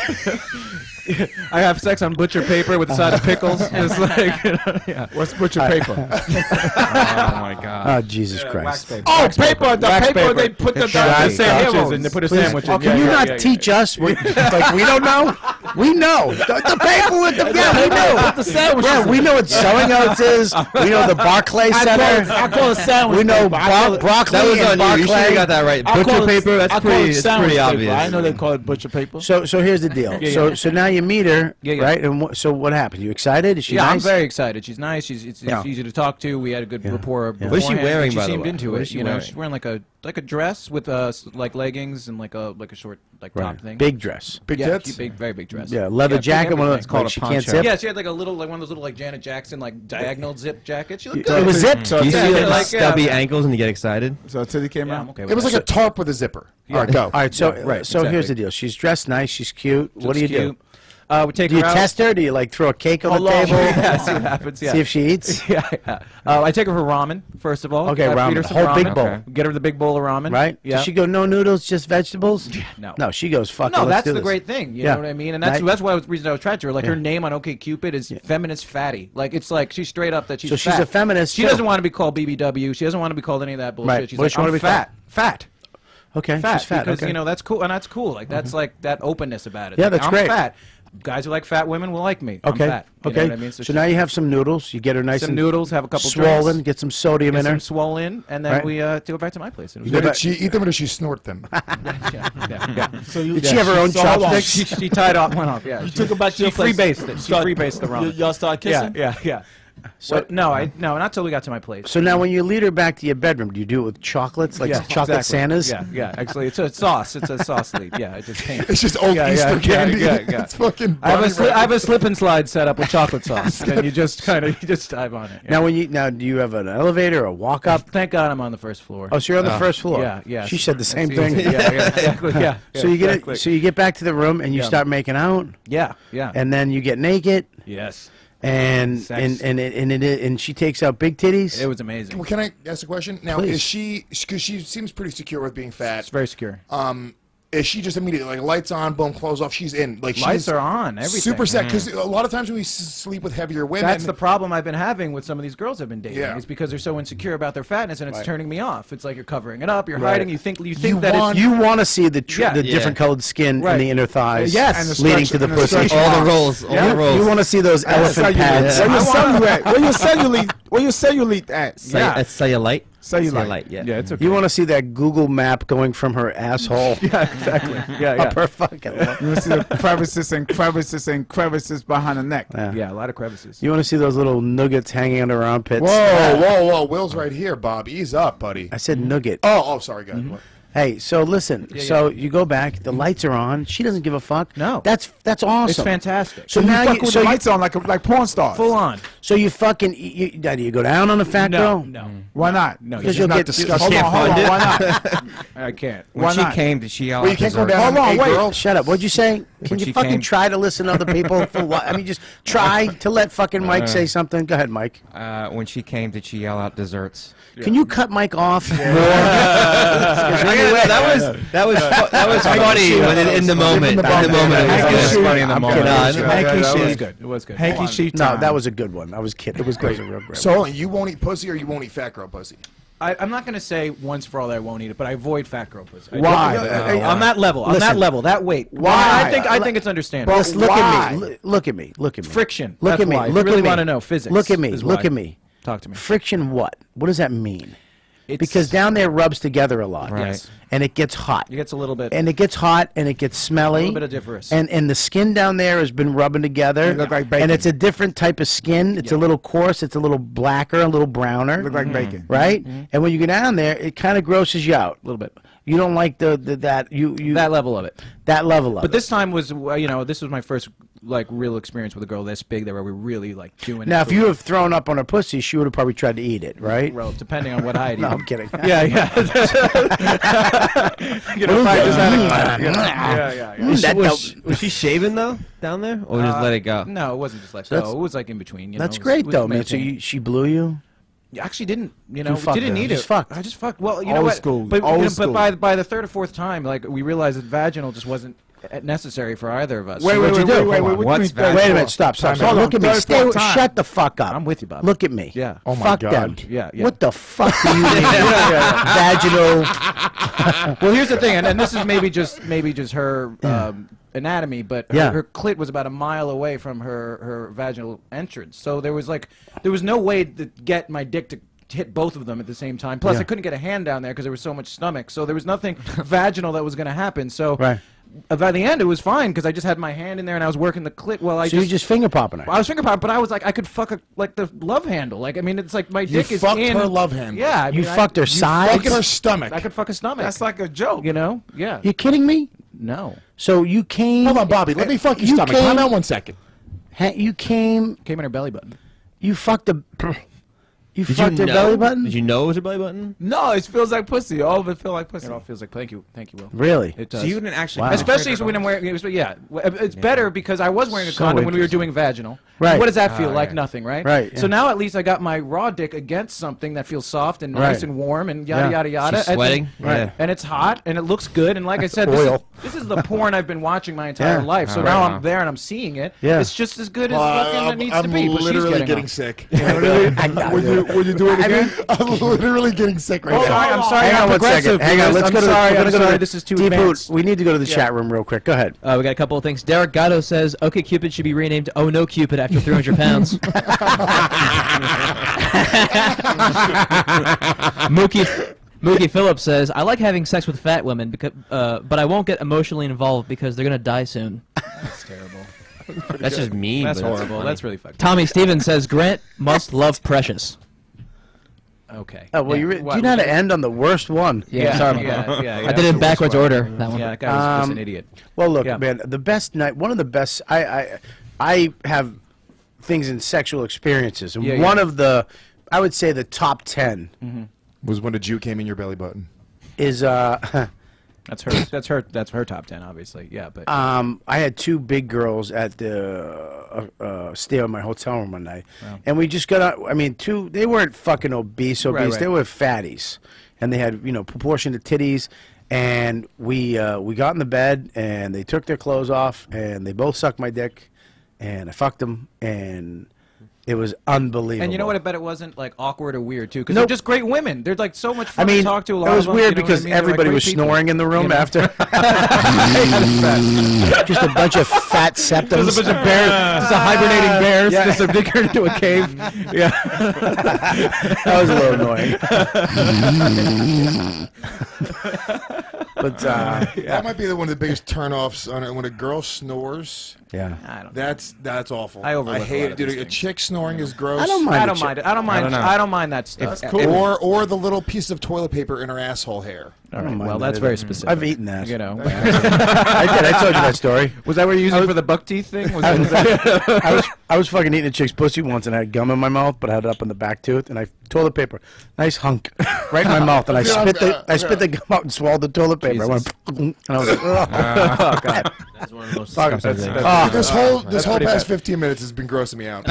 I have sex on butcher paper with a side of pickles. It's like, yeah. What's butcher paper? Oh my God. oh Jesus Christ. Oh, paper. The Wax paper they put the Right. Sandwiches and they put a sandwich in. Oh, can you not teach us? Like we don't know. We know the paper with the we know. the sandwiches. Yeah, we know what sewing oats is. We know the Barclay Center. I call it sandwich. We know paper. I call it- broccoli That was and on you. You should have Barclay. got that right. I call Butcher it- paper. I That's call it pretty. It's sandwich pretty paper. obvious. I know they call it butcher paper. So here's the deal. Yeah. So now you meet her, Yeah. right? And so what happened? You excited? Is she Yeah, I'm nice? very excited. She's nice. It's Yeah. easy to talk to. We had a good rapport. Yeah. What is she beforehand, wearing, and by She the seemed way? into What it. is she You know, wearing? she's wearing like a dress with like leggings and like a short like Right. top thing. Big dress. Big yeah, tits? very big dress. Yeah, leather big jacket. One of everything. those called a she can't poncho. zip. Yeah, she had like one of those little like Janet Jackson like diagonal zip jackets. She looked It good. was zipped. So Do you Yeah, see yeah, like like, stubby yeah. ankles and you get excited? So titty came Yeah, out. I'm okay It with was like that. a tarp with a zipper. All right, go. All right, so Yeah, right, so here's exactly. the deal. She's dressed nice. She's cute. What do you Looks do? cute. We take Do you her out. test her? Do you like throw a cake on the table? Yeah, see what happens. Yeah. See if she eats. Yeah. I take her for ramen first of all. Okay, I feed her ramen. some Whole ramen. big bowl. Okay. Get her the big bowl of ramen. Right? Yeah. Does she go no noodles, just vegetables? No. No, she goes fucking. No, let's that's do the this. great thing. You Yeah. know what I mean? And that's Right. that's why the reason I was attracted to her. Like her Yeah. name on OkCupid is feminist fatty. Like it's like she's straight up that she's So she's fat. a feminist, She too. doesn't want to be called BBW. She doesn't want to be called any of that bullshit. Right. She's What does like, she wanna I'm be called? fat. Okay, Fat. she's fat. Because okay. you know that's cool, and that's cool. Like that's like that openness about it. Yeah, Like, that's I'm great. fat. Guys who like fat women will like me. Okay. I'm fat. You Okay. know what I mean? So she- now you have some noodles. You get her nice some and noodles, have a couple swollen. drinks, Get some sodium get in her. some swollen, and then Right. we go back to my place. It was Now, great. did she eat them or did she snort them? yeah. So you, Did she have her own so hold on. chopsticks? She tied off one off. Yeah, You took her back to your place. freebased it. She Start- freebased the ramen. Y'all start kissing. Yeah. So no, not till we got to my place. So now when you lead her back to your bedroom, do you do it with chocolates, like chocolate exactly. Santas? Yeah. Actually, it's a sauce. It's a sauce lead. Yeah, it just paints. It's just old Easter candy. It's fucking. I bunny have a rabbit. slip and slide set up with chocolate sauce, and you just dive on it. Yeah. Now do you have an elevator or walk up? Thank God I'm on the first floor. Oh, so you're on the first floor. Yeah. She said the same That's thing. easy. Yeah, exactly. Yeah. So you get so you get back to the room and you Yeah. start making out, Yeah. and then you get naked, Yes. and Sex. and she takes out big titties. It was amazing. Well, can I ask a question? Now, Please. is she, because she seems pretty secure with being fat, It's very secure. is she just immediately, like, lights on, boom, clothes off, she's in? Like, Lights she's are on. Everything. super set, because a lot of times when we sleep with heavier women. That's the problem I've been having with some of these girls I've been dating. Yeah. Is because they're so insecure about their fatness, and it's Right. turning me off. It's like you're covering it up, you're Right. hiding. You think You that want- it's You want to see the Yeah. different colored skin Right. in the inner thighs, Yes. And the leading stretch- to the and the pussy. stretch All the marks. rolls. All the rolls. You want to see those elephant pads. Where your cellulite? Where your cellulite at? Yeah. Cellulite. Cellulite. Yeah. Yeah, it's okay. You want to see that Google map going from her asshole Yeah, exactly. Yeah, up her fucking. You want to see the crevices behind the neck. Yeah, a lot of crevices. You want to see those little nuggets hanging under her armpits? Whoa. Will's right here, Bob. Ease up, buddy. I said nugget. Oh, sorry, guys. Hey, so listen. So you go back. The lights are on. She doesn't give a fuck. No. That's awesome. It's fantastic. So You now fuck you, with so the you, lights on like porn stars. Full on. so you fucking do you go down on a fat girl? No. Why not? No, Because you you'll not get disgusting. Hold on. Why not? I can't. When Why she not? came, did she yell Well, you out can't go desserts? down Hold on, on a wait. girl. Shut up. What'd you say? Can you she fucking came- try to listen to other people for what? I mean, just try to let fucking Mike say something. Go ahead, Mike. When she came, did she yell out desserts? Can you cut Mike off more? That was funny in the moment. In the moment, it was funny in the moment. It was good. It was good. Hanky sheet No, time. that was a good one. I was kidding. It was great. It was a real great So you won't eat pussy or you won't eat fat girl pussy? I'm not going to say once for all that I won't eat it, but I avoid fat girl pussy. Why? On that level. On that Listen. level. That weight. Why? I think it's understandable. Just look Why? at me. Look at me. Look at me. Friction. Look That's at me. why. If Look you really at me. want to know physics. Look at me. is Look why. at me. Talk to me. Friction. What? What does that mean? It's, Because down there rubs together a lot, Right. Yes. and it gets hot. It gets a little bit. And it gets hot, and it gets smelly. A little bit odoriferous. And the skin down there has been rubbing together. It look like bacon. And it's a different type of skin. It's a little coarse. It's a little blacker, a little browner. Look like bacon. Right? And when you go down there, it kind of grosses you out. a little bit. You don't like that That level of it. that level of But it. this time was, this was my first like real experience with a girl this big that we were really like doing. Now, it if for you real. have thrown up on her pussy, she would have probably tried to eat it, right? Well, depending on what I No, eat. I'm kidding. Yeah. If I just had a, yeah. Was she shaving though down there, or just let it go? No, it wasn't just like So that's- go. It was like in between. That's it was- great, it was though, man. So maintained. she blew you? You actually didn't, fucked didn't her. need You it. just fucked. I just fucked. Well, you know Old what? school. But, Old but school. by the third or fourth time, like we realized that vaginal just wasn't necessary for either of us. Wait, So wait, what'd wait, you do? wait, Hold wait, on. wait. What's Wait Wait a minute. Stop. Hold Look on. at me. Third, fourth time. Shut the fuck up. I'm with you, Bob. Look at me. Yeah. Oh my Fuck God. them. Yeah. What the fuck do you mean? Vaginal. Well, here's the thing, and this is maybe just her anatomy, but her clit was about a mile away from her vaginal entrance, so there was no way to get my dick to hit both of them at the same time. Plus, I couldn't get a hand down there because there was so much stomach, so there was nothing vaginal that was going to happen. So by the end, it was fine because I just had my hand in there and I was working the clit. Well, So you just finger popping her? I was finger popping, but I was like, I could fuck like the love handle. Like, I mean, it's like my dick is fucked in her love handle. Yeah, I You mean, fucked her side? Fuck her stomach. I could fuck a stomach. That's like a joke. you know, yeah. You kidding me? No, So you came. Hold on, Bobby. Let me fuck your You stomach. came- Time out 1 second. You came. came in her belly button. You fucked a. You Did fucked you her know? belly button? Did you know it was her belly button? No, it feels like pussy. All of it feel like pussy. It all feels like thank you, Will. Really? It does. So you didn't actually, Wow. Especially when I'm wearing. It's better because I was wearing a So condom when we were interesting. doing vaginal. Right. What does that feel like? yeah. Nothing, right? Right, So yeah. now at least I got my raw dick against something that feels soft and nice Right. and warm and yada Yeah. yada yada. She's sweating. Right. And it's hot and it looks good and like I said, this is the porn I've been watching my entire Yeah. life. So Oh, now right. I'm there and I'm seeing it. Yeah. It's just as good as fucking it needs to be. I'm But she's literally getting getting off. sick. Would you do it again? I'm literally getting sick right now. I'm sorry. Hang on I'm one progressive. second. Hang on. Let's I'm go to. sorry. we're I'm gonna go sorry. to This is too Deepu, advanced. we need to go to the chat room real quick. Go ahead. We got a couple of things. Derek Gatto says, "Okay, Cupid should be renamed Oh No Cupid after 300 pounds." Mookie Phillips says, "I like having sex with fat women, because, but I won't get emotionally involved because they're gonna die soon." That's terrible. That's just mean. That's but horrible. funny. That's really fucked. Tommy Stevens says, "Grant must love Precious." Okay. Oh, well, Yeah. do you know how to end on the worst one? Yeah, sorry about that. yeah, I did it in backwards order. That one. Yeah, that guy was just an idiot. Well, look, Yeah. man, the best night, one of the best. I have things in sexual experiences, and Yeah, one yeah. of the, I would say, the top 10 Was when a Jew came in your belly button. is That's her top 10, obviously. Yeah, but I had two big girls at the stay at my hotel room one night, and we just got out. I mean, they weren't fucking obese. Right. They were fatties, and they had proportionate titties. And we got in the bed, and they took their clothes off, and they both sucked my dick, and I fucked them, and it was unbelievable. and you know what? I bet it wasn't like awkward or weird too, because Nope. they're just great women. They're like so much I fun mean, to talk to. A lot it was of them, weird you know what because I mean? They're, like, everybody great was people. snoring in the room You know? after. Just a bunch of fat septums. There's a bunch of bears, just a hibernating bears, Yeah. just a bigger into a cave. Yeah, That was a little annoying. But That might be one of the biggest turnoffs on it. When a girl snores, yeah, I don't. that's awful. I overlook a hate lot it, of dude. these A things. chick snoring is gross. I don't mind. I don't mind it. I don't mind. I don't mind that stuff. That's cool. Or the little piece of toilet paper in her asshole hair. All right, mind well, that that's either. very specific. I've eaten that. You know. I did. I told you that story. Was that what you're using for the buck teeth thing? Was that, I was fucking eating a chick's pussy once, and I had gum in my mouth, but I had it up in the back tooth, and I toilet paper, nice hunk, right in my mouth, and I spit the gum out and swallowed the toilet paper. I went, and I was like, oh God. That's one of the most Fuck, disgusting that's- things. This whole pretty past bad. 15 minutes has been grossing me out.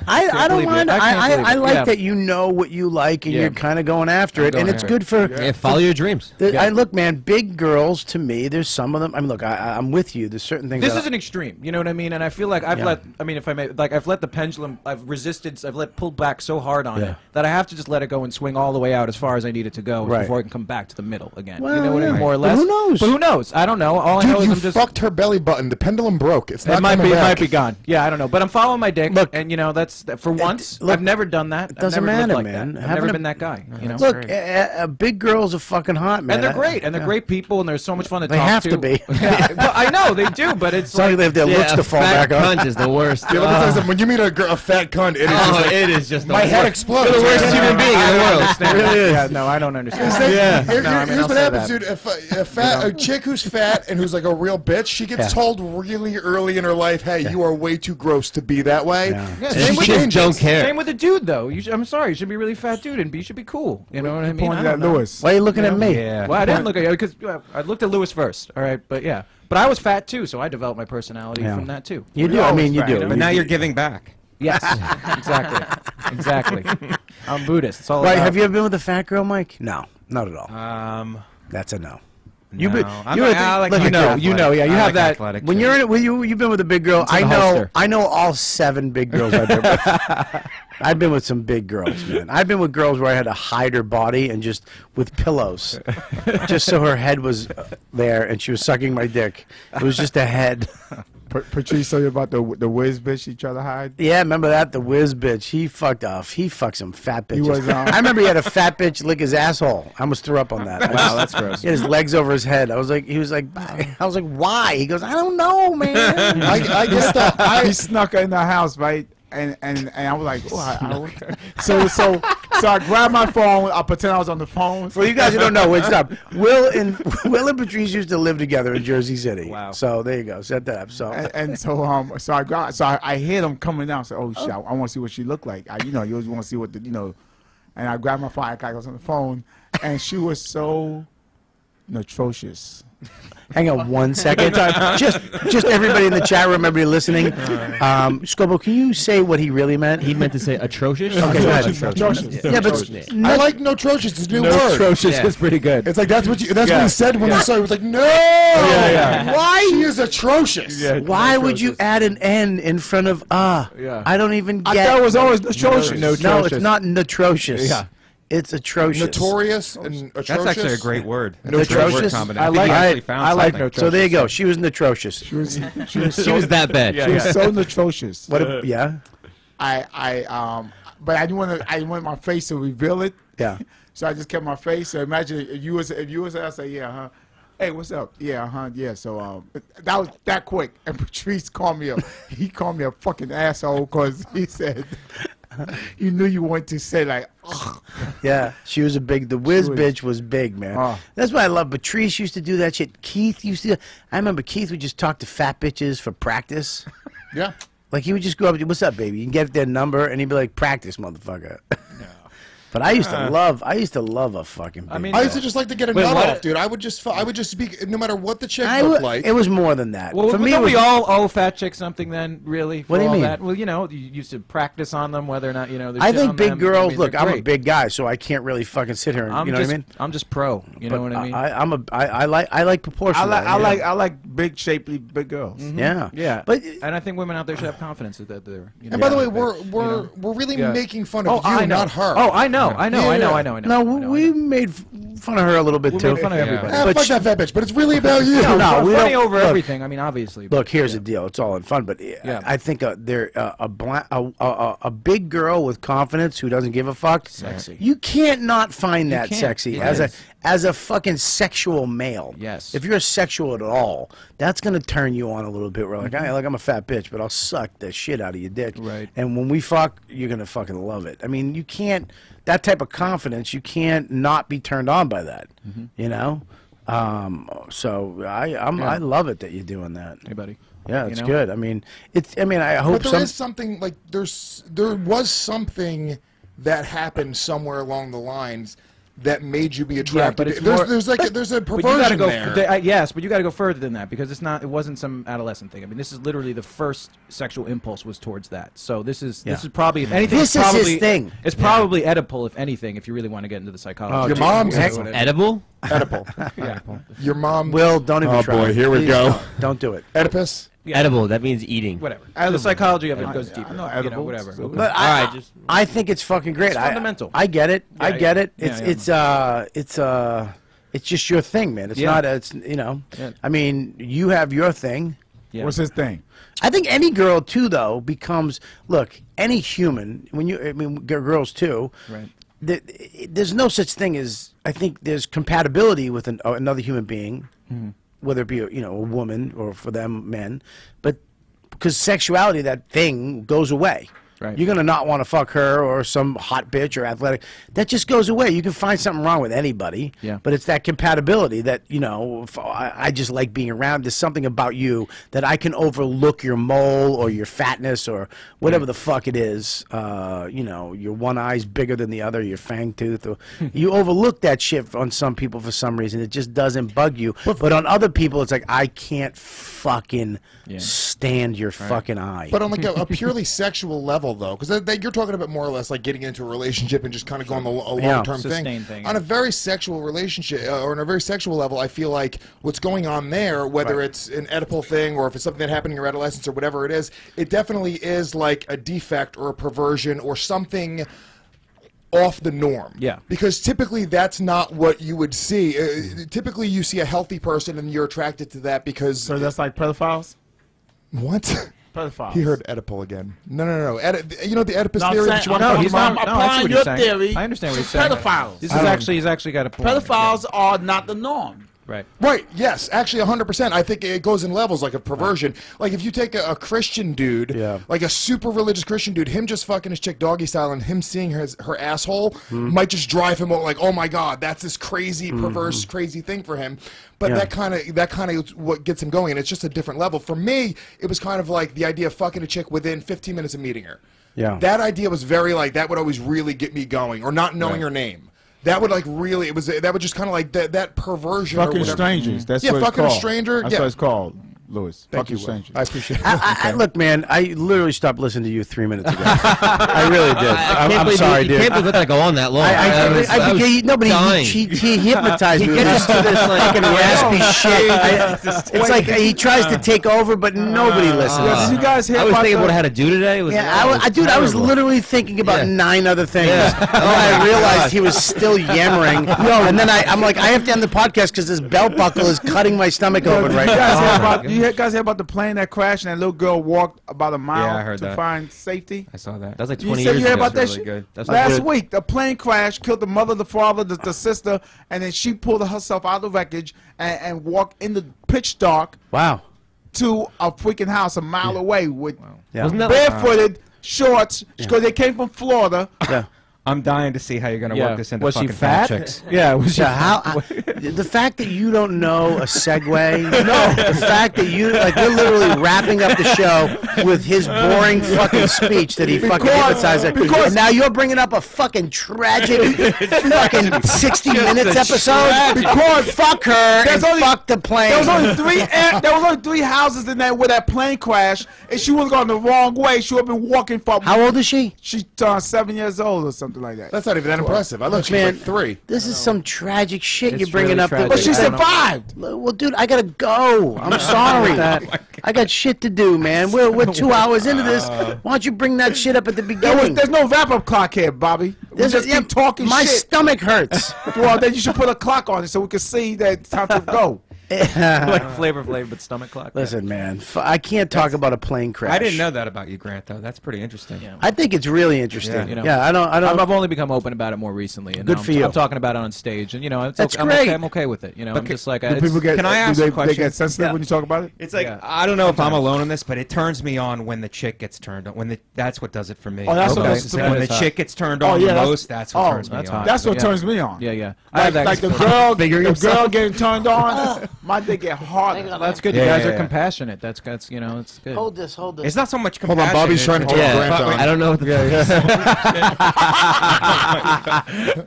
I don't believe mind. it. I can't believe I it. like Yeah. that you know what you like, and Yeah. you're kind of going after it, and it's good for. Yeah, follow your dreams. I look, man. Big girls to me. There's some of them. I mean, look, I'm with you. There's certain things. This that is an extreme, you know what I mean? And I feel like I've Yeah. let, I mean, if I may, like I've let the pendulum, I've resisted, I've let pulled back so hard on Yeah. it that I have to just let it go and swing all the way out as far as I need it to go Right. before I can come back to the middle again. Well, you know what I yeah. mean? More or But less. who knows? But who knows? I don't know. All I know Dude, is you I'm just. fucked her belly button. The pendulum broke. It's not It might coming be, back. might be gone. Yeah, I don't know. But I'm following my dick, Look, and you know that's for once. look, I've never done that. it doesn't I've never lived matter, like man. That. I've Having never a- been that guy. You know. Look, big girls are fucking hot, man. And they're great, and they're great people, and they're so much fun to They talk have to. to be. Yeah, well, I know they do, but it's Sorry, like, they have their looks to fall fat back on. cunt is the worst. Yeah, let me tell you something. When you meet a fat cunt, it is just like, it is just my head explodes. You're the worst human being in the world. It really is. Yeah, no, I don't understand. Yeah. No, I mean, Here's I'll what say happens, that. dude. A chick who's fat and who's like a real bitch, she gets Yeah. told really early in her life, "Hey, you are way too gross to be that way." Yeah. Yeah, And same she with changes. don't care. Same with the dude, though. I'm sorry, you should be a really fat dude, and B should be cool. You know what I mean? Pointed I at don't know. Lewis. Why are you looking at me? Yeah. Well, I didn't look at you because I looked at Lewis first. All right, but yeah, but I was fat too, so I developed my personality Yeah. from that too. You do. I mean, you fat, do. you know? But now you're giving back. Yes, exactly. I'm Buddhist. It's all Right? about. Have you ever been with a fat girl, Mike? No, not at all. That's a no. You've been, I'm you're like- a- I like look, my you know, athletic. you know, yeah, you I have like that- athletic when shit. you're in it, when you've been with a big girl. in I the know, holster. I know all 7 big girls I've been with. I've been with some big girls, man. I've been with girls where I had to hide her body and just with pillows, just so her head was there and she was sucking my dick. It was just a head. Patrice told you about the whiz bitch he tried to hide. Yeah, remember that? The whiz bitch. He fucked off. He fucked some fat bitches. was, I remember he had a fat bitch lick his asshole. I almost threw up on that. Wow, that's gross. He had his legs over his head. He was like, why? He goes, I don't know, man. I guess he snuck her in the house, right? And I was like, oh, so I grabbed my phone. I pretend I was on the phone. For you guys who don't know, wait, stop. Will and Patrice used to live together in Jersey City. Wow. So there you go. Set that up. So And so I hear them coming down. So oh shit, I want to see what she looked like. You always want to see what the and I grabbed my phone. I was on the phone, and she was so atrocious. Hang on 1 second. just everybody in the chat room, everybody listening. Scopo, can you say what he really meant? He meant to say atrocious. Okay, go ahead. Atrocious. Yeah, but I like notrocious. It's a new word. Atrocious is pretty good. It's like that's what he said when he saw it. He was like, no. Why? She is atrocious. why would you add an N in front of Yeah. I don't even get. I thought it was always atrocious. No, it's not atrocious. Yeah. It's atrocious. Notorious and atrocious. That's actually a great word. Atrocious? I like. I like no. So there you go. She was atrocious. She was She was that bad. she was so atrocious. What? Yeah. But I didn't want my face to reveal it. Yeah. So I just kept my face. So imagine if you was there, I'd say, yeah, huh? Hey, what's up? Yeah, huh? Yeah. So that was that quick. And Patrice called me he called me a fucking asshole because he said you knew you wanted to say like, ugh. Yeah, she was a big. The whiz was- bitch was big, man. That's why I love. Patrice used to do that shit. Keith used to. I remember Keith would just talk to fat bitches for practice. Yeah. Like he would just go up to, what's up, baby? You can get their number, and he'd be like, practice, motherfucker. But I used to love a fucking. I mean, I used to just like to get a nut off, dude. I would just speak no matter what the chick looked like. It was more than that. Well, for me, don't it was, we all owe fat chicks something then, really? What do you all mean? That? Well, you know, you used to practice on them, whether or not, you know, there's I shit think on big them. girls. I mean, look, they're I'm a great. big guy, so I can't really fucking sit here and you know what I mean. I'm just pro. You know what I mean? I like proportion. I like big, shapely, big girls. Yeah, Yeah, But and I think women out there should have confidence that they're. You know, And by the way, that, we're really Yeah. making fun of I you, know. not her. Oh, I know. no, we made fun of her a little bit We too. made fun of everybody. But fuck that fat bitch. But it's really about you. No, we funny don't- over look, everything. I mean, obviously. Look, here's the deal. It's all in fun, but I think a big girl with confidence who doesn't give a fuck. Sexy. You can't not find that can't. sexy It as is. a fucking sexual male. Yes. If you're sexual at all, that's gonna turn you on a little bit. We're like, hey, look, I'm a fat bitch, but I'll suck the shit out of your dick. Right. And when we fuck, you're gonna fucking love it. I mean, you can't. That type of confidence, you can't not be turned on by that. You know. So I love it that you're doing that. Hey, buddy. Yeah, it's know? good. I mean, it's. I mean, I hope But there is something like there was something that happened somewhere along the lines that made you be attracted. but it's there's more- there's a But you gotta perversion go. there. Yes, but you got to go further than that because it wasn't some adolescent thing. I mean, this is literally the first sexual impulse was towards that. So this is probably, if anything, This it's is his probably, thing. It's probably Oedipal, if anything, if you really want to get into the psychology. Your mom's Edible? Oedipal. Your mom. Will, don't even try. Oh boy, here we Please go. Don't do it. Oedipus. Yeah. Edible. That means eating. Whatever. The psychology of it goes deeper. I know You know, edibles. whatever. So- But All right, just I think it's fucking great. It's fundamental. I get it. I Yeah, get it. yeah, It's just your thing, man. It's Yeah. not. It's you know. Yeah. I mean, you have your thing. Yeah. What's his thing? I think any girl too, though, becomes look. Any human, girls too. Right. There's no such thing as. I think there's compatibility with another human being, whether it be a woman or for them men, but because sexuality, that thing goes away. Right. You're gonna not want to fuck her or some hot bitch or athletic. That just goes away. You can find something wrong with anybody. Yeah. But it's that compatibility that I just like being around. There's something about you that I can overlook your mole or your fatness or whatever the fuck it is. Your one eye's bigger than the other. Your fang tooth. Or, you overlook that shit on some people for some reason. It just doesn't bug you. But on other people, it's like I can't fucking stand your fucking eye. But on like a purely sexual level, though, because you're talking about more or less like getting into a relationship and just kind of going a long-term Sustained thing. On a very sexual relationship or on a very sexual level, I feel like what's going on there, whether it's an Oedipal thing or if it's something that happened in your adolescence or whatever it is, it definitely is like a defect or a perversion or something off the norm. Yeah. Because typically that's not what you would see. Typically you see a healthy person and you're attracted to that because... So that's like pedophiles? What? Pedophiles. He heard Oedipal again. No. You know the Oedipus No, I'm theory saying- that you want no, to he's talk not. about? No, I see applying what your he's saying. theory I understand what he's to saying. pedophiles. He's actually got a point. Pedophiles are not the norm. Right. Right, yes, actually 100%. I think it goes in levels like a perversion. Like if you take a Christian dude, like a super religious Christian dude, him just fucking his chick doggy style and him seeing her asshole might just drive him like, oh my God, that's this crazy, perverse, crazy thing for him. But that kind of what gets him going, and it's just a different level. For me, it was kind of like the idea of fucking a chick within 15 minutes of meeting her. Yeah. That idea was very like that would always really get me going, or not knowing her name. That would like really that would just kind of like that perversion. Fucking strangers. That's what it's fucking called. a stranger. That's what it's called. Louis. Thank you, strangers. I appreciate it. Look, man, I literally stopped listening to you 3 minutes ago. I really did. I'm sorry, dude. I can't believe it go on that long. He hypnotized me. He gets into this fucking raspy shit. It's like he tries to take over, but nobody listens. Did you guys hear I was about thinking the- what I had to do today. Dude, I was literally thinking about 9 other things. And then I realized he was still yammering. And then I'm like, I have to end the podcast because this belt buckle is cutting my stomach open right now. You guys hear about the plane that crashed and that little girl walked about a mile Yeah, I heard to that. find safety? I saw that. That was like You 20 said years you heard ago. about that That's shit? really good. That's Last good. week, the plane crashed, killed the mother, the father, the sister, and then she pulled herself out of the wreckage and walked in the pitch dark Wow. to a freaking house a mile away with Yeah. Wasn't that barefooted shorts because they came from Florida. Yeah. I'm dying to see how you're gonna work this into Was she fucking fat fat? chicks. Yeah, was she Yeah, how the fact that you don't know a segue, the fact that you like we're literally wrapping up the show with his boring fucking speech that he fucking hypnotized it. because- Now you're bringing up a fucking tragic fucking 60 Minutes episode because fuck her and fuck the plane. There was only three houses in there where that plane crashed, and she was going the wrong way. She would have been walking for. How old is she? She's 7 years old or something like that. That's not even that impressive. I thought she was Man, like 3. This is some tragic shit It's you're bringing really up. tragic. But she I don't know. survived. Well, dude, I gotta go. I'm sorry. I got shit to do, man. We're 2 hours into this. Why don't you bring that shit up at the beginning? There's no wrap-up clock here, Bobby. We just keep talking My shit. stomach hurts. Well, then you should put a clock on it so we can see that it's time to go. like Flavor Flav but stomach clock? Listen, man, I can't talk about a plane crash. I didn't know that about you, Grant. Though that's pretty interesting. Yeah. I think it's really interesting. You know, I don't. I've only become open about it more recently, and Good now for you. I'm talking about it on stage, and it's That's okay, great. I'm okay with it. You know, I'm just like, Do it's, people get? Can I ask do a they question? get sensitive when you talk about it? It's like Yeah. I don't know if I'm alone in this, but it turns me on when the chick gets turned on. That's what does it for me. Oh, that's what Okay. does it to That me. when the is hot. chick gets turned Oh, on yeah, the that's- most. That's what oh, turns me that's on. hot. That's what Yeah. turns me on. yeah. I have that Like the experience. girl getting turned on, my dick get hard. That's good. Yeah, you guys yeah, are yeah. compassionate. That's it's good. Hold this. Hold this. It's not so much Hold compassion. on, Bobby's trying to it's- talk Yeah, Grant on. I don't know what the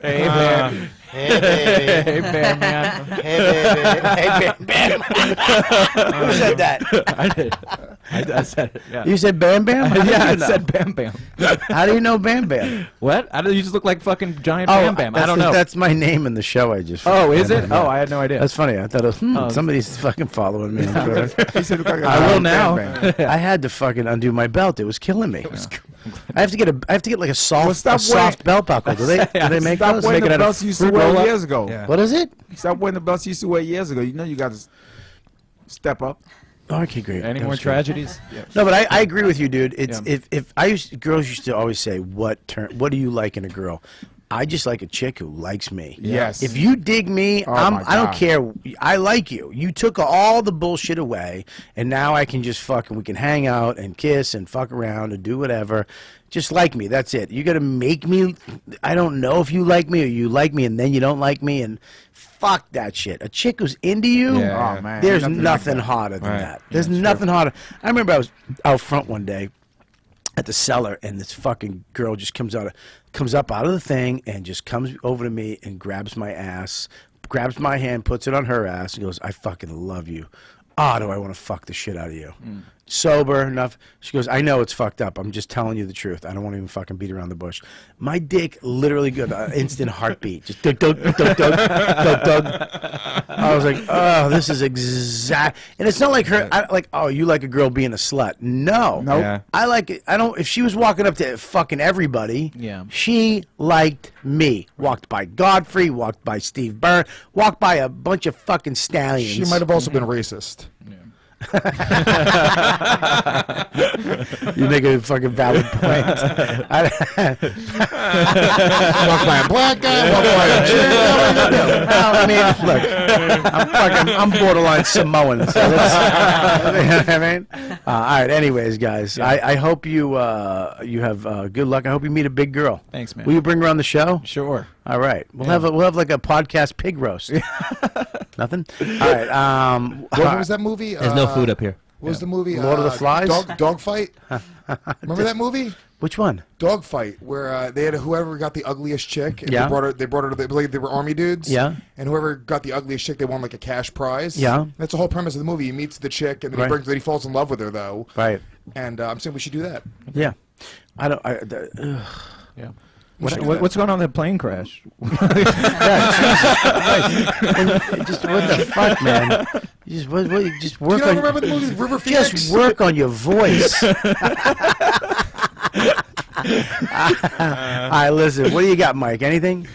Hey man, Hey, baby. hey man, man. Hey, baby. Hey, Bam Bam. Who said that? I did. I said it. Yeah. You said Bam Bam? How do Yeah, you I know? said Bam Bam. How do you know Bam Bam? What? You just look like fucking giant Bam Bam. I don't know. That's my name in the show. I just. Oh, is it? Bam Bam. Oh, I had no idea. That's funny. I thought it was, Oh. somebody's fucking following me on Twitter. He said, look like a I will bam, now. bam. I had to fucking undo my belt. It was killing me. I have to get like a soft, Well, stop soft belt buckle. Do they make Stop those? wearing Make it the out of belts you used to fruit wear roll-up? years ago. Yeah. What is it? Stop wearing the belts you used to wear years ago. You know you got to step up. Oh, okay, great. Any That more was good. tragedies? No, but I agree with you, dude. It's Yeah. if girls used to always say what do you like in a girl? I just like a chick who likes me. Yes. If you dig me, Oh, my I don't God. care. I like you. You took all the bullshit away, and now I can just we can hang out and kiss and fuck around and do whatever. Just like me. That's it. You got to make me. I don't know if you like me or you like me and then you don't like me and fuck that shit. A chick who's into you. Yeah. Oh, man. There's Nothing nothing, like that. hotter than Right. that. There's nothing hotter. I remember I was out front one day at the cellar, and this fucking girl just comes up out of the thing and just comes over to me and grabs my ass, grabs my hand, puts it on her ass, and goes, "I fucking love you. Oh, do I want to fuck the shit out of you?" Sober enough. She goes, "I know it's fucked up. I'm just telling you the truth. I don't want to even fucking beat around the bush." My dick literally got an instant heartbeat. Just dug, dug, dug, dug, dug, dug. I was like, "Oh, this is exact." And it's not like her. Oh, you like a girl being a slut? No, Nope. Yeah. I like it. I don't. If she was walking up to fucking everybody, Yeah. she liked me. Walked by Godfrey. Walked by Steve Byrne. Walked by a bunch of fucking stallions. She might have also been racist. You make a fucking valid point. Walk by a black guy, walk by a chick. Well, I mean, look, I'm borderline Samoan. So that's, you know what I mean? All right. Anyways, guys, I hope you have good luck. I hope you meet a big girl. Thanks, man. Will you bring her on the show? Sure. All right. We'll have like a podcast pig roast. Nothing. All right. What was that movie? There's no food up here. What was the movie? Lord of the Flies? Dog Fight? Remember that movie? Which one? Dogfight, where they had whoever got the ugliest chick. And Yeah. They brought her. They believe they were army dudes. Yeah. And whoever got the ugliest chick, they won like a cash prize. Yeah. That's the whole premise of the movie. He meets the chick, and then he falls in love with her though. Right. And I'm saying we should do that. Yeah. I don't. Yeah. What's going on in that plane crash? Just what the fuck, man? You just work Do you on. not remember the movie River Phoenix? Just work on your voice. All right, listen. What do you got, Mike? Anything?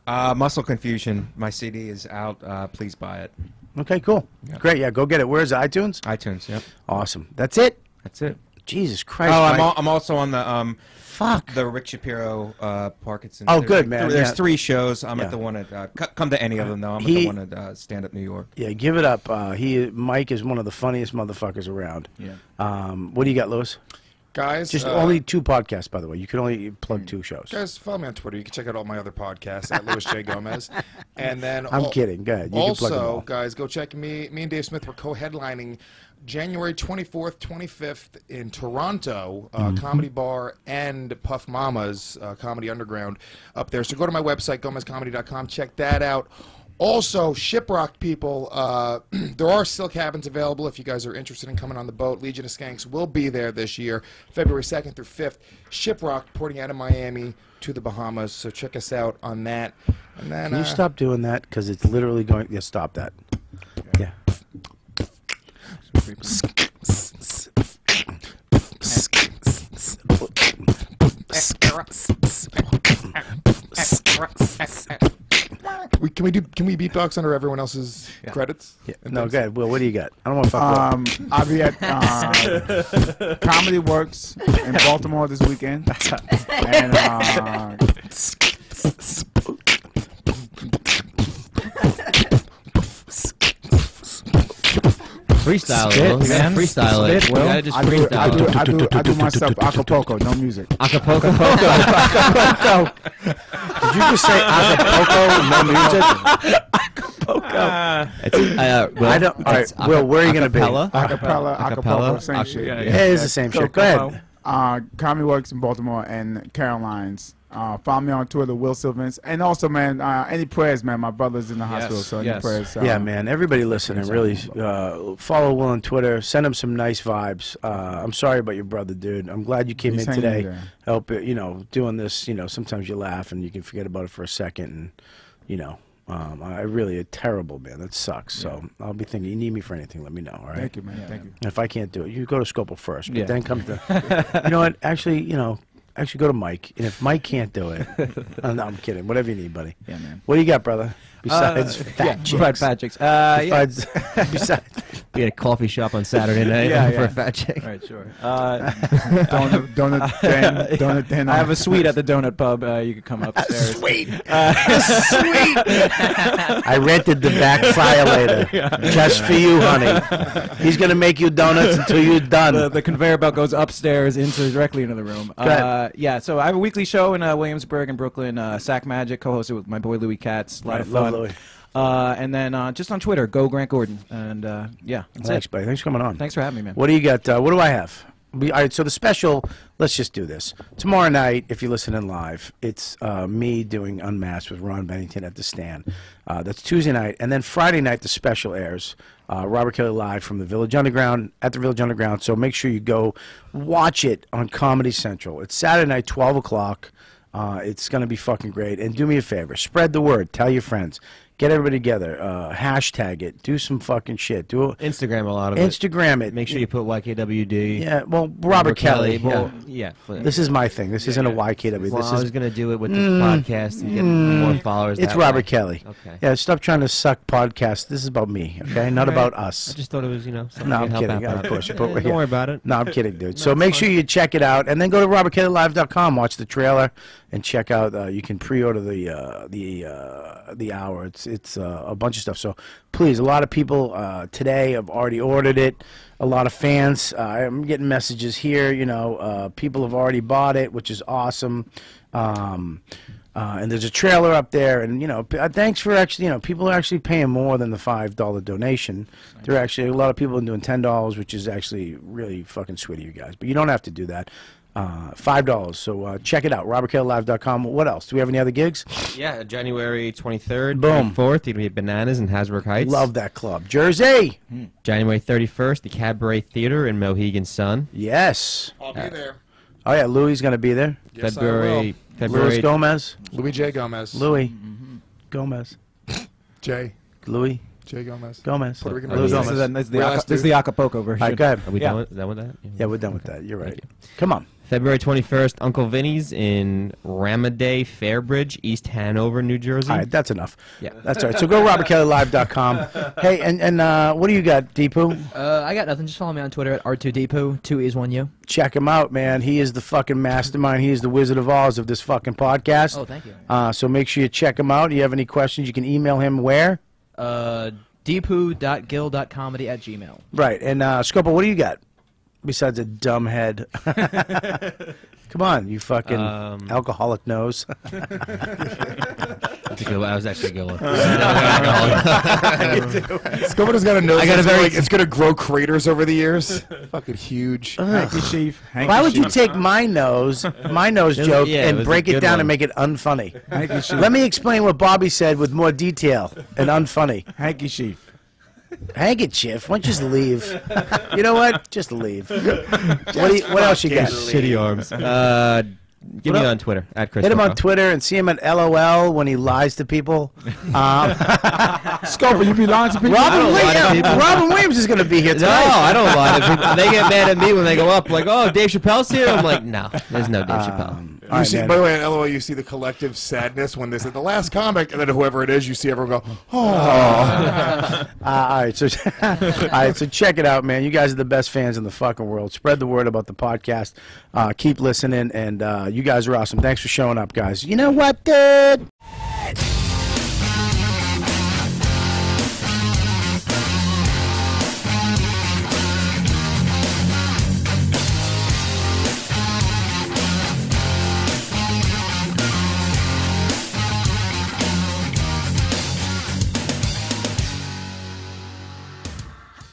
Muscle Confusion. My CD is out. Please buy it. Okay, cool. Yep. Great. Yeah, go get it. Where's it? iTunes? iTunes. Yep. Awesome. That's it. That's it. Jesus Christ. Oh, Mike. I'm also on the Fuck. the Rick Shapiro Parkinson's. Oh, There's good, man. There's Yeah. 3 shows. I'm Yeah. at the one at come to any of them though. I'm at the one at Stand Up New York. Yeah, give it up. Mike is one of the funniest motherfuckers around. Yeah. What do you got, Lewis? Guys, Just only 2 podcasts, by the way. You can only plug 2 shows. Guys, follow me on Twitter. You can check out all my other podcasts at Louis J. Gomez. And then I'm kidding. Go ahead. You can plug them all. also, guys, go check me and Dave Smith were co-headlining January 24th, 25th in Toronto, Comedy Bar and Puff Mama's Comedy Underground up there. So go to my website, gomezcomedy.com. Check that out. Also, Shiprock people, there are still cabins available if you guys are interested in coming on the boat. Legion of Skanks will be there this year, February 2nd through 5th. Shiprock porting out of Miami to the Bahamas, so check us out on that. And then, Can you stop doing that? Because it's literally going... Yeah, stop that. Yeah. Can we beatbox under everyone else's credits? Yeah. No, go ahead. Will, what do you got? I don't want to fuck I'll be at Comedy Works in Baltimore this weekend. And Freestyle it, Will. You gotta freestyle it. You gotta just freestyle it. I do myself Acapulco, no music. Acapulco? Did you just say Acapulco, no music? Will, I don't. All right, Will, where are you going to be? Acapulco, same shit. Yeah, it's the same shit. Go ahead. Comedy Works in Baltimore and Caroline's. Follow me on Twitter, Will Sylvance. And also, man, any prayers, man. My brother's in the hospital, so any prayers. Yeah, man. Everybody listening, really follow Will on Twitter. Send him some nice vibes. I'm sorry about your brother, dude. I'm glad you came in today. Help it, doing this. Sometimes you laugh and you can forget about it for a second. And I really terrible, man. That sucks. So I'll be thinking. You need me for anything? Let me know. All right. Thank you, man. Thank you. And if I can't do it, you go to Scopo first. But then come to. You know what? Actually, Actually, go to Mike. And if Mike can't do it, no, I'm kidding. Whatever you need, buddy. Yeah, man. What do you got, brother? Besides fat chicks. Besides fat chicks. Besides, be at a coffee shop on Saturday night for a fat chick. Right, sure. Donut den. I have a suite at the donut pub. You could come upstairs. Sweet. Sweet. I rented the back fire later just for you, honey. He's gonna make you donuts until you're done. The conveyor belt goes upstairs directly into the room. Yeah, so I have a weekly show in Williamsburg and Brooklyn. Sack Magic, co-hosted with my boy Louis Katz. A lot of fun. Louis. And then just on Twitter, go Grant Gordon. And yeah, thanks, buddy. Thanks for coming on. Thanks for having me, man. What do you got? What do I have? All right, so the special, let's just do this. Tomorrow night, if you're listening live, it's me doing Unmasked with Ron Bennington at the Stand. That's Tuesday night. And then Friday night, the special airs. Robert Kelly live from the Village Underground, at the Village Underground. So make sure you go watch it on Comedy Central. It's Saturday night, 12 o'clock. It's going to be fucking great. And do me a favor. Spread the word. Tell your friends. Get everybody together. Hashtag it. Do some fucking shit. Do Instagram a lot of Instagram it. Make sure you put YKWD. Yeah, well, Robert Kelly. Well, yeah. This is my thing. This isn't a YKWD. Well, I was going to do it with the podcast and get more followers. It's Robert Kelly. Okay. Yeah, stop trying to suck podcasts. This is about me, okay? Not about us. I just thought it was, something no, I'm help kidding. out. Of course. Don't worry about it. No, I'm kidding, dude. So make sure you check it out, and then go to robertkellylive.com, watch the trailer, and check out. You can pre-order the hour. It's a bunch of stuff. So please, a lot of people today have already ordered it. A lot of fans. I'm getting messages here. People have already bought it, which is awesome. And there's a trailer up there, and thanks for actually, people are actually paying more than the $5 donation. There are actually a lot of people are doing $10, which is actually really fucking sweet of you guys. But you don't have to do that. $5. So check it out, robertkellylive.com. What else? Do we have any other gigs? Yeah, January 23rd, Boom. 24th, you're going to be at Bananas in Hasbrook Heights. Love that club. Jersey. January 31st, the Cabaret Theater in Mohegan Sun. Yes. I'll be there. Oh, yeah, Louis is going to be there. Yes, I February Louis Gomez. Louis J. Gomez. Louis Gomez. J. Louis J. Gomez. Gomez. Puerto Rican Louis Gomez. Gomez. This is the Acapulco version. All right, go ahead. Are we Yeah. done with that? Yeah, we're done with that. You're right. Come on. February 21st, Uncle Vinny's in Ramaday, Fairbridge, East Hanover, New Jersey. All right, that's enough. Yeah. That's all right. So go robertkellylive.com. Hey, and what do you got, Deepu? I got nothing. Just follow me on Twitter at R2Deepu. 2 E's 1 U. Check him out, man. He is the fucking mastermind. He is the Wizard of Oz of this fucking podcast. Oh, thank you. So make sure you check him out. You have any questions, you can email him where? Deepu.gill.comedy@gmail. Right. And Scopo, what do you got? Besides a dumb head. Come on, you fucking alcoholic nose. That's a good one. I was actually going. Scopo's got a nose. I got a very. It's gonna grow craters over the years. Fucking huge. Hanky Chief. Why would you take my nose joke, yeah, it and was a break it good down one. and make it unfunny? Hanky Chief. Let me explain what Bobby said with more detail and unfunny. Hanky Chief. Handkerchief, why don't you just leave? You know what? Just leave. What else you got? Shitty arms. Give me on Twitter at Chris. Hit him on Scopo. Twitter and see him at LOL when he lies to people. Scopo, you be lying to people? Robin Williams is going to be here No, tonight. I don't lie to people. They get mad at me when they go up, like, "Oh, Dave Chappelle's here." I'm like, "No, there's no Dave Chappelle." All You right, see, man. by the way, at LOL, you see the collective sadness when they say the last comic, and then whoever it is, you see everyone go, "Oh." All right, so check it out, man. You guys are the best fans in the fucking world. Spread the word about the podcast. Keep listening, and you guys are awesome. Thanks for showing up, guys. You know what, dude?